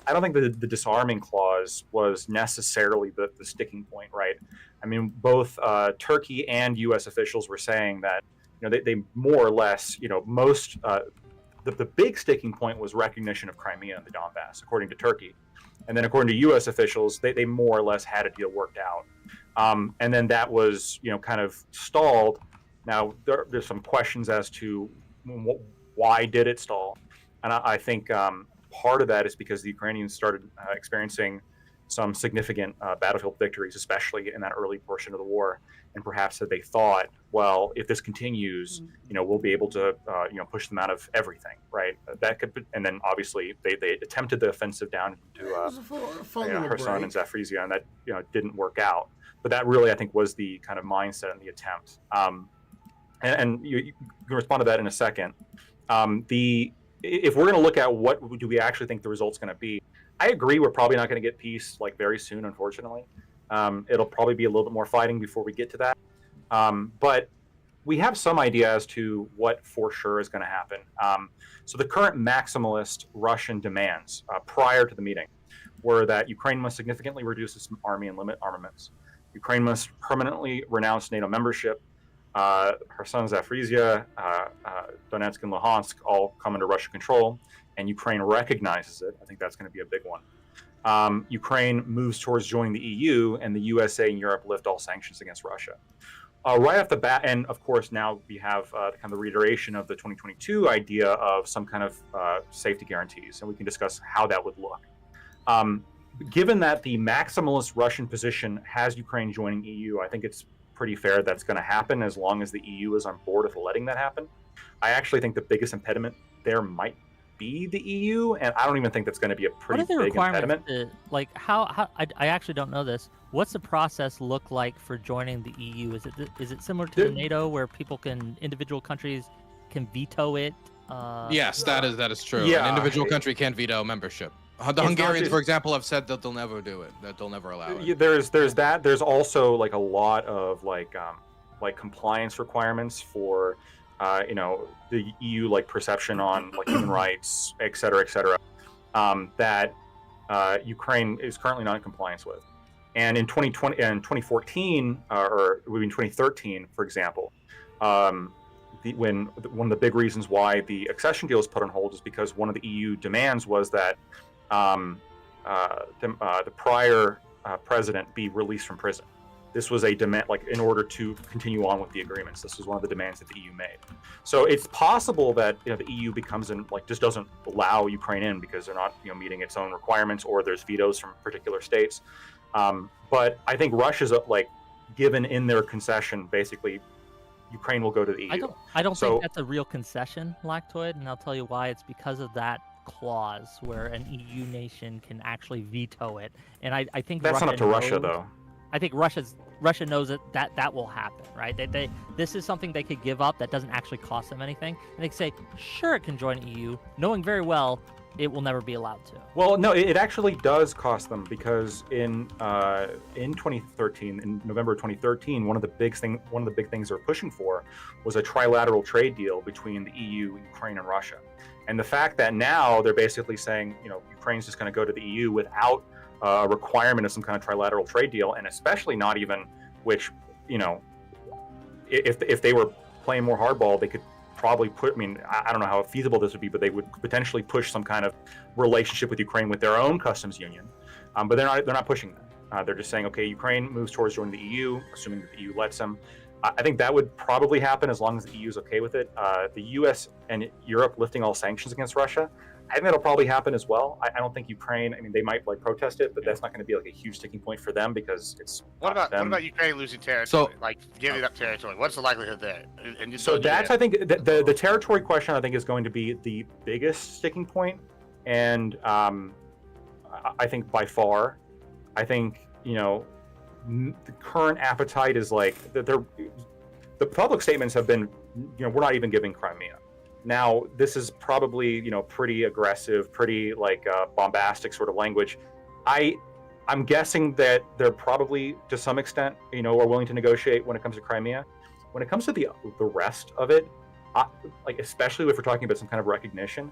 I don't think the disarming clause was necessarily the sticking point, right? I mean, both Turkey and U.S. officials were saying that, they more or less, most the big sticking point was recognition of Crimea and the Donbass, according to Turkey, and then according to U.S. officials, they more or less had a deal worked out, and then that was kind of stalled. Now there's some questions as to why did it stall, and I think part of that is because the Ukrainians started experiencing some significant battlefield victories, especially in that early portion of the war, and perhaps that they thought, well, if this continues, we'll be able to, push them out of everything, right? That could, and then obviously they attempted the offensive down to Kherson and Zaporizhia, and that didn't work out. But that really, I think, was the kind of mindset and the attempt. And you can respond to that in a second. If we're going to look at what do we actually think the result's going to be, I agree we're probably not going to get peace like very soon, unfortunately. It'll probably be a little bit more fighting before we get to that. But we have some idea as to what for sure is going to happen. So the current maximalist Russian demands prior to the meeting were that Ukraine must significantly reduce its army and limit armaments. Ukraine must permanently renounce NATO membership. Kherson, Zaporizhia, Donetsk, and Luhansk all come under Russian control, and Ukraine recognizes it. I think that's going to be a big one. Ukraine moves towards joining the EU, and the USA and Europe lift all sanctions against Russia. Right off the bat, and of course now we have kind of the reiteration of the 2022 idea of some kind of safety guarantees, and we can discuss how that would look. Given that the maximalist Russian position has Ukraine joining EU, I think it's pretty fair that's going to happen as long as the EU is on board with letting that happen. I actually think the biggest impediment there might be the EU, and I don't even think that's going to be a pretty big impediment. I actually don't know this. What's the process look like for joining the EU? Is it similar to the NATO where individual countries can veto it? Yes, that is true. Yeah. An individual country can't veto membership. The Hungarians, for example, have said that they'll never do it. That they'll never allow it. There's that. There's also like a lot of like compliance requirements for the EU perception on human rights, et cetera, that Ukraine is currently not in compliance with. And in 2020 and 2014, or in 2013, for example, when one of the big reasons why the accession deal was put on hold is because one of the EU demands was that the prior president be released from prison. This was a demand, in order to continue on with the agreements. This was one of the demands that the EU made. So it's possible that the EU becomes just doesn't allow Ukraine in because they're not meeting its own requirements, or there's vetoes from particular states. But I think Russia's given in their concession, basically, Ukraine will go to the EU. I don't think that's a real concession, Lactoid, and I'll tell you why. It's because of that clause where an EU nation can actually veto it, and I think that's Russia not up to Russia, though. I think Russia knows that will happen, right? This is something they could give up that doesn't actually cost them anything, and they can say, sure, it can join EU, knowing very well it will never be allowed to. Well, no, it actually does cost them, because in 2013, in November 2013, one of the big things they're pushing for was a trilateral trade deal between the EU, Ukraine, and Russia. And the fact that now they're basically saying, Ukraine's just going to go to the EU without a requirement of some kind of trilateral trade deal, and especially not even, which, if they were playing more hardball, they could probably I don't know how feasible this would be, but they would potentially push some kind of relationship with Ukraine with their own customs union. But they're not pushing that. They're just saying, okay, Ukraine moves towards joining the EU, assuming that the EU lets them. I think that would probably happen as long as the EU is okay with it. The US and Europe lifting all sanctions against Russia, I think that'll probably happen as well. I don't think Ukraine, they might protest it, but that's not going to be a huge sticking point for them, because it's What about Ukraine losing territory? So, giving up territory. What's the likelihood there? And so that's, I think, the territory question, I think, is going to be the biggest sticking point. And I think by far, the current appetite is the public statements have been, we're not even giving Crimea. Now, this is probably, pretty aggressive, pretty bombastic sort of language. I'm guessing that they're probably, to some extent, are willing to negotiate when it comes to Crimea. When it comes to the rest of it, especially if we're talking about some kind of recognition,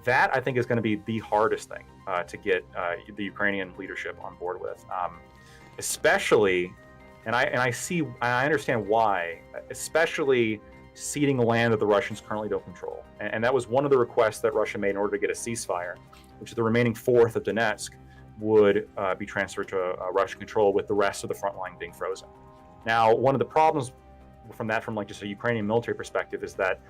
That I think is going to be the hardest thing to get the Ukrainian leadership on board with, especially, and I understand why, especially ceding land that the Russians currently don't control, and that was one of the requests that Russia made in order to get a ceasefire, which is the remaining fourth of Donetsk would be transferred to Russian control, with the rest of the front line being frozen. Now, one of the problems from like just a Ukrainian military perspective is that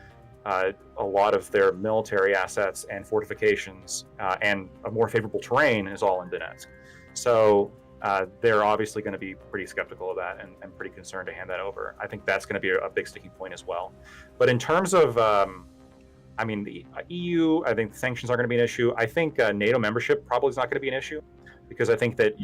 a lot of their military assets and fortifications and a more favorable terrain is all in Donetsk. So they're obviously going to be pretty skeptical of that and pretty concerned to hand that over. I think that's going to be a big sticking point as well. But in terms of, the EU, I think sanctions are going to be an issue. I think NATO membership probably is not going to be an issue, because I think that,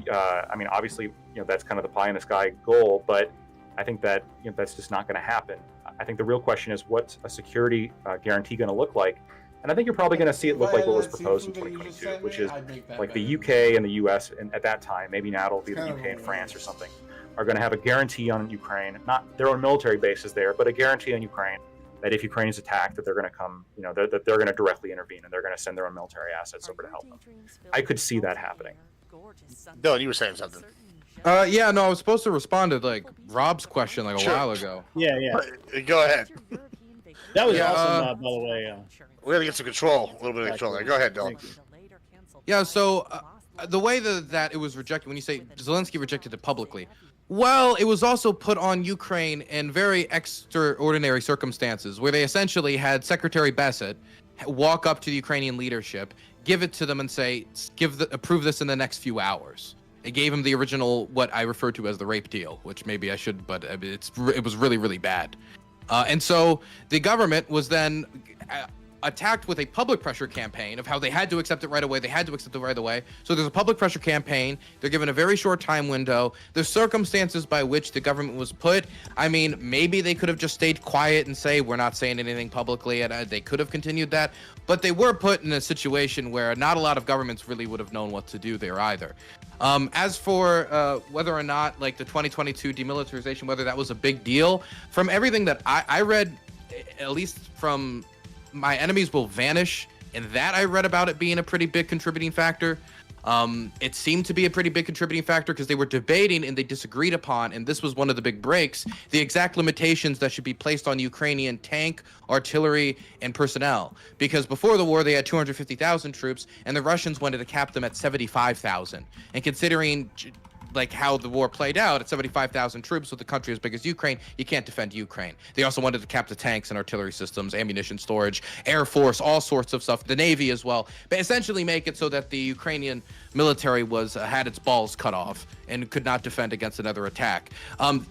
obviously, that's kind of the pie in the sky goal, but I think that that's just not going to happen. I think the real question is, what's a security guarantee going to look like? And I think you're probably going to see it look like what was proposed in 2022, which is like the UK and the US, and at that time, maybe now it'll be the UK and France or something, are going to have a guarantee on Ukraine, not their own military bases there, but a guarantee on Ukraine that if Ukraine is attacked, that they're going to come, that they're going to directly intervene, and they're going to send their own military assets over to help them. I could see that happening. Dylan, you were saying something. Yeah, no, I was supposed to respond to like Rob's question like a while ago. Yeah. Go ahead. That was awesome, by the way. We got to get some control, a little bit of control there. Go ahead, Dylan. Yeah, so the way that it was rejected, when you say Zelensky rejected it publicly, well, it was also put on Ukraine in very extraordinary circumstances, where they essentially had Secretary Bassett walk up to the Ukrainian leadership, give it to them, and say, approve this in the next few hours. It gave him the original, what I refer to as the rape deal, which maybe I should, but it was really, really bad. And so the government was then attacked with a public pressure campaign of how they had to accept it right away. So there's a public pressure campaign. They're given a very short time window. The circumstances by which the government was put, maybe they could have just stayed quiet and say, we're not saying anything publicly, and they could have continued that. But they were put in a situation where not a lot of governments really would have known what to do there either. As for whether or not, like, the 2022 demilitarization, whether that was a big deal, from everything that I read, at least from My Enemies Will Vanish, and that I read about it being a pretty big contributing factor. It seemed to be a pretty big contributing factor because they were debating and they disagreed upon, and this was one of the big breaks, the exact limitations that should be placed on Ukrainian tank, artillery, and personnel. Because before the war, they had 250,000 troops, and the Russians wanted to cap them at 75,000. And considering like how the war played out, at 75,000 troops with a country as big as Ukraine, you can't defend Ukraine. They also wanted to cap the tanks and artillery systems, ammunition storage, Air Force, all sorts of stuff, the Navy as well, but essentially make it so that the Ukrainian military had its balls cut off and could not defend against another attack.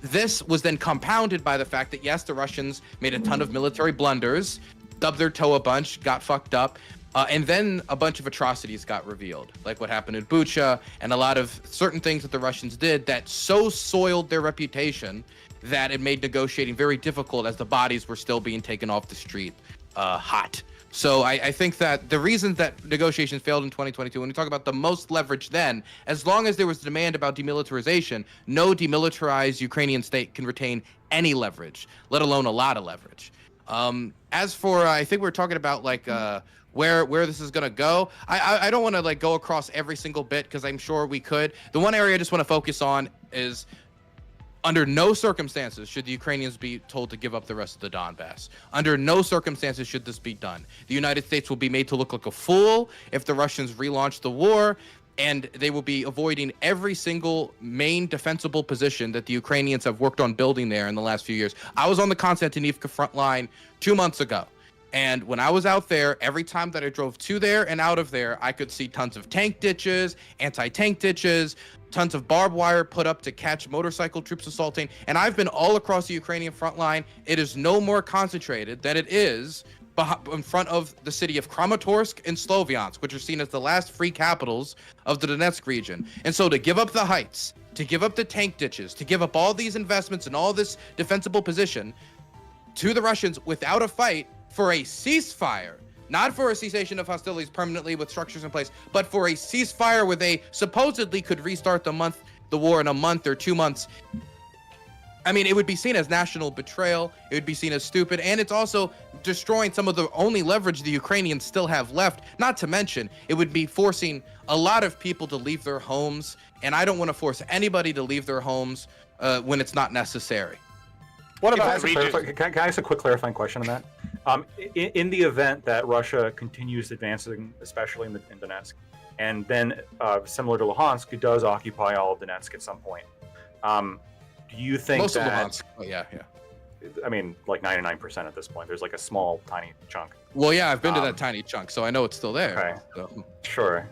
This was then compounded by the fact that, yes, the Russians made a ton of military blunders, stubbed their toe a bunch, got fucked up, and then a bunch of atrocities got revealed, like what happened in Bucha, and a lot of certain things that the Russians did that so soiled their reputation that it made negotiating very difficult, as the bodies were still being taken off the street hot. So I think that the reason that negotiations failed in 2022, when we talk about the most leverage then, as long as there was demand about demilitarization, no demilitarized Ukrainian state can retain any leverage, let alone a lot of leverage. As for, I think we're talking about like where this is gonna go. I don't want to like go across every single bit because I'm sure we could. The one area I just want to focus on is, under no circumstances should the Ukrainians be told to give up the rest of the Donbass. Under no circumstances should this be done. The United States will be made to look like a fool if the Russians relaunch the war, and they will be avoiding every single main defensible position that the Ukrainians have worked on building there in the last few years. I was on the Konstantinivka front line 2 months ago. And when I was out there, every time that I drove to there and out of there, I could see tons of tank ditches, anti-tank ditches, tons of barbed wire put up to catch motorcycle troops assaulting. And I've been all across the Ukrainian front line. It is no more concentrated than it is in front of the city of Kramatorsk and Sloviansk, which are seen as the last free capitals of the Donetsk region. And so to give up the heights, to give up the tank ditches, to give up all these investments and all this defensible position to the Russians without a fight, for a ceasefire, not for a cessation of hostilities permanently with structures in place, but for a ceasefire where they supposedly could restart the war in a month or 2 months. I mean, it would be seen as national betrayal. It would be seen as stupid, and it's also destroying some of the only leverage the Ukrainians still have left. Not to mention, it would be forcing a lot of people to leave their homes, and I don't want to force anybody to leave their homes when it's not necessary. What Can I about ask a regions? can I ask a quick clarifying question on that? In the event that Russia continues advancing, especially in Donetsk, and then similar to Luhansk, it does occupy all of Donetsk at some point. Do you think Most that? of Luhansk. Oh, yeah. I mean, like 99% at this point. There's like a small, tiny chunk. Well, yeah, I've been to that tiny chunk, so I know it's still there. Okay. So. Sure.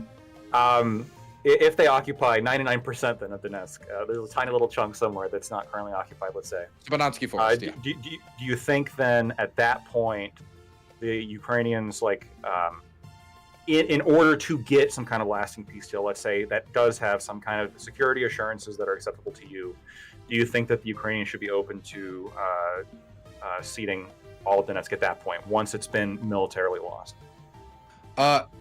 If they occupy 99% then of Donetsk, there's a tiny little chunk somewhere that's not currently occupied, let's say. Stepanonsky Forest, yeah. Do you think then at that point the Ukrainians, like, in order to get some kind of lasting peace deal, let's say, that does have some kind of security assurances that are acceptable to you, do you think that the Ukrainians should be open to ceding all of Donetsk at that point, once it's been militarily lost?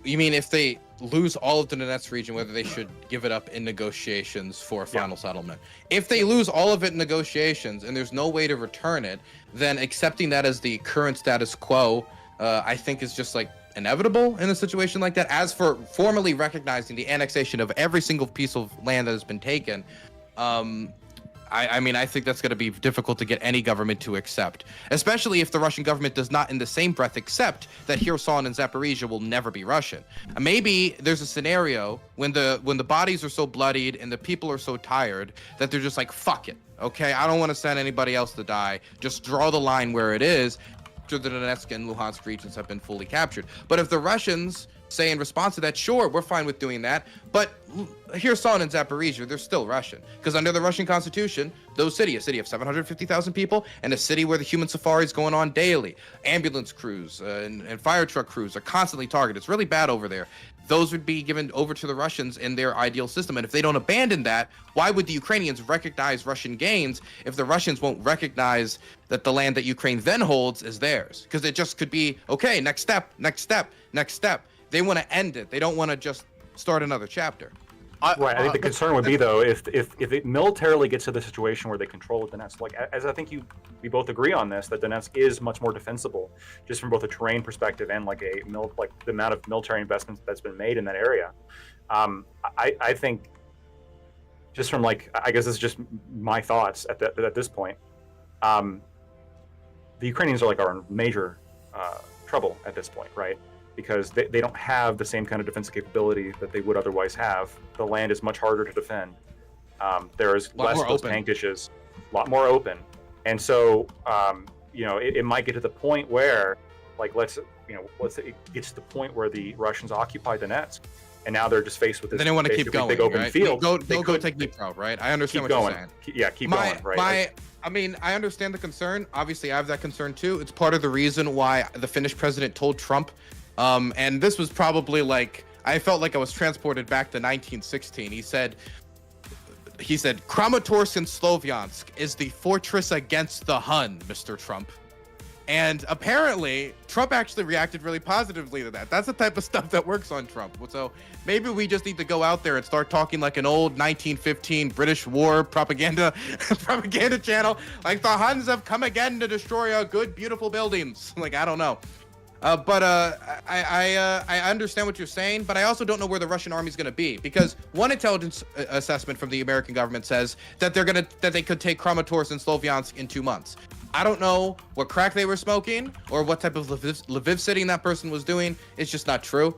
You mean if they lose all of the Donetsk region, whether they should give it up in negotiations for a final settlement? If they lose all of it in negotiations and there's no way to return it, then accepting that as the current status quo, I think is just like inevitable in a situation like that. As for formally recognizing the annexation of every single piece of land that has been taken, I mean, I think that's going to be difficult to get any government to accept, especially if the Russian government does not in the same breath accept that Kherson and Zaporizhia will never be Russian. Maybe there's a scenario when the bodies are so bloodied and the people are so tired that they're just like, fuck it, okay? I don't want to send anybody else to die. Just draw the line where it is after the Donetsk and Luhansk regions have been fully captured. But if the Russians say in response to that, sure, we're fine with doing that, but Kherson and Zaporizhia, they're still Russian. Because under the Russian constitution, a city of 750,000 people, and a city where the human safari is going on daily. Ambulance crews and fire truck crews are constantly targeted. It's really bad over there. Those would be given over to the Russians in their ideal system. And if they don't abandon that, why would the Ukrainians recognize Russian gains if the Russians won't recognize that the land that Ukraine then holds is theirs? Because it just could be, okay, next step, next step, next step. They want to end it. They don't want to just start another chapter. Right. I think the concern would be, though, if it militarily gets to the situation where they control Donetsk, like, as I think we both agree on this, that Donetsk is much more defensible, just from both a terrain perspective and like the amount of military investments that's been made in that area. I think, just from like, I guess this is just my thoughts at this point. The Ukrainians are like our major trouble at this point, right? Because they don't have the same kind of defensive capability that they would otherwise have. The land is much harder to defend. There's less of those tank dishes, a lot more open. And so, it might get to the point where, like, let's say it gets to the point where the Russians occupy Donetsk, and now they're just faced with this. Then they want to keep going, big open right? field. Go take Dnipro, right? I understand what you're saying. Keep going, right? I mean, I understand the concern. Obviously, I have that concern too. It's part of the reason why the Finnish president told Trump. And this was probably like, I felt like I was transported back to 1916. He said, Kramatorsk and Slovyansk is the fortress against the Hun, Mr. Trump. And apparently, Trump actually reacted really positively to that. That's the type of stuff that works on Trump. So maybe we just need to go out there and start talking like an old 1915 British war propaganda channel. Like, the Huns have come again to destroy our good, beautiful buildings. Like, I don't know. But I understand what you're saying, but I also don't know where the Russian army is going to be, because one intelligence assessment from the American government says that they could take Kramatorsk and Slovyansk in 2 months. I don't know what crack they were smoking or what type of Lviv sitting that person was doing. It's just not true.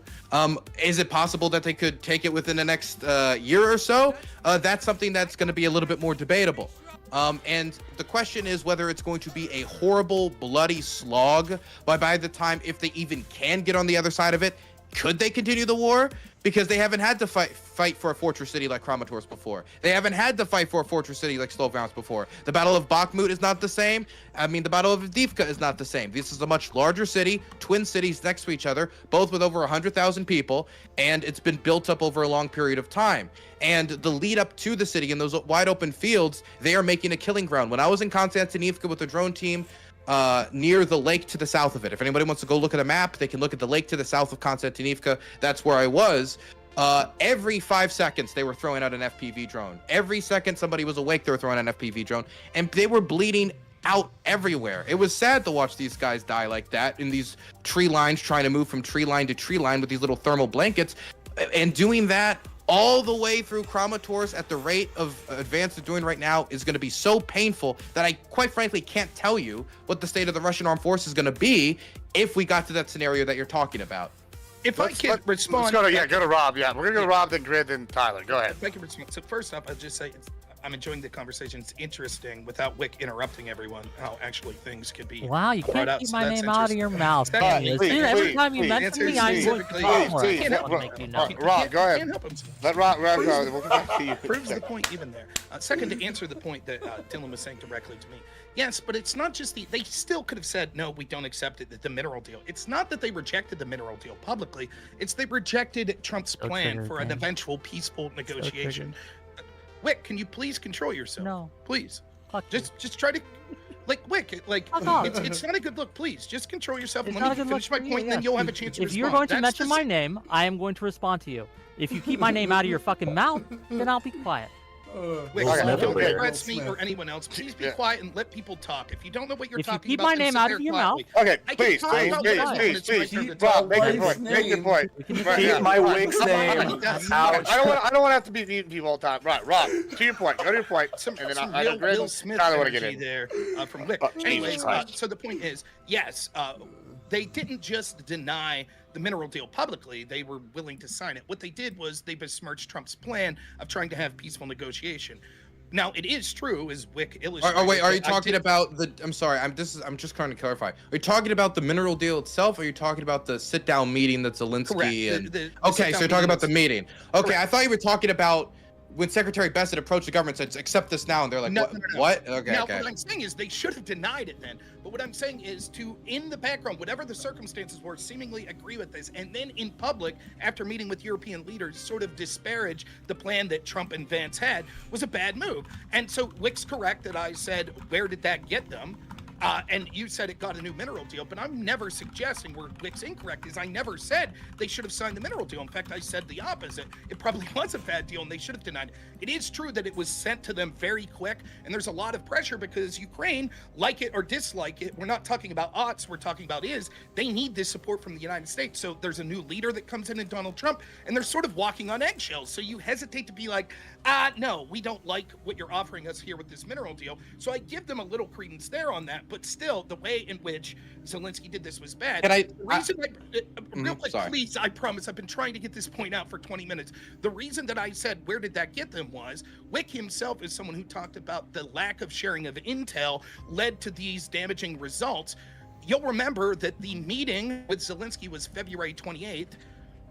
Is it possible that they could take it within the next year or so? That's something that's going to be a little bit more debatable. And the question is whether it's going to be a horrible, bloody slog by the time, if they even can get on the other side of it, could they continue the war? Because they haven't had to fight for a fortress city like Kramatorsk before. They haven't had to fight for a fortress city like Slovyansk before. The Battle of Bakhmut is not the same. I mean, the Battle of Avdiivka is not the same. This is a much larger city, twin cities next to each other, both with over 100,000 people, and it's been built up over a long period of time. And the lead up to the city in those wide open fields, they are making a killing ground. When I was in Konstantinivka with the drone team, near the lake to the south of it. If anybody wants to go look at a map, they can look at the lake to the south of Konstantinivka. That's where I was. Every 5 seconds they were throwing out an FPV drone. Every second somebody was awake, they were throwing an FPV drone, and they were bleeding out everywhere. It was sad to watch these guys die like that in these tree lines, trying to move from tree line to tree line with these little thermal blankets, and doing that all the way through Kramatorsk at the rate of advance they're doing right now is going to be so painful that I quite frankly can't tell you what the state of the Russian armed force is going to be if we got to that scenario that you're talking about. If I can respond, Let's go to Rob. Yeah, we're gonna go to Rob, then Grid, then Tyler. Go ahead. If I can respond. So first up, I'll just say I'm enjoying the conversation. It's interesting without Wick interrupting everyone how actually things could be. Wow, you brought can't up, keep so my that's name out of your mouth. Secondly, Dude, every time you please, mention me, I'm going to please, talk more. please, I don't want to make you know. Rob, go ahead. Can't help himself. Let Rob go. We'll come back to you. Proves the point even there. Second, to answer the point that Dylan was saying directly to me. Yes, but it's not just they still could have said, no, we don't accept it, the mineral deal. It's not that they rejected the mineral deal publicly. It's they rejected Trump's plan for an eventual peaceful negotiation. Wick, can you please control yourself? No. Please. Fuck Just try to, Wick, Fuck off. it's not a good look. Please, just control yourself and It's not let a me good finish look my for point, you, and then yeah. you'll have a chance to If respond. you're going to That's mention the my name, I am going to respond to you. If you keep my name out of your fucking mouth, then I'll be quiet. Wick, Will Smith don't over here. address me Will or Smith. anyone else. Please be Yeah. quiet and let people talk. If you don't know what you're If you talking keep about, my then name sit out there of your quietly. Okay, I can please, talk please, about please, whatever please, it's my please. turn to Rob, talk. make your Wife's point. Make your name. point. We can Right, Keep yeah. my Rob, Wick's come on. name That's- out. I don't want to have to be eating people all the time. Right, Rob, to your point. Go to your point. Some And then some I real know Grid Will and Smith Tyler want to get energy in. there from Wick. Oh, Jesus Anyways, Christ. so the point is, yes, they didn't just deny the mineral deal publicly. They were willing to sign it. What they did was they besmirched Trump's plan of trying to have peaceful negotiation. Now, it is true, as Wick illustrated. Wait, are you that I talking did- about the? I'm sorry, I'm just trying to clarify. Are you talking about the mineral deal itself, or are you talking about the sit-down meeting that Zelensky Correct. and? The Okay, sit-down so you're talking about the meeting meeting. Okay, Correct. I thought you were talking about when Secretary Bessent approached the government and said, "Accept this now," and they're like, No, "What? no, no. What?" Okay, Now, okay. what I'm saying is they should have denied it then. But what I'm saying is to, in the background, whatever the circumstances were, seemingly agree with this, and then in public, after meeting with European leaders, sort of disparage the plan that Trump and Vance had was a bad move. And so Wick's correct that I said, where did that get them? And you said it got a new mineral deal, but I'm never suggesting where Wick's incorrect is I never said they should have signed the mineral deal. In fact, I said the opposite. It probably was a bad deal and they should have denied it. It is true that it was sent to them very quick, and there's a lot of pressure because Ukraine, like it or dislike it, we're not talking about oughts, we're talking about they need this support from the United States. So there's a new leader that comes in Donald Trump, and they're sort of walking on eggshells. So you hesitate to be like, no, we don't like what you're offering us here with this mineral deal. So I give them a little credence there on that, but still, the way in which Zelensky did this was bad. Can I- The reason real quick, sorry. please, I promise, I've been trying to get this point out for 20 minutes. The reason that I said, where did that get them was, Wick himself is someone who talked about the lack of sharing of intel led to these damaging results. You'll remember that the meeting with Zelensky was February 28th.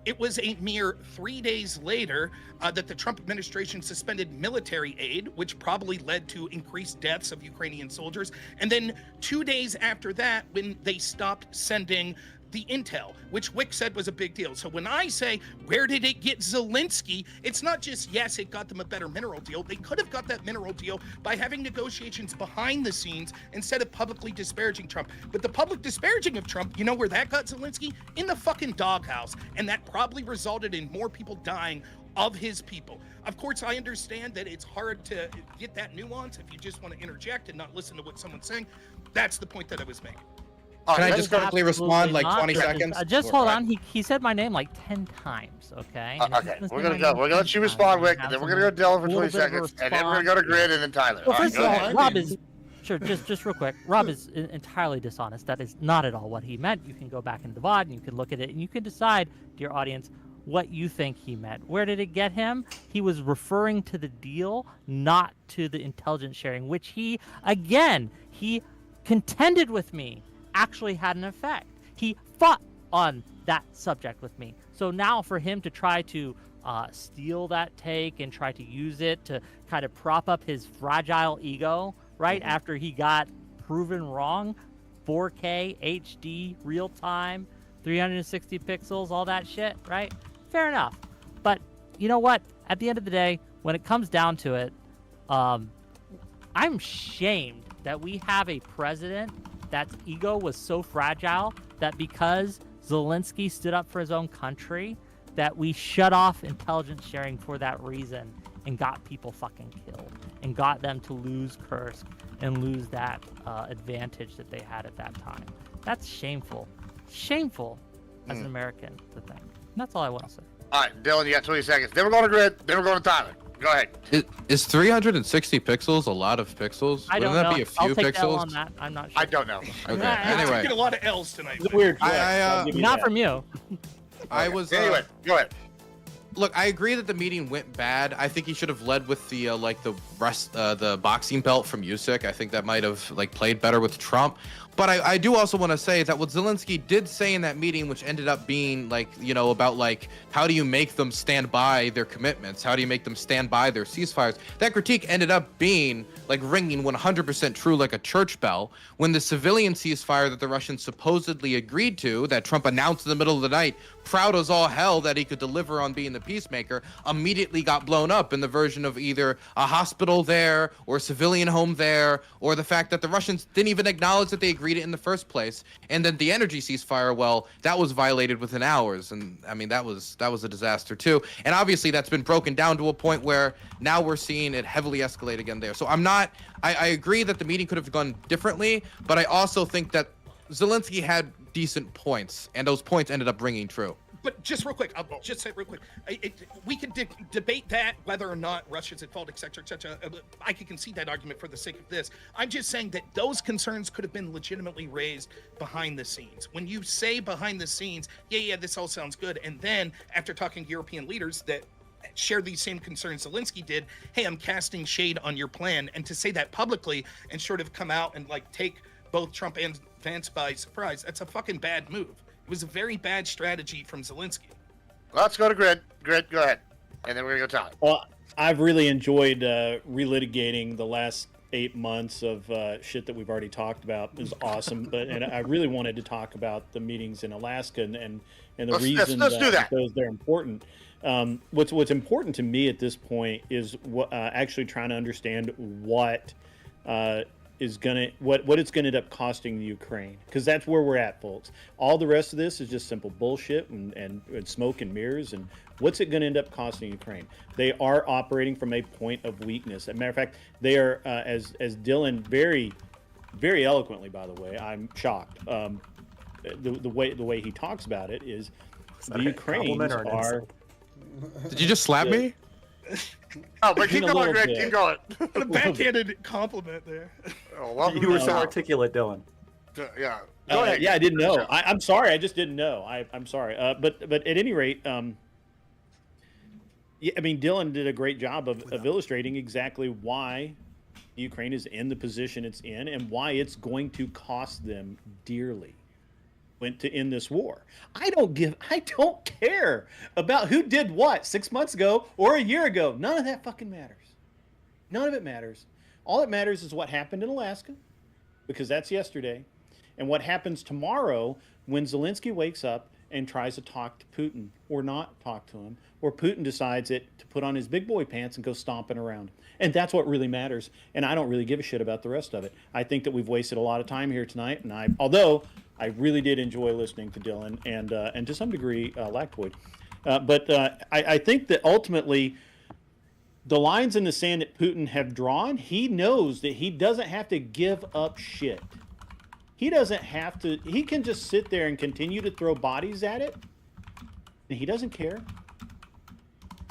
It was a mere 3 days later that the Trump administration suspended military aid, which probably led to increased deaths of Ukrainian soldiers. And then 2 days after that, when they stopped sending the intel, which Wick said was a big deal. So when I say, where did it get Zelensky? It's not just, yes, it got them a better mineral deal. They could have got that mineral deal by having negotiations behind the scenes instead of publicly disparaging Trump. But the public disparaging of Trump, you know where that got Zelensky? In the fucking doghouse. And that probably resulted in more people dying of his people. Of course, I understand that it's hard to get that nuance if you just want to interject and not listen to what someone's saying. That's the point that I was making. Can I That just is quickly respond, like 20 seconds? Just hold on. He said my name like 10 times, okay? And if Okay, he's we're gonna gonna say go. my We're name gonna let you 10 respond, times, Wick, and have then we're gonna go to Dylan for a 20 little bit of a seconds, and then we're gonna go to Grid and then Tyler. Well, All right, first go of all, ahead. Rob is sure. Just real quick. Rob is entirely dishonest. That is not at all what he meant. You can go back in the VOD and you can look at it and you can decide, dear audience, what you think he meant. Where did it get him? He was referring to the deal, not to the intelligence sharing, which he contended with me actually had an effect. He fought on that subject with me. So now for him to try to steal that take and try to use it to kind of prop up his fragile ego, right, after he got proven wrong, 4K, HD, real time, 360 pixels, all that shit, right? Fair enough. But you know what? At the end of the day, when it comes down to it, I'm shamed that we have a president that's ego was so fragile that because Zelensky stood up for his own country, that we shut off intelligence sharing for that reason and got people fucking killed and got them to lose Kursk and lose that advantage that they had at that time. That's shameful. Shameful as an American to think. And that's all I want to say. All right, Dylan, you got 20 seconds. Then we're going to grid. Then we're going to Tyler. Go ahead. Is 360 pixels a lot of pixels? I don't Wouldn't that know. be a few I'll take pixels? L on that. I'm not sure. I don't know. Okay. You're Anyway, taking a lot of L's tonight. It's a weird flex, I, I'll give you Not that. from you. I was. Anyway, go ahead. Look, I agree that the meeting went bad. I think he should have led with the the boxing belt from Usyk. I think that might have played better with Trump. But I do also want to say that what Zelensky did say in that meeting, which ended up being about how do you make them stand by their commitments? How do you make them stand by their ceasefires? That critique ended up being ringing 100% true like a church bell when the civilian ceasefire that the Russians supposedly agreed to, that Trump announced in the middle of the night, proud as all hell that he could deliver on being the peacemaker, immediately got blown up in the version of either a hospital there or a civilian home there, or the fact that the Russians didn't even acknowledge that they agreed it in the first place. And then the energy ceasefire, well, that was violated within hours. And I mean, that was a disaster too. And obviously that's been broken down to a point where now we're seeing it heavily escalate again there. So I agree that the meeting could have gone differently, but I also think that Zelensky had decent points, and those points ended up ringing true. But just real quick, I'll just say real quick, we could debate that, whether or not Russia's at fault, et cetera, et cetera. I could concede that argument for the sake of this. I'm just saying that those concerns could have been legitimately raised behind the scenes. When you say behind the scenes, yeah, this all sounds good, and then after talking to European leaders that share these same concerns Zelensky did, hey, I'm casting shade on your plan, and to say that publicly and sort of come out and take both Trump and Vance by surprise, that's a fucking bad move. It was a very bad strategy from Zelensky. Let's go to grid. Grid, go ahead. And then we're going to go Tyler. Well, I've really enjoyed relitigating the last 8 months of shit that we've already talked about. It was awesome. And I really wanted to talk about the meetings in Alaska and the reason let's do that. because they're important. What's important to me at this point is actually trying to understand what it's gonna end up costing the Ukraine, because that's where we're at, folks. All the rest of this is just simple bullshit and smoke and mirrors. And what's it going to end up costing Ukraine? They are operating from a point of weakness. As a matter of fact, they are, as Dylan very, very eloquently, by the way, I'm shocked. The way he talks about it is the Ukrainians are. Did you just slap me? Oh, but keep In a going, little Greg. bit. Keep going. What a backhanded compliment there. Oh, welcome You to were the so South. articulate, Dylan. Yeah. Go ahead. Yeah, I didn't know. I'm sorry. I just didn't know. I'm sorry. But at any rate, yeah, I mean, Dylan did a great job of illustrating exactly why Ukraine is in the position it's in and why it's going to cost them dearly to end this war. I don't care about who did what 6 months ago or a year ago. None of that fucking matters. None of it matters. All that matters is what happened in Alaska, because that's yesterday, and what happens tomorrow when Zelensky wakes up and tries to talk to Putin or not talk to him, or Putin decides to put on his big boy pants and go stomping around. And that's what really matters. And I don't really give a shit about the rest of it. I think that we've wasted a lot of time here tonight, and although I really did enjoy listening to Dylan and to some degree Lactoid. But I think that ultimately the lines in the sand that Putin have drawn, he knows that he doesn't have to give up shit. He doesn't have to. He can just sit there and continue to throw bodies at it, and he doesn't care.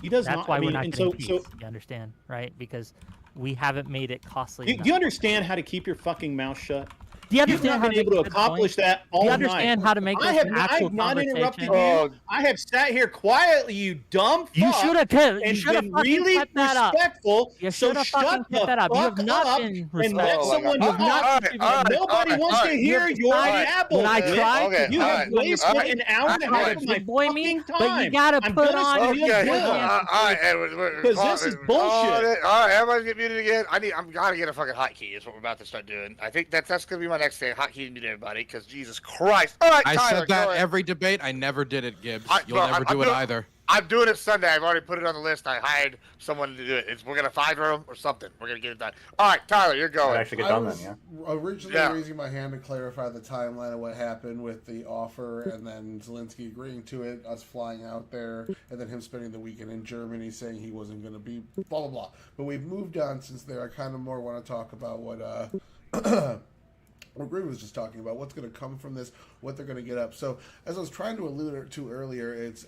He does That's not. why I mean, we're not and getting so, peace. so You understand, right? Because we haven't made it costly do enough. you understand how to keep your fucking mouth shut? Do you You've understand not how been to able to make a good accomplish point? that all Do you night. understand how to make this an actual I've not interrupted you. conversation? I have sat here quietly, you dumb fuck. You should have and fucking been really kept that up. respectful. You so should have shut fucking the kept that up. You have fuck not up been and let respectful. someone Oh, who's not. all right, Nobody wants to hear your babble. When I man. tried Okay, to You all have right, wasted all right. an hour and a All half right. of my Boy me, fucking but time. you gotta I'm put gonna on start your you Okay. good. good. All right, Edward. Because this is bullshit. All right, everybody get muted again. I'm gotta get a fucking hotkey. Is what we're about to start doing. I think that's gonna be my next thing. Hot heating me to everybody, because Jesus Christ. All right, I Tyler, said that go ahead. every debate. I never did it, Gibbs. You'll Bro, never do it doing, either. I'm doing it Sunday. I've already put it on the list. I hired someone to do it. We're gonna fire him or something. We're gonna get it done. All right, Tyler, you're It going. actually get I done was then, yeah. originally Yeah. raising my hand to clarify the timeline of what happened with the offer, and then Zelensky agreeing to it, us flying out there, and then him spending the weekend in Germany, saying he wasn't going to be blah blah blah. But we've moved on since there. I kind of more want to talk about what what Grim was just talking about, what's going to come from this, what they're going to get up. So, as I was trying to allude to earlier, it's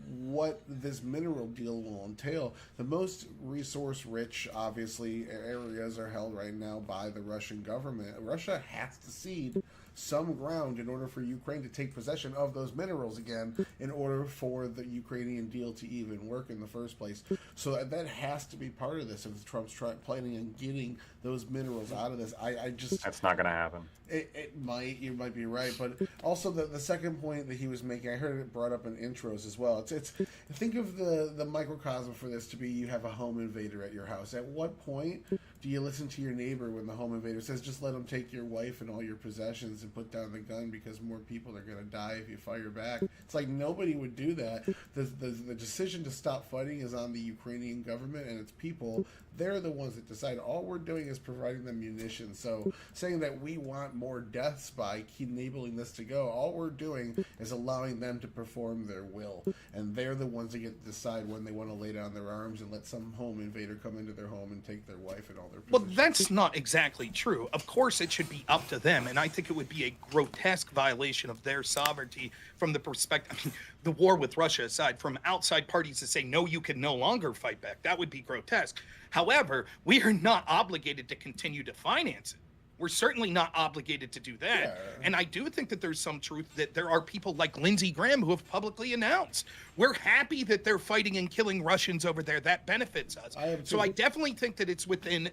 what this mineral deal will entail. The most resource-rich, obviously, areas are held right now by the Russian government. Russia has to cede some ground in order for Ukraine to take possession of those minerals again in order for the Ukrainian deal to even work in the first place. So that has to be part of this if Trump's planning on getting those minerals out of this. I just... That's not going to happen. It might, you might be right, but also the second point that he was making, I heard it brought up in intros as well. It's think of the microcosm for this to be you have a home invader at your house. At what point do you listen to your neighbor when the home invader says just let him take your wife and all your possessions and put down the gun because more people are going to die if you fire back? It's like nobody would do that. The decision to stop fighting is on the Ukrainian government and its people. They're the ones that decide. All we're doing is providing them munitions. So saying that we want more deaths by enabling this to go, all we're doing is allowing them to perform their will. And they're the ones that get to decide when they want to lay down their arms and let some home invader come into their home and take their wife and all their Well, possessions. that's not exactly true. Of course, it should be up to them, and I think it would be a grotesque violation of their sovereignty from the perspective, I mean, the war with Russia aside, from outside parties to say, no, you can no longer fight back. That would be grotesque. However, we are not obligated to continue to finance it. We're certainly not obligated to do that. Yeah. And I do think that there's some truth that there are people like Lindsey Graham who have publicly announced we're happy that they're fighting and killing Russians over there. That benefits us. So I definitely think that it's within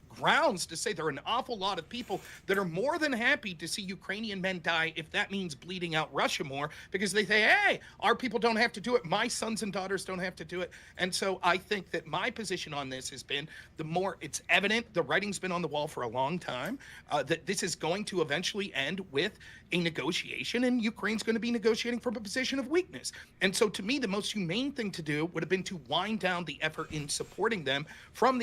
grounds to say there are an awful lot of people that are more than happy to see Ukrainian men die if that means bleeding out Russia more, because they say, hey, our people don't have to do it. My sons and daughters don't have to do it. And so I think that my position on this has been the more it's evident, the writing's been on the wall for a long time, that this is going to eventually end with a negotiation, and Ukraine's going to be negotiating from a position of weakness. And so to me, the most humane thing to do would have been to wind down the effort in supporting them from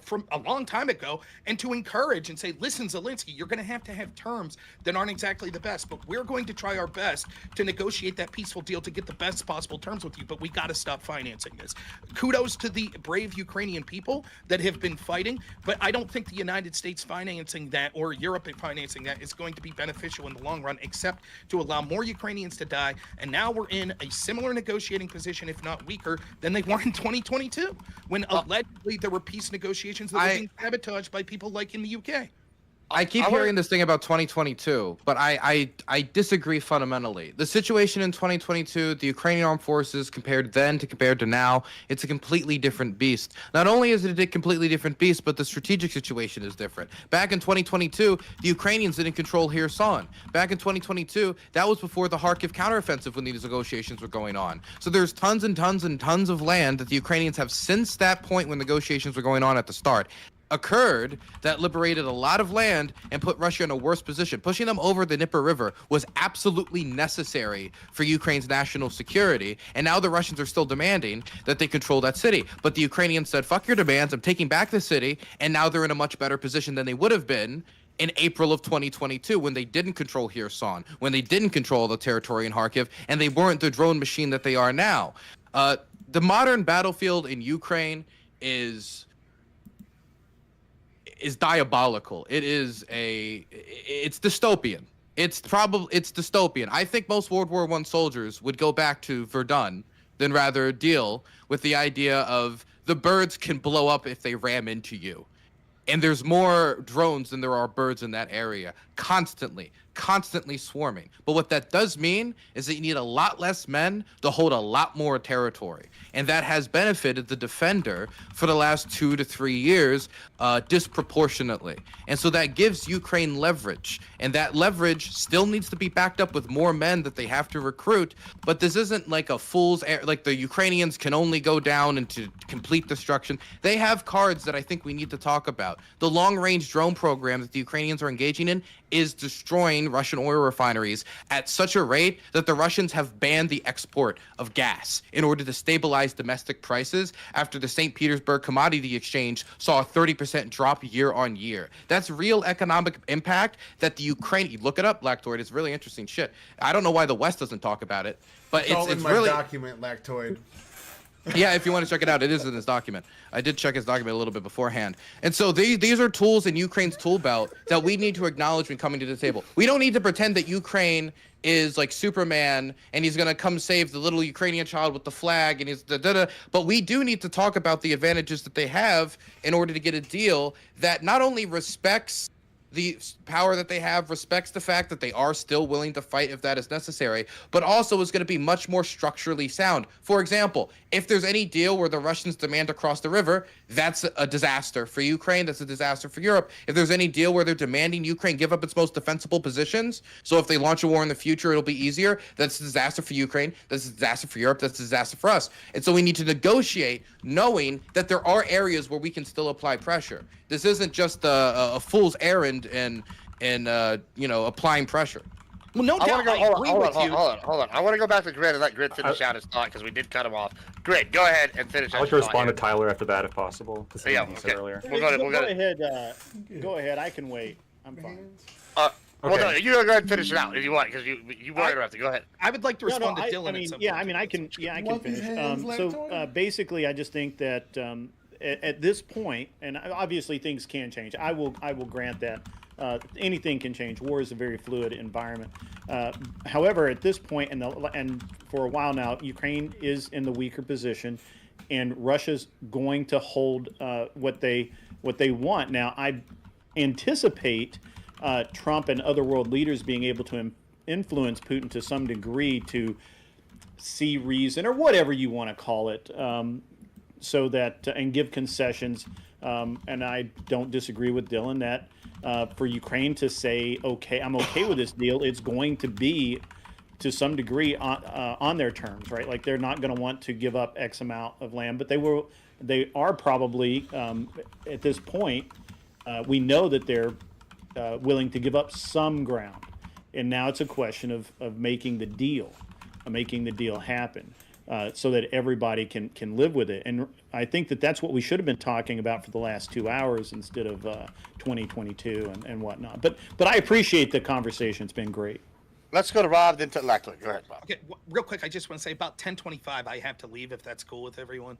from a long time ago, and to encourage and say, listen, Zelensky, you're going to have terms that aren't exactly the best, but we're going to try our best to negotiate that peaceful deal to get the best possible terms with you, but we got to stop financing this. Kudos to the brave Ukrainian people that have been fighting, but I don't think the United States financing that or Europe financing that is going to be beneficial in the long run, except to allow more Ukrainians to die. And now we're in a similar negotiating position, if not weaker, than they were in 2022, when allegedly there were peace negotiations that were being sabotaged by people like in the UK. I keep hearing this thing about 2022, but I disagree fundamentally. The situation in 2022, the Ukrainian armed forces compared to now, it's a completely different beast. Not only is it a completely different beast, but the strategic situation is different. Back in 2022, the Ukrainians didn't control Kherson. Back in 2022, that was before the Kharkiv counteroffensive when these negotiations were going on. So there's tons and tons and tons of land that the Ukrainians have since that point when negotiations were going on at the start occurred that liberated a lot of land and put Russia in a worse position. Pushing them over the Dnieper River was absolutely necessary for Ukraine's national security, and now the Russians are still demanding that they control that city. But the Ukrainians said, fuck your demands, I'm taking back the city, and now they're in a much better position than they would have been in April of 2022 when they didn't control Kherson, when they didn't control the territory in Kharkiv, and they weren't the drone machine that they are now. The modern battlefield in Ukraine is diabolical. It's dystopian. It's dystopian. I think most World War I soldiers would go back to Verdun than rather deal with the idea of the birds can blow up if they ram into you. And there's more drones than there are birds in that area constantly. constantly swarming. But what that does mean is that you need a lot less men to hold a lot more territory. And that has benefited the defender for the last 2 to 3 years disproportionately. And so that gives Ukraine leverage. And that leverage still needs to be backed up with more men that they have to recruit. But this isn't like a fool's like the Ukrainians can only go down into complete destruction. They have cards that I think we need to talk about. The long-range drone program that the Ukrainians are engaging in is destroying Russian oil refineries at such a rate that the Russians have banned the export of gas in order to stabilize domestic prices after the St. Petersburg Commodity Exchange saw a 30% drop year on year. That's real economic impact that the Ukraine, you look it up, Lactoid, it's really interesting shit. I don't know why the West doesn't talk about it, but all in it's my really document, Lactoid. yeah, if you want to check it out, it is in his document. I did check his document a little bit beforehand. And so these are tools in Ukraine's tool belt that we need to acknowledge when coming to the table. We don't need to pretend that Ukraine is like Superman and he's going to come save the little Ukrainian child with the flag and he's da-da-da. But we do need to talk about the advantages that they have in order to get a deal that not only respects the power that they have, respects the fact that they are still willing to fight if that is necessary, but also is going to be much more structurally sound. For example, if there's any deal where the Russians demand to cross the river, that's a disaster for Ukraine, that's a disaster for Europe. If there's any deal where they're demanding Ukraine give up its most defensible positions, so if they launch a war in the future, it'll be easier, that's a disaster for Ukraine, that's a disaster for Europe, that's a disaster for us. And so we need to negotiate knowing that there are areas where we can still apply pressure. This isn't just a fool's errand and applying pressure. Well, no doubt, I agree with you. Hold on. I want to go back to Grid and let Grid finish out his thought because we did cut him off. Grid, go ahead and finish out I'd like your to thought respond here. to Tyler after that, if possible. To Yeah, something he said okay. earlier. Go ahead. I can wait. I'm fine. Well, Okay. no, you go ahead and finish it out if you want because you were interrupted. Go ahead. I would like to respond to I Dylan. mean, at some yeah, point. I mean, I can What finish. the hell is Lactoid? Basically, I just think that at this point, and obviously things can change. I will grant that. Anything can change. War is a very fluid environment. However, at this point, and for a while now, Ukraine is in the weaker position, and Russia's going to hold what they want. Now, I anticipate Trump and other world leaders being able to influence Putin to some degree to see reason or whatever you want to call it, so that and give concessions. And I don't disagree with Dylan that for Ukraine to say, okay, I'm okay with this deal, it's going to be to some degree on their terms, right? Like they're not going to want to give up X amount of land, but they are probably at this point. We know that they're willing to give up some ground, and now it's a question of making the deal happen. So that everybody can live with it. And I think that that's what we should have been talking about for the last 2 hours instead of 2022 and whatnot. But I appreciate the conversation. It's been great. Let's go to Rob, then to Lactoid. Go ahead, Rob. Okay, real quick, I just want to say about 10:25, I have to leave if that's cool with everyone.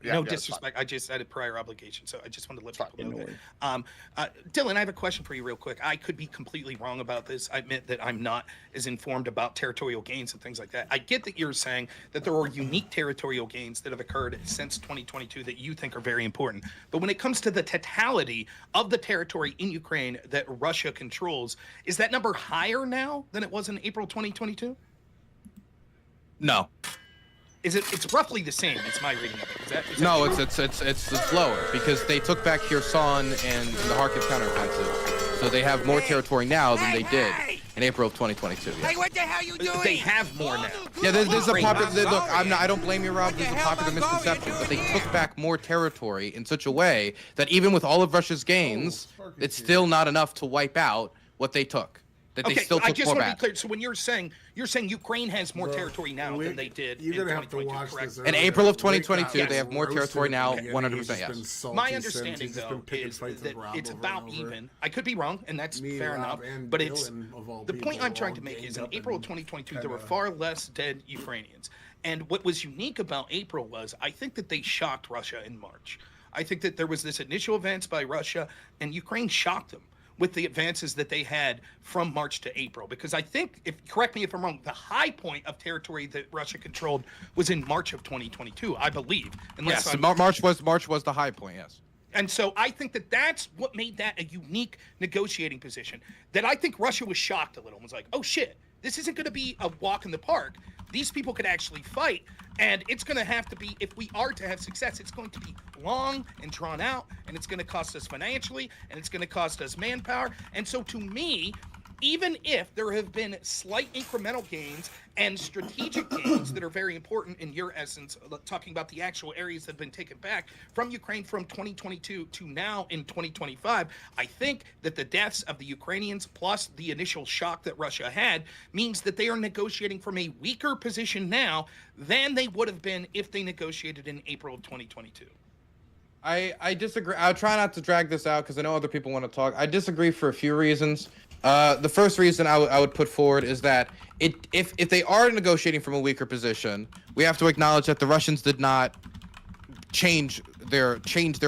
Yeah, No that's disrespect, I just had a prior obligation, so I just wanted to let people know Fine. that. Dylan, I have a question for you real quick. I could be completely wrong about this. I admit that I'm not as informed about territorial gains and things like that. I get that you're saying that there are unique territorial gains that have occurred since 2022 that you think are very important. But when it comes to the totality of the territory in Ukraine that Russia controls, is that number higher now than it was in April 2022? No. It's roughly the same. It's my reading of it. Is that No, true? it's lower because they took back Kherson and the Kharkiv counteroffensive, so they have more territory now than they did in April of 2022. Yes. what the hell you doing? They have more now. Yeah, there's a popular I'm look. sorry. I don't blame you, Rob. There's a hell popular am I going misconception, but they through took back more territory in such a way that even with all of Russia's gains, it's still not enough to wipe out what they took. That they Okay, still I took just more want to be back. clear. So when you're saying Ukraine has more territory now than they did You're in gonna have to 2022, watch correct? this. In earlier. April of Rick 2022, got they have more territory now, roasted, 100% he's just yes. been salty My since. understanding, He's just though, been picking is fights that with Rob it's over about and over. even. I could be wrong, and that's Me, fair Rob, enough. and But it's Dylan, of all the point people, I'm trying all to make is ganged in up April of and 2022, there were kinda- far less dead Ukrainians. And what was unique about April was I think that they shocked Russia in March. I think that there was this initial advance by Russia, and Ukraine shocked them with the advances that they had from March to April. Because I think, correct me if I'm wrong, the high point of territory that Russia controlled was in March of 2022, I believe. Yes, March was the high point. Yes. And so I think that that's what made that a unique negotiating position. That I think Russia was shocked a little and was like, oh shit, this isn't going to be a walk in the park. These people could actually fight. And it's going to have to be, if we are to have success, it's going to be long and drawn out, and it's going to cost us financially, and it's going to cost us manpower. And so to me, even if there have been slight incremental gains and strategic gains that are very important in your essence, talking about the actual areas that have been taken back from Ukraine from 2022 to now in 2025, I think that the deaths of the Ukrainians plus the initial shock that Russia had means that they are negotiating from a weaker position now than they would have been if they negotiated in April of 2022. I disagree. I'll try not to drag this out because I know other people want to talk. I disagree for a few reasons. The first reason I would put forward is that if they are negotiating from a weaker position, we have to acknowledge that the Russians did not change their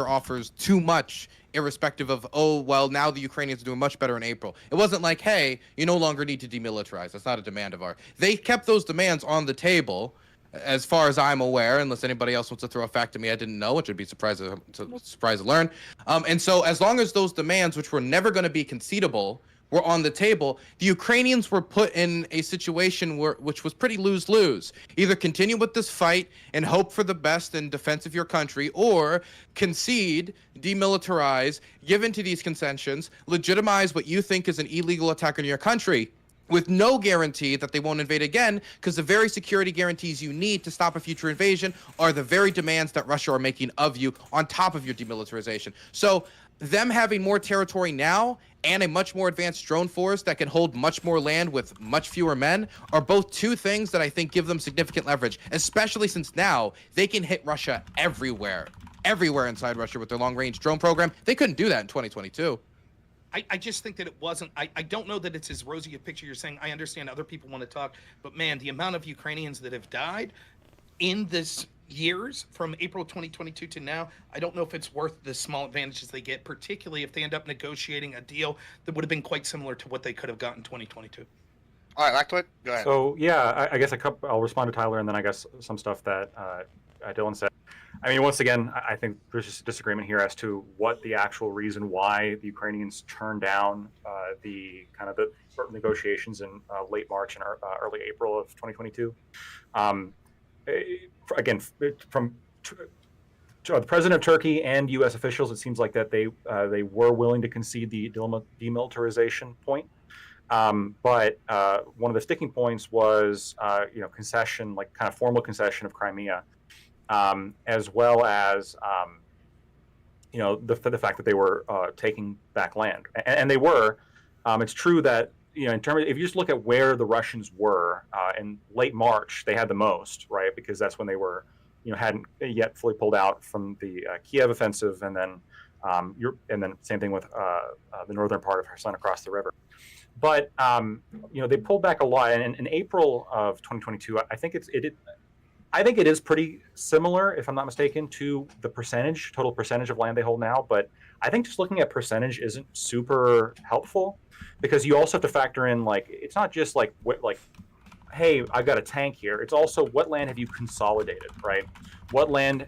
offers too much, irrespective of, oh, well, now the Ukrainians are doing much better in April. It wasn't like, hey, you no longer need to demilitarize. That's not a demand of ours. They kept those demands on the table, as far as I'm aware, unless anybody else wants to throw a fact at me I didn't know, which would be surprised to learn. And so as long as those demands, which were never going to be concedable, were on the table, the Ukrainians were put in a situation which was pretty lose-lose. Either continue with this fight and hope for the best in defense of your country, or concede, demilitarize, give in to these concessions, legitimize what you think is an illegal attack on your country, with no guarantee that they won't invade again, because the very security guarantees you need to stop a future invasion are the very demands that Russia are making of you on top of your demilitarization. So them having more territory now and a much more advanced drone force that can hold much more land with much fewer men are both two things that I think give them significant leverage, especially since now they can hit Russia everywhere inside Russia with their long-range drone program. They couldn't do that in 2022. I just think that it wasn't, I don't know that it's as rosy a picture you're saying. I understand other people want to talk, but man, the amount of Ukrainians that have died in this years from April 2022 to now, I don't know if it's worth the small advantages they get, particularly if they end up negotiating a deal that would have been quite similar to what they could have gotten in 2022. All right, Lactoid, go ahead. So yeah, I guess I'll respond to Tyler, and then I guess some stuff that Dylan said. I mean, once again, I think there's just a disagreement here as to what the actual reason why the Ukrainians turned down the negotiations in late March and early April of 2022. Again, from the president of Turkey and U.S. officials, it seems like that they were willing to concede the demilitarization point. But one of the sticking points was, concession, like kind of formal concession of Crimea, as well as, the fact that they were taking back land, and they were. It's true that in terms of, if you just look at where the Russians were in late March, they had the most, right? Because that's when they were, hadn't yet fully pulled out from the Kiev offensive, and then same thing with the northern part of Kherson across the river. But they pulled back a lot, and in April of 2022, I think it is pretty similar, if I'm not mistaken, to the total percentage of land they hold now. But I think just looking at percentage isn't super helpful, because you also have to factor in, like, it's not just like hey, I've got a tank here. It's also, what land have you consolidated, right? What land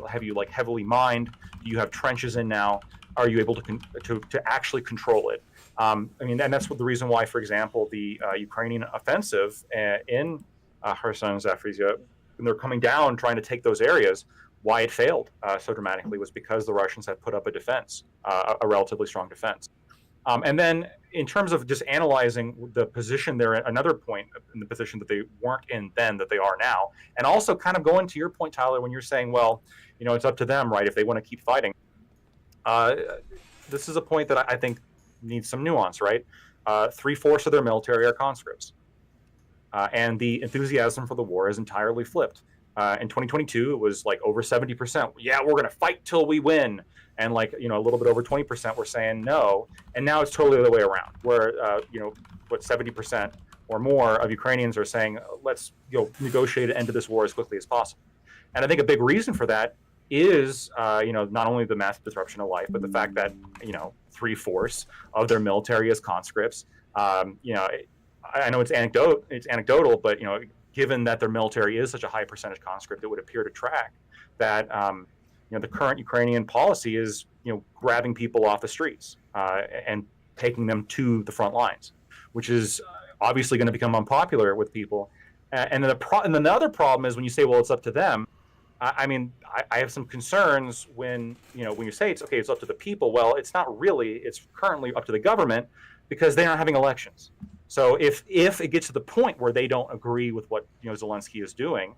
have you like heavily mined? Do you have trenches in now? Are you able to actually control it? And that's the reason why, for example, the Ukrainian offensive in Kherson and Zaporizhzhia, when they're coming down trying to take those areas, why it failed so dramatically was because the Russians had put up a defense, a relatively strong defense. And then in terms of just analyzing the position they're in, another point in the position that they weren't in then that they are now, and also kind of going to your point, Tyler, when you're saying, well, it's up to them, right, if they want to keep fighting. This is a point that I think needs some nuance, right? 3/4 of their military are conscripts. And the enthusiasm for the war is entirely flipped. In 2022, it was like over 70%. Yeah, we're going to fight till we win. And a little bit over 20% were saying no. And now it's totally the other way around, where, 70% or more of Ukrainians are saying, let's negotiate an end to this war as quickly as possible. And I think a big reason for that is, not only the massive disruption of life, but the fact that, 3/4 of their military is conscripts. I know it's anecdotal, but given that their military is such a high percentage conscript, it would appear to track that the current Ukrainian policy is, grabbing people off the streets and taking them to the front lines, which is obviously going to become unpopular with people. And then the other problem is when you say, well, it's up to them. I mean, I have some concerns when you say it's up to the people. Well, it's not really. It's currently up to the government because they aren't having elections. So if it gets to the point where they don't agree with what Zelensky is doing,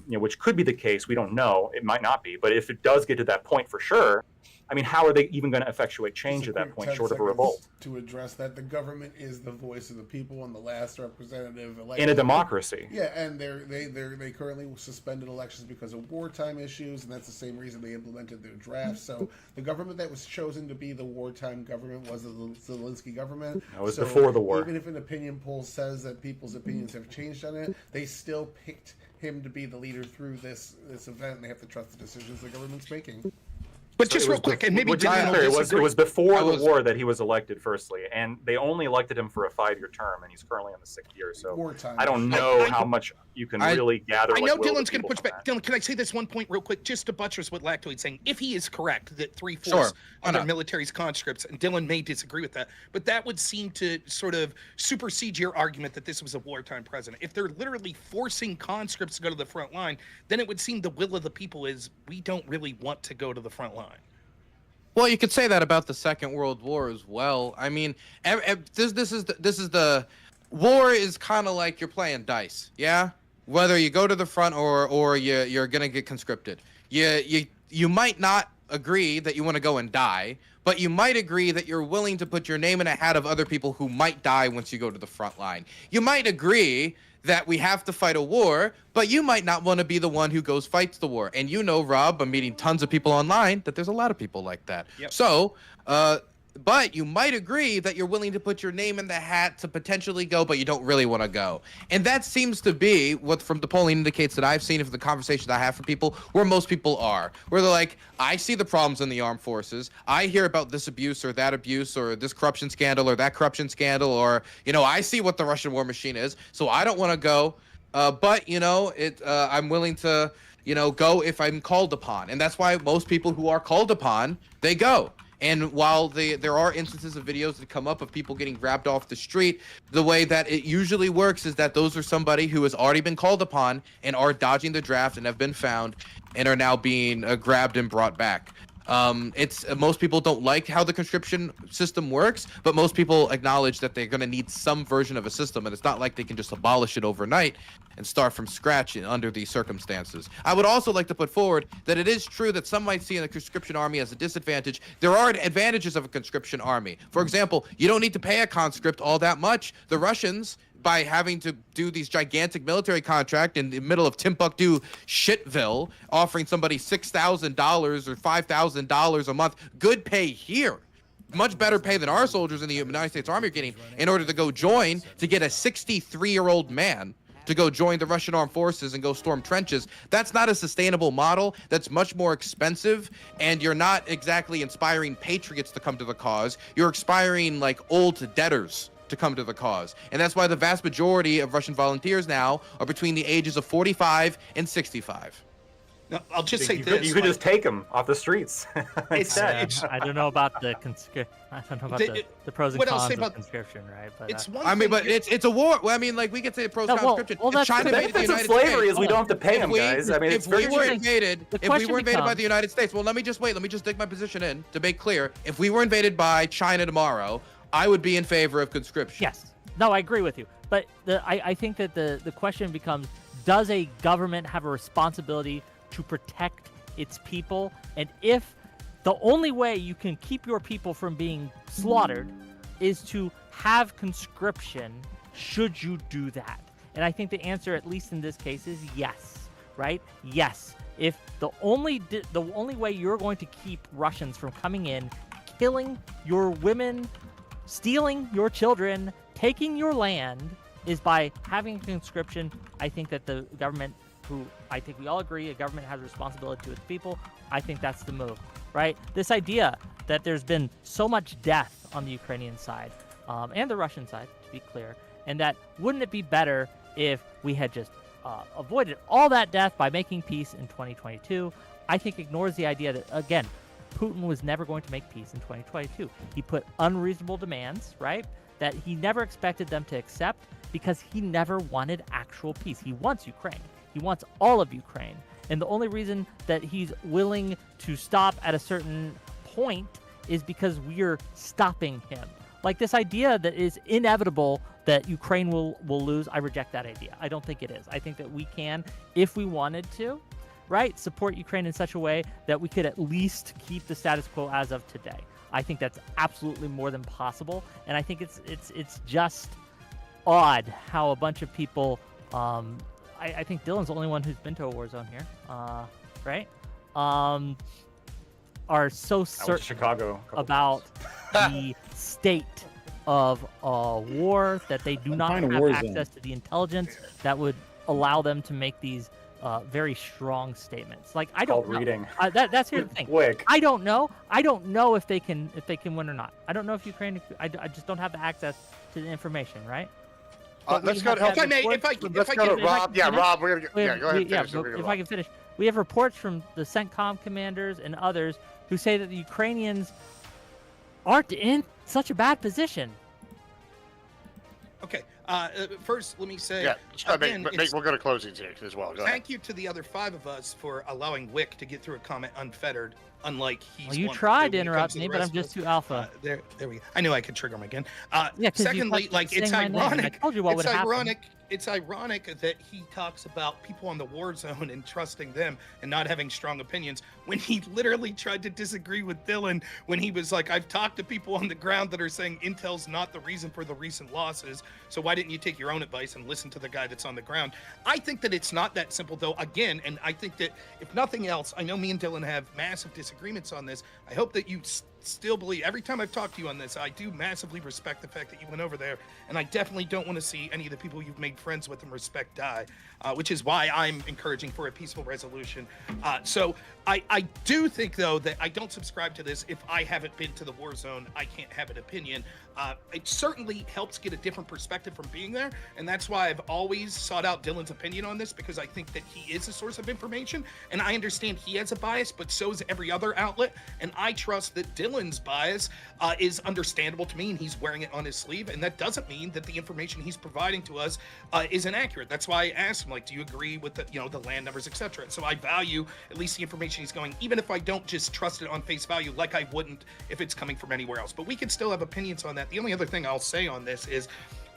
which could be the case, we don't know. It might not be, but if it does get to that point, for sure. I mean, how are they even going to effectuate change at that point, short of a revolt? To address that, the government is the voice of the people and the last representative elected. In a democracy. Yeah, and they currently suspended elections because of wartime issues, and that's the same reason they implemented their draft. So the government that was chosen to be the wartime government was the Zelensky government. That was before the war. Even if an opinion poll says that people's opinions have changed on it, they still picked him to be the leader through this event, and they have to trust the decisions the government's making. But just real quick, and maybe it was before the war that he was elected, firstly, and they only elected him for a 5-year term, and he's currently in the 6th year. So Wartime. I don't know how much you can really gather. I know Dylan's going to push back. Dylan, can I say this one point real quick, just to buttress what Lactoid's saying? If he is correct that 3/4 of their military's conscripts, and Dylan may disagree with that, but that would seem to sort of supersede your argument that this was a wartime president. If they're literally forcing conscripts to go to the front line, then it would seem the will of the people is we don't really want to go to the front line. Well, you could say that about the Second World War as well. I mean, this is the war is kind of like you're playing dice, yeah. Whether you go to the front or you're gonna get conscripted. You might not agree that you want to go and die, but you might agree that you're willing to put your name in a hat of other people who might die once you go to the front line. You might agree that we have to fight a war, but you might not want to be the one who goes fights the war. And Rob, I'm meeting tons of people online, that there's a lot of people like that. Yep. So, but you might agree that you're willing to put your name in the hat to potentially go, but you don't really want to go. And that seems to be what from the polling indicates that I've seen of the conversations I have for people, where most people are. Where they're like, I see the problems in the armed forces. I hear about this abuse or that abuse or this corruption scandal or that corruption scandal, or, I see what the Russian war machine is, so I don't want to go. But, I'm willing to, go if I'm called upon. And that's why most people who are called upon, they go. And while there are instances of videos that come up of people getting grabbed off the street, the way that it usually works is that those are somebody who has already been called upon and are dodging the draft and have been found and are now being grabbed and brought back. Most people don't like how the conscription system works, but most people acknowledge that they're going to need some version of a system, and it's not like they can just abolish it overnight and start from scratch under these circumstances. I would also like to put forward that it is true that some might see the conscription army as a disadvantage. There are advantages of a conscription army. For example, you don't need to pay a conscript all that much. The Russians, by having to do these gigantic military contract in the middle of Timbuktu shitville, offering somebody $6,000 or $5,000 a month, good pay here, much better pay than our soldiers in the United States Army are getting, in order to go join, to get a 63-year-old man to go join the Russian armed forces and go storm trenches. That's not a sustainable model. That's much more expensive, and you're not exactly inspiring patriots to come to the cause. You're inspiring like old debtors to come to the cause. And that's why the vast majority of Russian volunteers now are between the ages of 45 and 65. Now, I'll just say this. You could just take them off the streets. I don't know about the the pros and cons of conscription, right? But it's one but it's a war. Well, I mean, like, we could say pros conscription. If China invaded the United States, slavery is we don't have to pay them, guys. I mean, if we were invaded by the United States, well, let me just dig my position in to make clear. If we were invaded by China tomorrow, I would be in favor of conscription. Yes. No, I agree with you. But I think that the question becomes, does a government have a responsibility to protect its people? And if the only way you can keep your people from being slaughtered is to have conscription, should you do that? And I think the answer, at least in this case, is yes, right? Yes. If the only way you're going to keep Russians from coming in, killing your women, stealing your children, taking your land, is by having conscription, I think that the government, who I think we all agree a government has a responsibility to its people, I think that's the move, right? This idea that there's been so much death on the Ukrainian side and the Russian side, to be clear, and that wouldn't it be better if we had just avoided all that death by making peace in 2022? I think ignores the idea that, again, Putin was never going to make peace in 2022. He put unreasonable demands, right, that he never expected them to accept because he never wanted actual peace. He wants Ukraine. He wants all of Ukraine. And the only reason that he's willing to stop at a certain point is because we're stopping him. Like this idea that is inevitable that Ukraine will lose, I reject that idea. I don't think it is. I think that we can, if we wanted to, right, support Ukraine in such a way that we could at least keep the status quo as of today. I think that's absolutely more than possible, and I think it's just odd how a bunch of people. I think Dylan's the only one who's been to a war zone here, right? Are so certain Chicago about the state of war that they do not have access to the intelligence that would allow them to make these very strong statements. Like I don't know. Reading. That's here the thing. Wick. I don't know. I don't know if they can win or not. I don't know if Ukraine. I just don't have the access to the information, right? Let's go to If I may, if I let's go to Rob. Yeah, Rob. We're gonna, We have- go ahead. yeah, Finish, but if I can finish, we have reports from the CENTCOM commanders and others who say that the Ukrainians aren't in such a bad position. Okay. First, let me say, Yeah, again, it's- we'll go to closings here as well. Go ahead. thank you to the other 5 of us for allowing Wick to get through a comment unfettered, unlike he's. Well, you one tried to when it interrupt comes the me, but rest I'm of just us. too alpha. There we go. I knew I could trigger him again. Yeah, 'cause you secondly, kept like it's saying my name, and I ironic. told you what It's would happen. ironic. It's ironic that he talks about people on the war zone and trusting them and not having strong opinions when he literally tried to disagree with Dylan when he was like, I've talked to people on the ground that are saying intel's not the reason for the recent losses. So why didn't you take your own advice and listen to the guy that's on the ground? I think that it's not that simple though, again, and I think that if nothing else, I know me and Dylan have massive disagreements on this. I hope that you still believe, every time I've talked to you on this, I do massively respect the fact that you went over there, and I definitely don't want to see any of the people you've made friends with and respect die, which is why I'm encouraging for a peaceful resolution. So I do think, though, that I don't subscribe to this. If I haven't been to the war zone, I can't have an opinion. It certainly helps get a different perspective from being there, and that's why I've always sought out Dylan's opinion on this, because I think that he is a source of information, and I understand he has a bias, but so is every other outlet, and I trust that Dylan's bias is understandable to me, and he's wearing it on his sleeve, and that doesn't mean that the information he's providing to us is inaccurate. That's why I asked him, like, do you agree with the land numbers, etc.? So I value at least the information he's going, even if I don't just trust it on face value, like I wouldn't if it's coming from anywhere else. But we can still have opinions on that. The only other thing I'll say on this is,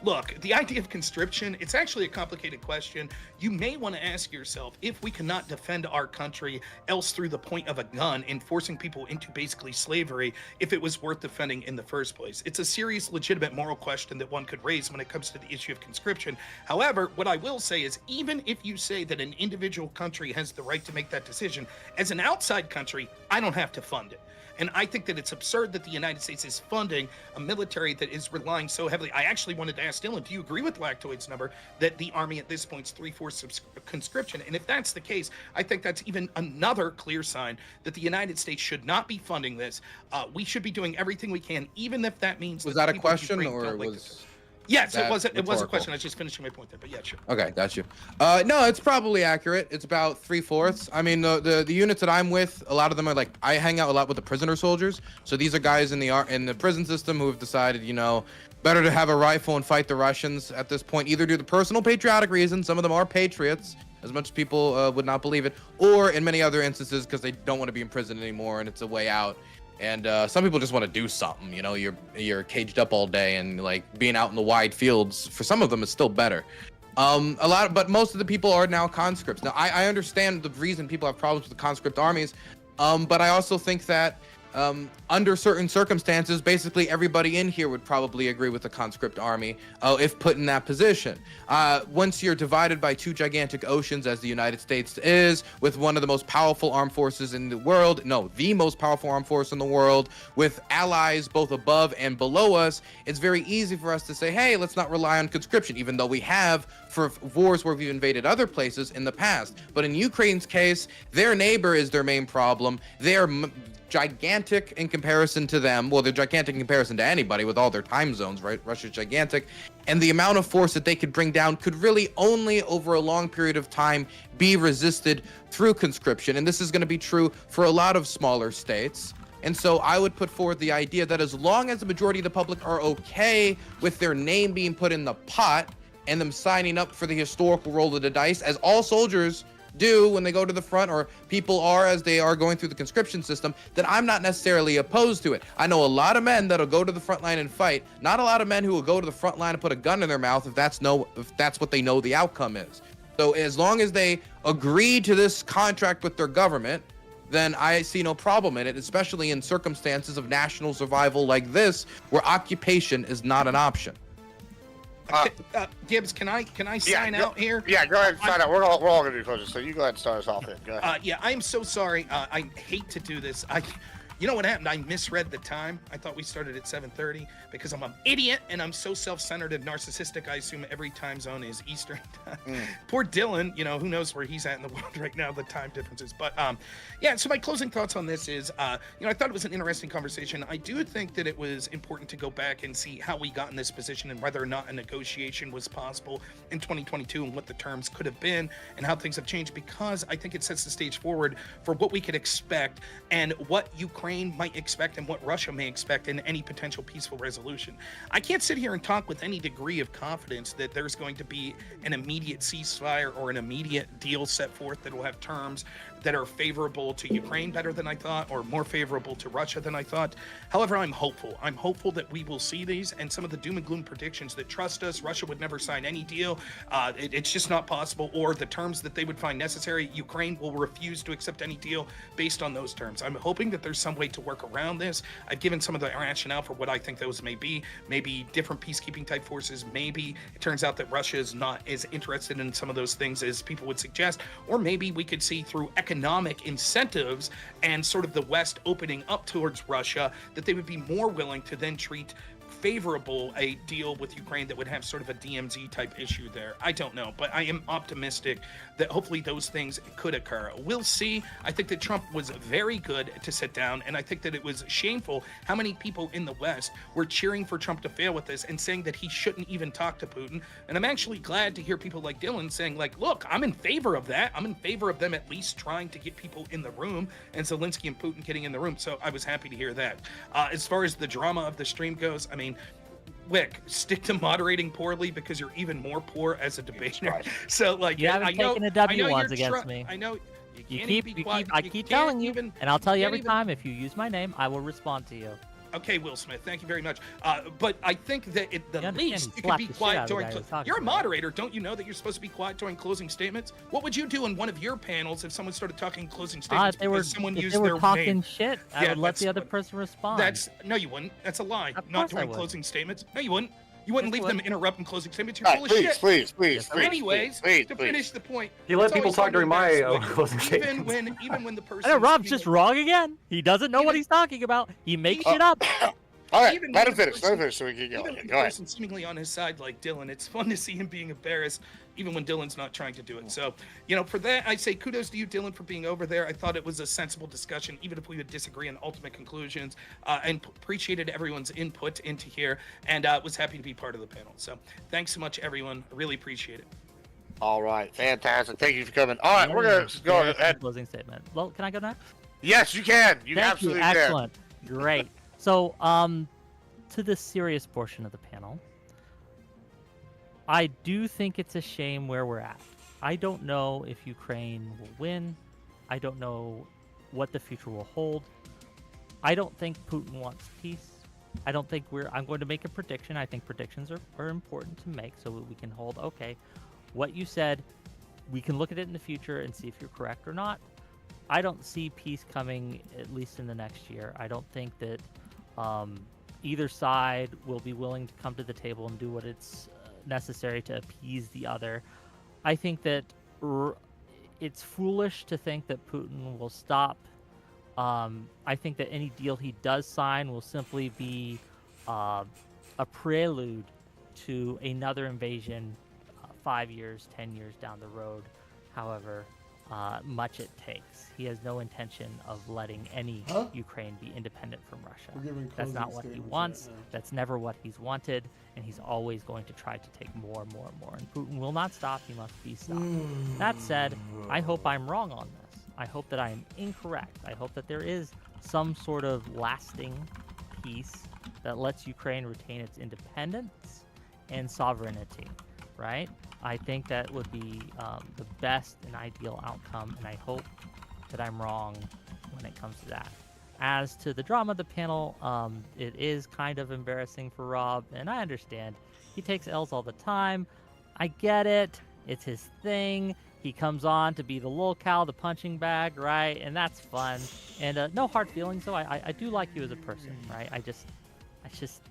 look, the idea of conscription, it's actually a complicated question. You may want to ask yourself if we cannot defend our country else through the point of a gun and forcing people into basically slavery, if it was worth defending in the first place. It's a serious, legitimate moral question that one could raise when it comes to the issue of conscription. However, what I will say is, even if you say that an individual country has the right to make that decision, as an outside country, I don't have to fund it. And I think that it's absurd that the United States is funding a military that is relying so heavily. I actually wanted to ask Dylan, do you agree with Lactoid's number that the Army at this point is 3/4 conscription? And if that's the case, I think that's even another clear sign that the United States should not be funding this. We should be doing everything we can, even if that means. Was that a people in question, Ukraine or don't like was? the Yes, it that was. It was a rhetorical? question. I was just finishing my point there, but yeah, sure. Okay, got you. No, it's probably accurate. It's about 3/4. I mean, the units that I'm with, a lot of them are like, I hang out a lot with the prisoner soldiers. So these are guys in the prison system who have decided, better to have a rifle and fight the Russians at this point, either due to personal patriotic reasons. Some of them are patriots, as much as people would not believe it, or in many other instances because they don't want to be in prison anymore and it's a way out. And some people just want to do something, you're caged up all day, and like being out in the wide fields for some of them is still better. But most of the people are now conscripts. Now I understand the reason people have problems with the conscript armies, but I also think that under certain circumstances, basically everybody in here would probably agree with the conscript army if put in that position. Once you're divided by 2 gigantic oceans, as the United States is, with one of the most powerful armed forces in the world, no, the most powerful armed force in the world, with allies both above and below us, it's very easy for us to say, hey, let's not rely on conscription, even though we have for wars where we've invaded other places in the past. But in Ukraine's case, their neighbor is their main problem. They're gigantic in comparison to them. Well, they're gigantic in comparison to anybody with all their time zones, right? Russia's gigantic. And the amount of force that they could bring down could really only over a long period of time be resisted through conscription. And this is going to be true for a lot of smaller states. And so I would put forward the idea that as long as the majority of the public are okay with their name being put in the pot and them signing up for the historical roll of the dice, as all soldiers do when they go to the front, or people are as they are going through the conscription system, then I'm not necessarily opposed to it. I know a lot of men that'll go to the front line and fight, not a lot of men who will go to the front line and put a gun in their mouth if that's what they know the outcome is. So as long as they agree to this contract with their government, then I see no problem in it, especially in circumstances of national survival like this, where occupation is not an option. Gibbs, can I sign out here? Yeah, go ahead and sign out. We're all gonna be closing, so you go ahead and start us off then. Go ahead. Yeah, I'm so sorry. I hate to do this. You know what happened? I misread the time. I thought we started at 7:30 because I'm an idiot and I'm so self-centered and narcissistic. I assume every time zone is Eastern time. Poor Dylan, you know, who knows where he's at in the world right now, the time differences. But yeah, so my closing thoughts on this is, you know, I thought it was an interesting conversation. I do think that it was important to go back and see how we got in this position and whether or not a negotiation was possible in 2022 and what the terms could have been and how things have changed, because I think it sets the stage forward for what we could expect and what Ukraine might expect and what Russia may expect in any potential peaceful resolution. I can't sit here and talk with any degree of confidence that there's going to be an immediate ceasefire or an immediate deal set forth that will have terms that are favorable to Ukraine better than I thought, or more favorable to Russia than I thought. However, I'm hopeful. I'm hopeful that we will see these, and some of the doom and gloom predictions that trust us, Russia would never sign any deal, it's just not possible, or the terms that they would find necessary, Ukraine will refuse to accept any deal based on those terms. I'm hoping that there's some way to work around this. I've given some of the rationale for what I think those may be. Maybe different peacekeeping type forces. Maybe it turns out that Russia is not as interested in some of those things as people would suggest. Or maybe we could see through economic incentives and sort of the West opening up towards Russia that they would be more willing to then treat favorable a deal with Ukraine that would have sort of a DMZ type issue there. I don't know, but I am optimistic that hopefully those things could occur. We'll see. I think that Trump was very good to sit down, and I think that it was shameful how many people in the West were cheering for Trump to fail with this and saying that he shouldn't even talk to Putin. And I'm actually glad to hear people like Dylan saying, like, look, I'm in favor of that. I'm in favor of them at least trying to get people in the room, and Zelensky and Putin getting in the room. So I was happy to hear that. As far as the drama of the stream goes, I mean, Wick, stick to moderating poorly because you're even more poor as a debater. So, like, You haven't taken a W once against me. I know you You can't keep, be quiet. I keep telling you, and I'll tell you every even- time, if you use my name, I will respond to you. Okay, Will Smith, thank you very much. But I think that at the You understand least you you could slapped be the shit quiet out of the during. guy who was talking You're a about it. moderator, don't you know that you're supposed to be quiet during closing statements? What would you do in one of your panels if someone started talking closing statements If they were, because someone if used they were their talking name? shit, I Yeah, would let that's the other what- person respond. That's no, you wouldn't. That's a lie. Of Not course I during would. closing statements. No, you wouldn't. You wouldn't Yes, I leave them would. interrupt and closing statements. You're All full right, of please, shit. please. Anyways, please, to please. finish the point, You let it's people always talk fun to during my embarrass Wick. closing even statements. when the person. I know Rob's just wrong again. He doesn't know what he's talking about. He makes shit up. All right, Even let when him the finish. Let him person- finish so we can Even go. when the Go ahead. person seemingly on his side like Dylan, it's fun to see him being embarrassed, even when Dylan's not trying to do it. So, you know, for that, I say kudos to you, Dylan, for being over there. I thought it was a sensible discussion, even if we would disagree on ultimate conclusions, and appreciated everyone's input into here, and was happy to be part of the panel. So, thanks so much, everyone. I really appreciate it. All right, fantastic. Thank you for coming. All right, we're gonna go ahead. Closing statement. Well, can I go next? Yes, you can. You Thank absolutely you. can. Excellent. Great. So, to the serious portion of the panel, I do think it's a shame where we're at. I don't know if Ukraine will win. I don't know what the future will hold. I don't think Putin wants peace. I don't think I'm going to make a prediction. I think predictions are important to make so that we can hold, okay, what you said, we can look at it in the future and see if you're correct or not. I don't see peace coming, at least in the next year. I don't think that either side will be willing to come to the table and do what it's necessary to appease the other. I think that it's foolish to think that Putin will stop. I think that any deal he does sign will simply be a prelude to another invasion 5 years, 10 years down the road. However, much it takes. He has no intention of letting any Ukraine be independent from Russia. We're giving That's not closing what he statements wants. right now. That's never what he's wanted, and he's always going to try to take more and more and more. And Putin will not stop. He must be stopped. That said, I hope I'm wrong on this. I hope that I am incorrect. I hope that there is some sort of lasting peace that lets Ukraine retain its independence and sovereignty, right? I think that would be the best and ideal outcome, and I hope that I'm wrong when it comes to that. As to the drama of the panel, it is kind of embarrassing for Rob, and I understand. He takes L's all the time. I get it. It's his thing. He comes on to be the lolcow, the punching bag, right? And that's fun. And no hard feelings, though. I do like you as a person, right? I just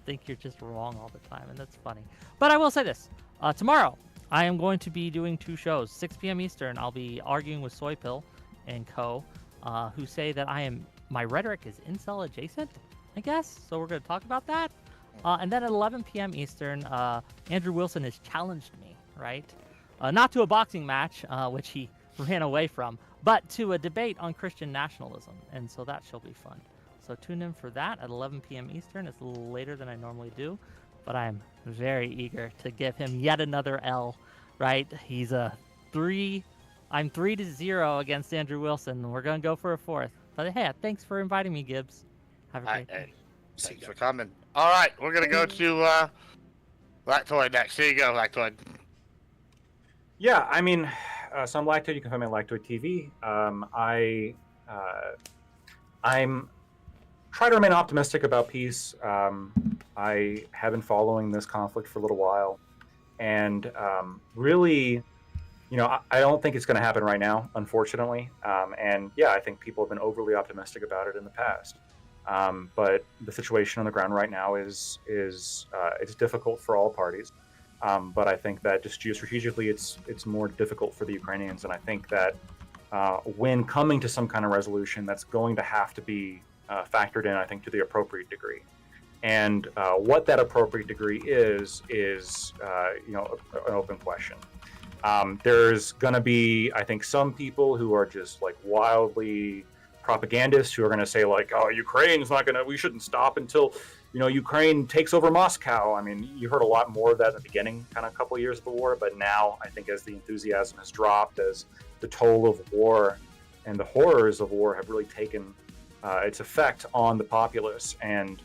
think you're just wrong all the time, and that's funny. But I will say this. Tomorrow, I am going to be doing 2 shows. 6 p.m. Eastern, I'll be arguing with Soypill and co., who say that my rhetoric is incel adjacent, I guess. So we're going to talk about that. And then at 11 p.m. Eastern, Andrew Wilson has challenged me, right? Not to a boxing match, which he ran away from, but to a debate on Christian nationalism. And so that shall be fun. So tune in for that at 11 p.m. Eastern. It's a little later than I normally do, but I'm very eager to give him yet another L, right? He's I'm 3-0 against Andrew Wilson. We're going to go for a 4th. But hey, thanks for inviting me, Gibbs. Have a great day. Hey, thanks for coming. All right, we're going to go to Lactoid next. Here you go, Lactoid. Yeah, I mean, so I'm Lactoid. You can find me on Lactoid TV. I'm trying to remain optimistic about peace. I have been following this conflict for a little while, and really, I don't think it's going to happen right now, unfortunately. And yeah, I think people have been overly optimistic about it in the past. But the situation on the ground right now is it's difficult for all parties. But I think that just geostrategically, it's more difficult for the Ukrainians. And I think that when coming to some kind of resolution, that's going to have to be factored in, I think, to the appropriate degree. And what that appropriate degree is an open question. There's going to be, I think, some people who are just like wildly propagandists who are going to say like, oh, Ukraine's not going to, we shouldn't stop until, Ukraine takes over Moscow. I mean, you heard a lot more of that in the beginning, kind of a couple of years of the war, but now I think as the enthusiasm has dropped, as the toll of war and the horrors of war have really taken its effect on the populace, and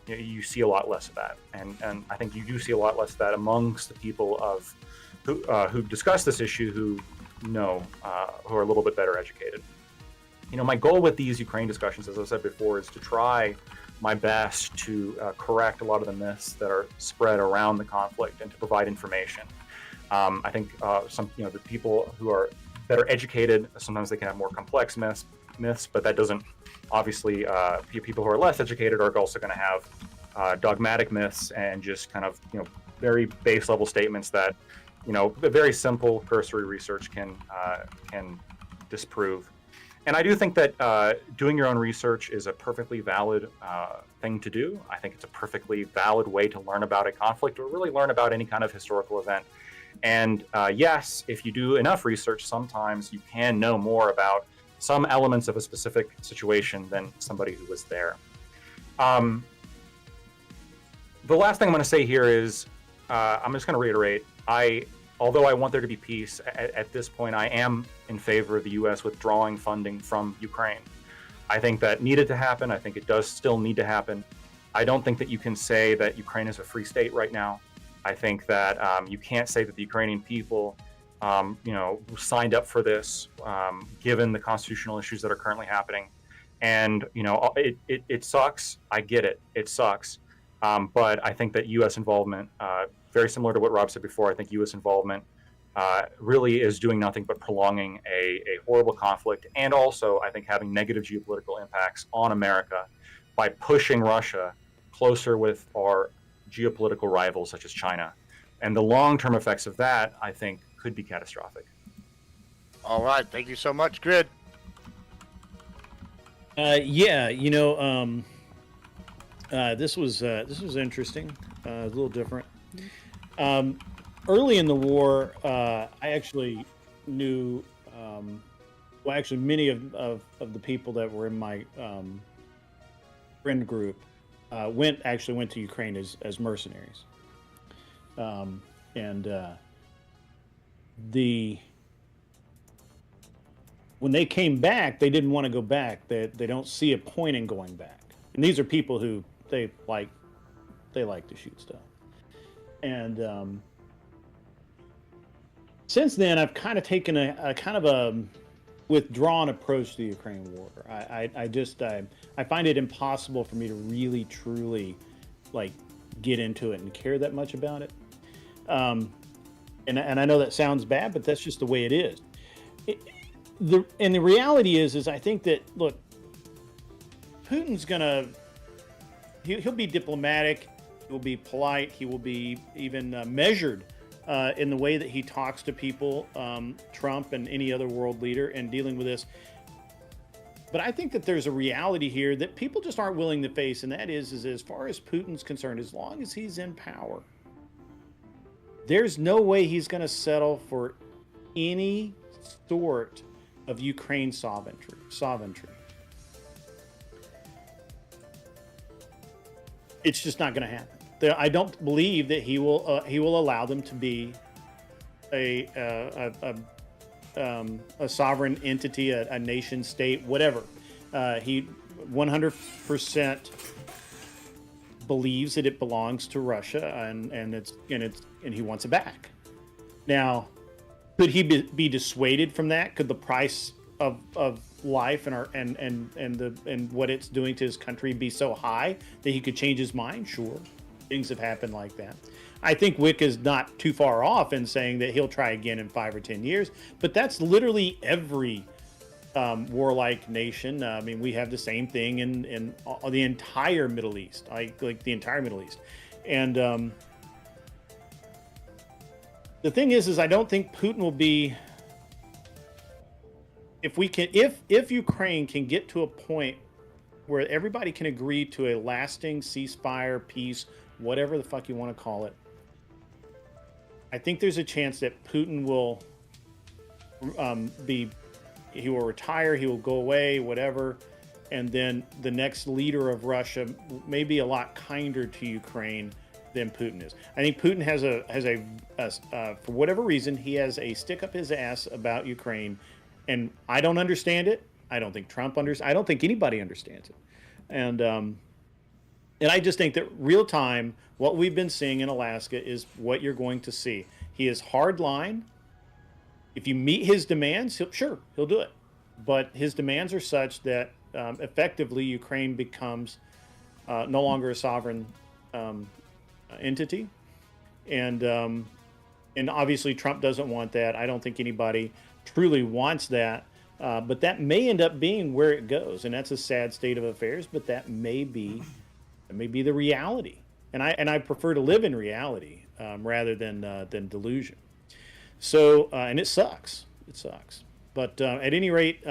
you see a lot less of that. And I think you do see a lot less of that amongst the people who discuss this issue, who are a little bit better educated. My goal with these Ukraine discussions, as I said before, is to try my best to correct a lot of the myths that are spread around the conflict and to provide information. I think the people who are better educated, sometimes they can have more complex myths, but that doesn't, obviously, people who are less educated are also going to have dogmatic myths and just kind of, very base level statements that, very simple cursory research can disprove. And I do think that doing your own research is a perfectly valid thing to do. I think it's a perfectly valid way to learn about a conflict or really learn about any kind of historical event. And yes, if you do enough research, sometimes you can know more about some elements of a specific situation than somebody who was there. The last thing I'm going to say here is, I'm just going to reiterate, although I want there to be peace, at this point I am in favor of the U.S. withdrawing funding from Ukraine. I think that needed to happen. I think it does still need to happen. I don't think that you can say that Ukraine is a free state right now. I think that you can't say that the Ukrainian people, signed up for this, given the constitutional issues that are currently happening. And, it sucks. I get it. It sucks. But I think that U.S. involvement, very similar to what Rob said before, I think U.S. involvement really is doing nothing but prolonging a horrible conflict, and also I think having negative geopolitical impacts on America by pushing Russia closer with our geopolitical rivals such as China. And the long-term effects of that, I think, could be catastrophic. All right, thank you so much, Grid. This was interesting, a little different. Early in the war, I actually knew well, actually, many of the people that were in my friend group went to Ukraine as mercenaries. When they came back, they didn't want to go back. They don't see a point in going back. And these are people who they like to shoot stuff. And since then, I've kind of taken a kind of a withdrawn approach to the Ukraine war. I find it impossible for me to really truly like get into it and care that much about it. And I know that sounds bad, but that's just the way it is. The reality is I think that, look, Putin's he'll be diplomatic, he'll be polite, he will be even measured in the way that he talks to people, Trump and any other world leader, in dealing with this. But I think that there's a reality here that people just aren't willing to face, and that is as far as Putin's concerned, as long as he's in power, there's no way he's going to settle for any sort of Ukraine sovereignty. It's just not going to happen. I don't believe that he will allow them to be a sovereign entity, a nation state, whatever. He 100% believes that it belongs to Russia, and he wants it back. Now, could he be dissuaded from that? Could the price of life and what it's doing to his country be so high that he could change his mind? Sure, things have happened like that. I think Wick is not too far off in saying that he'll try again in 5 or 10 years, but that's literally every warlike nation. I mean, we have the same thing in the entire Middle East, like the entire Middle East. And the thing is I don't think Putin will be. If Ukraine can get to a point where everybody can agree to a lasting ceasefire, peace, whatever the fuck you want to call it, I think there's a chance that Putin will he will retire, he will go away, whatever, and then the next leader of Russia may be a lot kinder to Ukraine than Putin is. I think Putin has for whatever reason, he has a stick up his ass about Ukraine, and I don't understand it. I don't think Trump understands. I don't think anybody understands it, and I just think that real time, what we've been seeing in Alaska is what you're going to see. He is hard line. If you meet his demands, he'll do it. But his demands are such that effectively Ukraine becomes no longer a sovereign entity, and obviously Trump doesn't want that. I don't think anybody truly wants that, but that may end up being where it goes, and that's a sad state of affairs. But that may be the reality, and I prefer to live in reality rather than delusion. So and it sucks. But at any rate,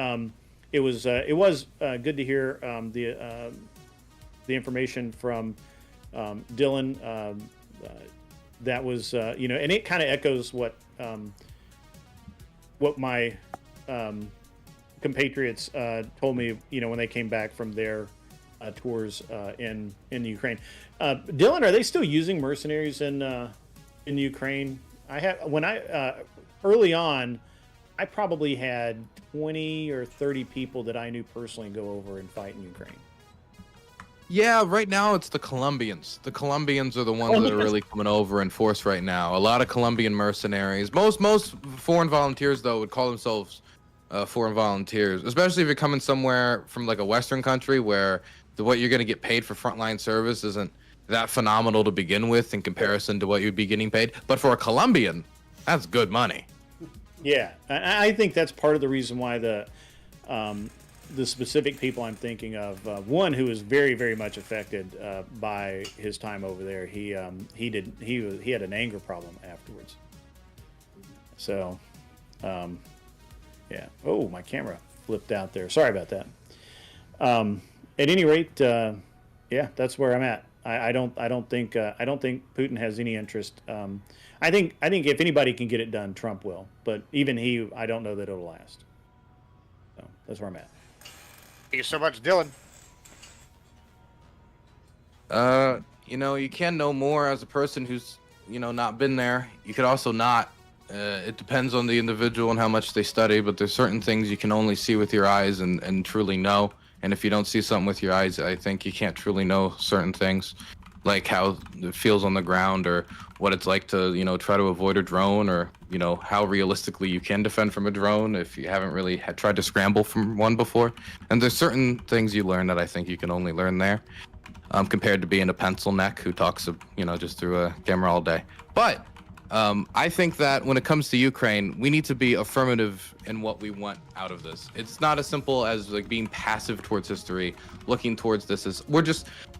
it was good to hear the information from Dylan. That was and it kind of echoes what my compatriots told me, when they came back from their tours in the Ukraine. Dylan, are they still using mercenaries in Ukraine? Early on, I probably had 20 or 30 people that I knew personally go over and fight in Ukraine. Yeah, right now it's the Colombians. The Colombians are the ones that are really coming over in force right now. A lot of Colombian mercenaries. Most foreign volunteers, though, would call themselves foreign volunteers, especially if you're coming somewhere from like a Western country where what you're going to get paid for frontline service isn't that phenomenal to begin with in comparison to what you'd be getting paid. But for a Colombian, that's good money. Yeah, I think that's part of the reason why the specific people I'm thinking of, one who was very, very much affected by his time over there. He had an anger problem afterwards. So, yeah. Oh, my camera flipped out there. Sorry about that. At any rate, yeah, that's where I'm at. I don't think Putin has any interest. I think if anybody can get it done, Trump will. But even he, I don't know that it'll last. That's where I'm at. Thank you so much, Dylan. You know, you can know more as a person who's, you know, not been there. You could also not. It depends on the individual and how much they study, but there's certain things you can only see with your eyes and truly know. And if you don't see something with your eyes, I think you can't truly know certain things, like how it feels on the ground or what it's like to, you know, try to avoid a drone, or, you know, how realistically you can defend from a drone if you haven't really tried to scramble from one before. And there's certain things you learn that I think you can only learn there. Compared to being a pencil neck who talks, you know, just through a camera all day. But I think that when it comes to Ukraine, we need to be affirmative in what we want out of this. It's not as simple as like being passive towards history, looking towards this as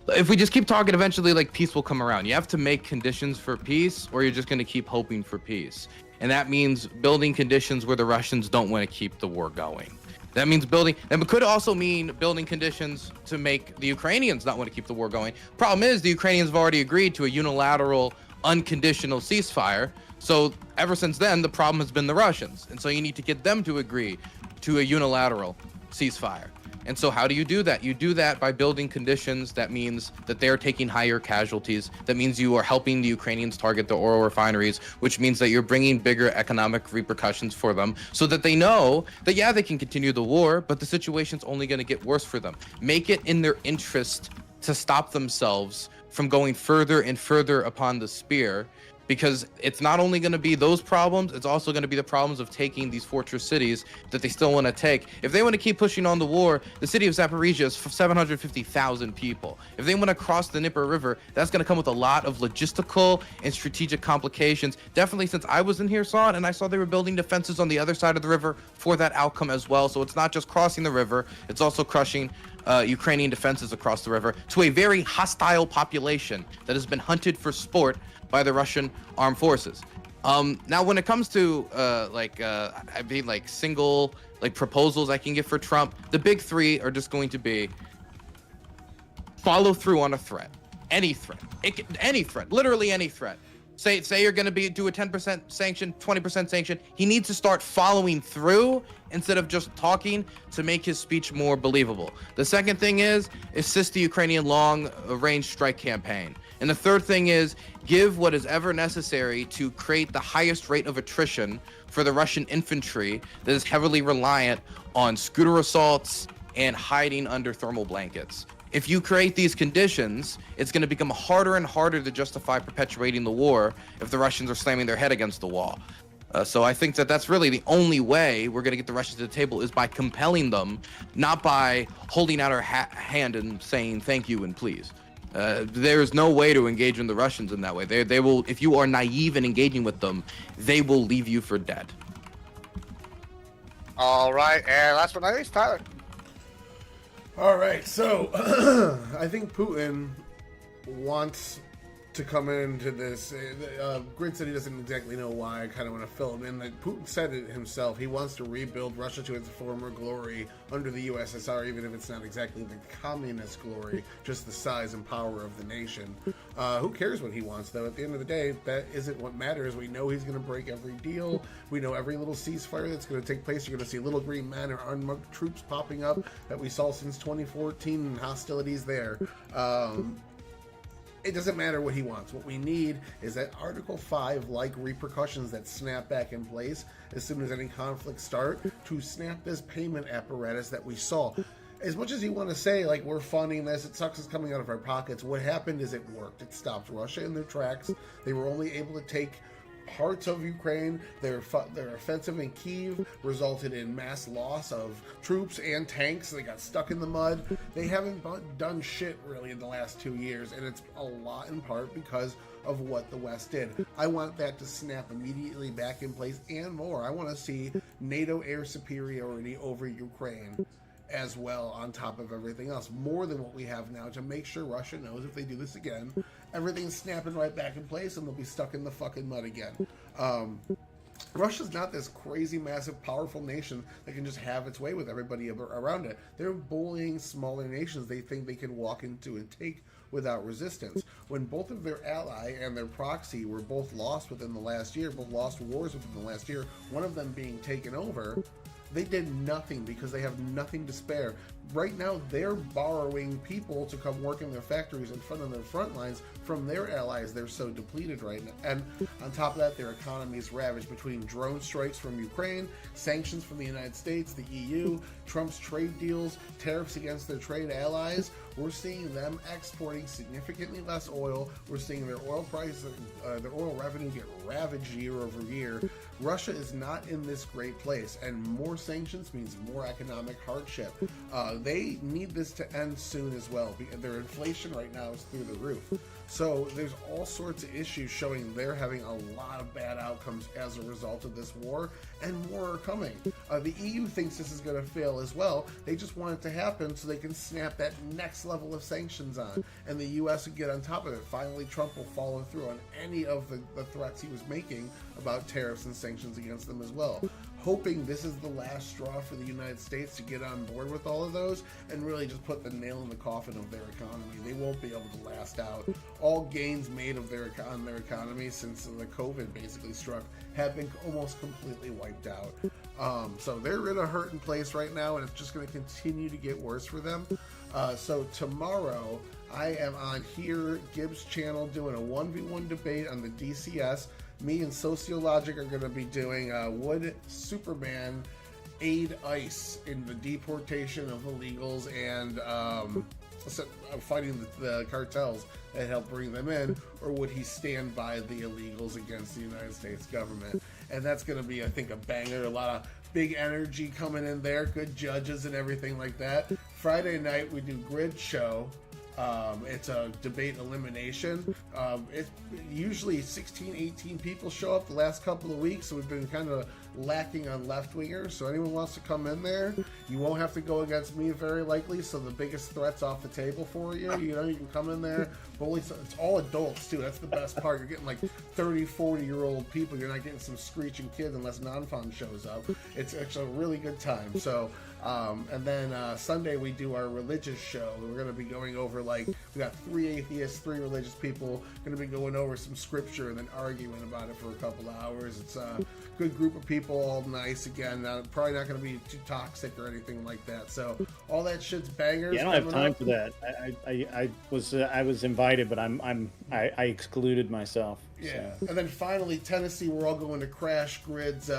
if we just keep talking, eventually like peace will come around. You have to make conditions for peace, or you're just going to keep hoping for peace. And that means building conditions where the Russians don't want to keep the war going. That means building, and it could also mean building conditions to make the Ukrainians not want to keep the war going. Problem is, the Ukrainians have already agreed to a unilateral, unconditional ceasefire. So ever since then, the problem has been the Russians. And so you need to get them to agree to a unilateral ceasefire. And so how do you do that? You do that by building conditions that means that they're taking higher casualties. That means you are helping the Ukrainians target the oil refineries, which means that you're bringing bigger economic repercussions for them so that they know that, yeah, they can continue the war, but the situation's only going to get worse for them. Make it in their interest to stop themselves from going further and further upon the spear, because it's not only going to be those problems, it's also going to be the problems of taking these fortress cities that they still want to take. If they want to keep pushing on the war, the city of Zaporizhia is 750,000 people. If they want to cross the Dnieper River, that's going to come with a lot of logistical and strategic complications. Definitely, since I was in here, saw it, and I saw they were building defenses on the other side of the river for that outcome as well. So it's not just crossing the river, it's also crushing Ukrainian defenses across the river to a very hostile population that has been hunted for sport by the Russian armed forces. Now, when it comes to single proposals I can give for Trump, the big three are just going to be follow through on a threat, any threat, literally any threat. Say you're going to do a 10% sanction, 20% sanction. He needs to start following through instead of just talking to make his speech more believable. The second thing is assist the Ukrainian long-range strike campaign. And the third thing is give what is ever necessary to create the highest rate of attrition for the Russian infantry that is heavily reliant on scooter assaults and hiding under thermal blankets. If you create these conditions, it's going to become harder and harder to justify perpetuating the war if the Russians are slamming their head against the wall. So I think that that's really the only way we're going to get the Russians to the table, is by compelling them, not by holding out our hand and saying thank you and please. There's no way to engage in the Russians in that way. They will, if you are naive in engaging with them, they will leave you for dead. All right, and last but not least, Tyler. All right, so I think Putin wants to come into this. Grid said he doesn't exactly know why. I kind of want to fill him in. Like Putin said it himself. He wants to rebuild Russia to its former glory under the USSR, even if it's not exactly the communist glory, just the size and power of the nation. Who cares what he wants, though? At the end of the day, that isn't what matters. We know he's going to break every deal. We know every little ceasefire that's going to take place. You're going to see little green men or unmarked troops popping up that we saw since 2014 and hostilities there. It doesn't matter what he wants. What we need is that Article 5-like repercussions that snap back in place as soon as any conflicts start to snap this payment apparatus that we saw. As much as you want to say, like, we're funding this, it sucks it's coming out of our pockets, what happened is it worked. It stopped Russia in their tracks. They were only able to take parts of Ukraine. Their offensive in Kyiv resulted in mass loss of troops and tanks. They got stuck in the mud. They haven't done shit really in the last 2 years, and it's a lot in part because of what the West did. I want that to snap immediately back in place and more. I want to see NATO air superiority over Ukraine as well, on top of everything else, more than what we have now, to make sure Russia knows if they do this again, everything's snapping right back in place and they'll be stuck in the fucking mud again. Russia's not this crazy, massive, powerful nation that can just have its way with everybody around it. They're bullying smaller nations they think they can walk into and take without resistance. When both of their ally and their proxy were both lost within the last year, both lost wars within the last year, one of them being taken over, They did nothing because they have nothing to spare. Right now, they're borrowing people to come work in their factories in front of their front lines from their allies. They're so depleted right now. And on top of that, their economy is ravaged between drone strikes from Ukraine, sanctions from the United States, the EU, Trump's trade deals, tariffs against their trade allies. We're seeing them exporting significantly less oil. We're seeing their oil price, their oil revenue get ravaged year over year. Russia is not in this great place, and more sanctions means more economic hardship. They need this to end soon as well, because their inflation right now is through the roof. So there's all sorts of issues showing they're having a lot of bad outcomes as a result of this war, and more are coming. The EU thinks this is going to fail as well. They just want it to happen so they can snap that next level of sanctions on, and the US will get on top of it. Finally, Trump will follow through on any of the threats he was making about tariffs and sanctions against them as well. Hoping this is the last straw for the United States to get on board with all of those and really just put the nail in the coffin of their economy. They won't be able to last out. All gains made of their economy since the COVID basically struck have been almost completely wiped out. So they're in a hurting place right now, and it's just going to continue to get worse for them. So tomorrow, I am on here, Gibbs channel, doing a 1v1 debate on the DCS. Me and Sociologic are going to be doing would Superman aid ICE in the deportation of illegals and fighting the cartels that help bring them in, or would he stand by the illegals against the United States government? And that's going to be, I think, a banger. A lot of big energy coming in there, good judges and everything like that. Friday night we do Grid Show. It's a debate elimination. It's usually 16, 18 people show up the last couple of weeks, so we've been kind of lacking on left-wingers. So anyone wants to come in there, you won't have to go against me very likely, so the biggest threat's off the table for you. You know, you can come in there. It's all adults, too. That's the best part. You're getting like 30, 40-year-old people. You're not getting some screeching kids unless Non-Fun shows up. It's actually a really good time. So, and then Sunday we do our religious show. We're going to be going over, like, we got 3 atheists, 3 religious people, going to be going over some scripture and then arguing about it for a couple of hours. It's a good group of people, all nice. Again, probably not going to be too toxic or anything like that. So all that shit's bangers. Yeah, I don't have time for that. I was invited, but I excluded myself. Yeah, so. And then finally, Tennessee, we're all going to Crash Grid's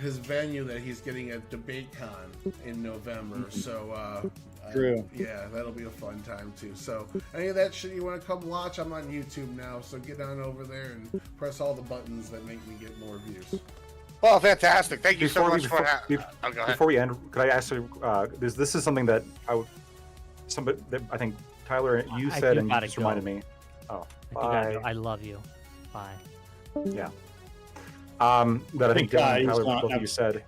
his venue that he's getting at DebateCon in November. So True. Yeah, that'll be a fun time too. So any of that shit you want to come watch, I'm on YouTube now. So get on over there and press all the buttons that make me get more views. Well, fantastic. Thank you so much before, for that. Before we end, could I ask you, this is something that I think, Tyler, you said, and you just reminded me. Oh, bye. I love you. Bye. Yeah. That I think Dylan and Tyler, both of you said.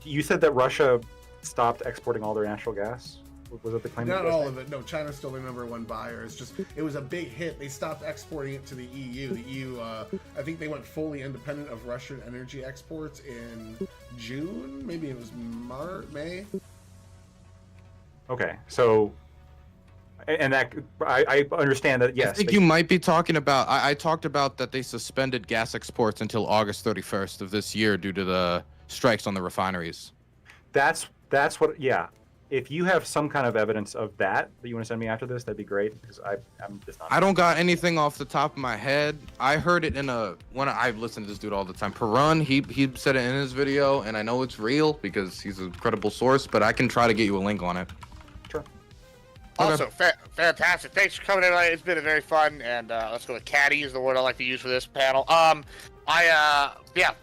You said that Russia stopped exporting all their natural gas. Was it the claim? Not all of it. No, China's still the number one buyer. It's just it was a big hit. They stopped exporting it to the EU. The EU, I think they went fully independent of Russian energy exports in June. Maybe it was May. Okay, so, and that I understand that. Yes, I think you might be talking about. I talked about that they suspended gas exports until August 31st of this year due to the strikes on the refineries. That's what. Yeah. If you have some kind of evidence of that you want to send me after this, that'd be great, because I'm just not. I don't got anything off the top of my head. I heard it in I've listened to this dude all the time. Perun, he said it in his video, and I know it's real because he's a credible source, but I can try to get you a link on it. Sure. Also, fantastic. Thanks for coming in. It's been a very fun, and let's go with catty is the word I like to use for this panel.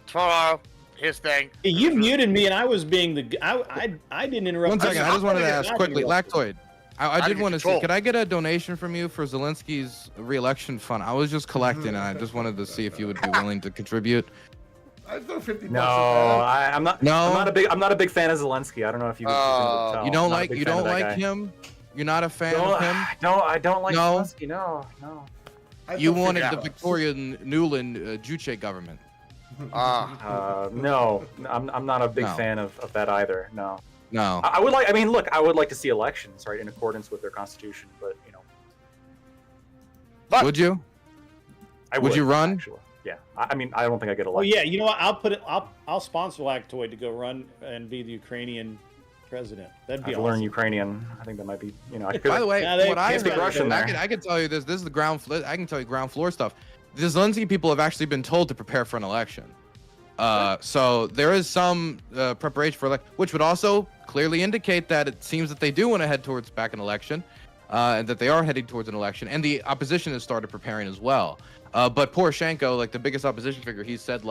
Tomorrow. His thing. You muted me, and I was being I didn't interrupt. 1 second, I just wanted to ask quickly, Lactoid. I did want to say, control. could I get a donation from you for Zelensky's re-election fund? I was just collecting, and I just wanted to see if you would be willing to contribute. I throw $50. No, I'm not. No, I'm not a big fan of Zelensky. I don't know if you. Can you don't like him. You're not a fan of him. No, I don't like No. Zelensky. No. You wanted the Victoria Nuland Juche government. No, I'm not a big fan of that either. No. I would like. I mean, look, I would like to see elections, right, in accordance with their constitution. But would you? I would you run? Actually. yeah. I mean, I don't think I get Well, elected. yeah, you know what? I'll sponsor Lactoid to go run and be the Ukrainian president. That'd I be have to awesome. learn Ukrainian. I think that might be, I could. By the way, Yeah, they what I can't speak heard, Russian I there. can tell you this. This is the ground. I can tell you ground floor stuff. The Zelensky people have actually been told to prepare for an election. So there is some preparation for which would also clearly indicate that it seems that they do want to head towards back an election, and that they are heading towards an election, and the opposition has started preparing as well. But Poroshenko, like the biggest opposition figure, he said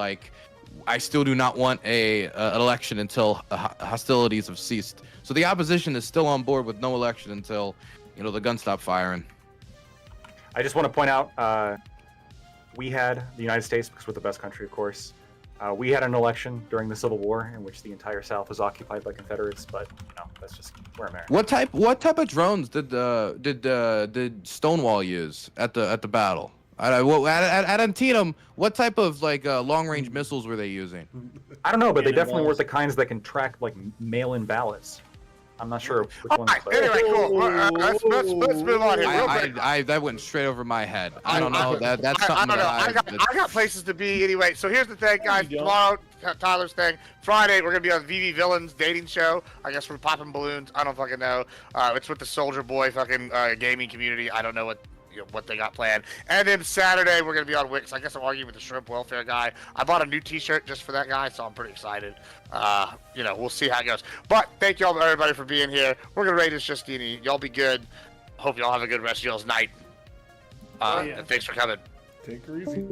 I still do not want an election until hostilities have ceased. So the opposition is still on board with no election until the guns stop firing. I just want to point out, we had the United States, because we're the best country, of course. We had an election during the Civil War in which the entire South was occupied by Confederates, but that's just we're America. What type of drones did Stonewall use at the battle? At Antietam, what type of long range missiles were they using? I don't know, but they definitely Cannonballs. weren't the kinds that can track mail-in ballots. I'm not sure which All ones. right, but- anyway, cool. Let's move on here. Real quick. That went straight over my head. I don't know. That's I something don't know. that I got places to be anyway. So here's the thing, guys. you don't. Tomorrow, Tyler's thing. Friday, we're gonna be on VV Villains dating show. I guess we're popping balloons. I don't fucking know. It's with the Soldier Boy fucking gaming community. I don't know what they got planned. And then Saturday, we're gonna be on Wix. I guess I'm arguing with the shrimp welfare guy. I bought a new T-shirt just for that guy, so I'm pretty excited. We'll see how it goes. But thank y'all everybody for being here. We're gonna rate this Justini. Y'all be good. Hope y'all have a good rest of y'all's night. And thanks for coming. Take her easy.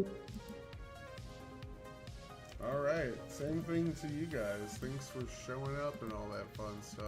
All right, same thing to you guys. Thanks for showing up and all that fun stuff.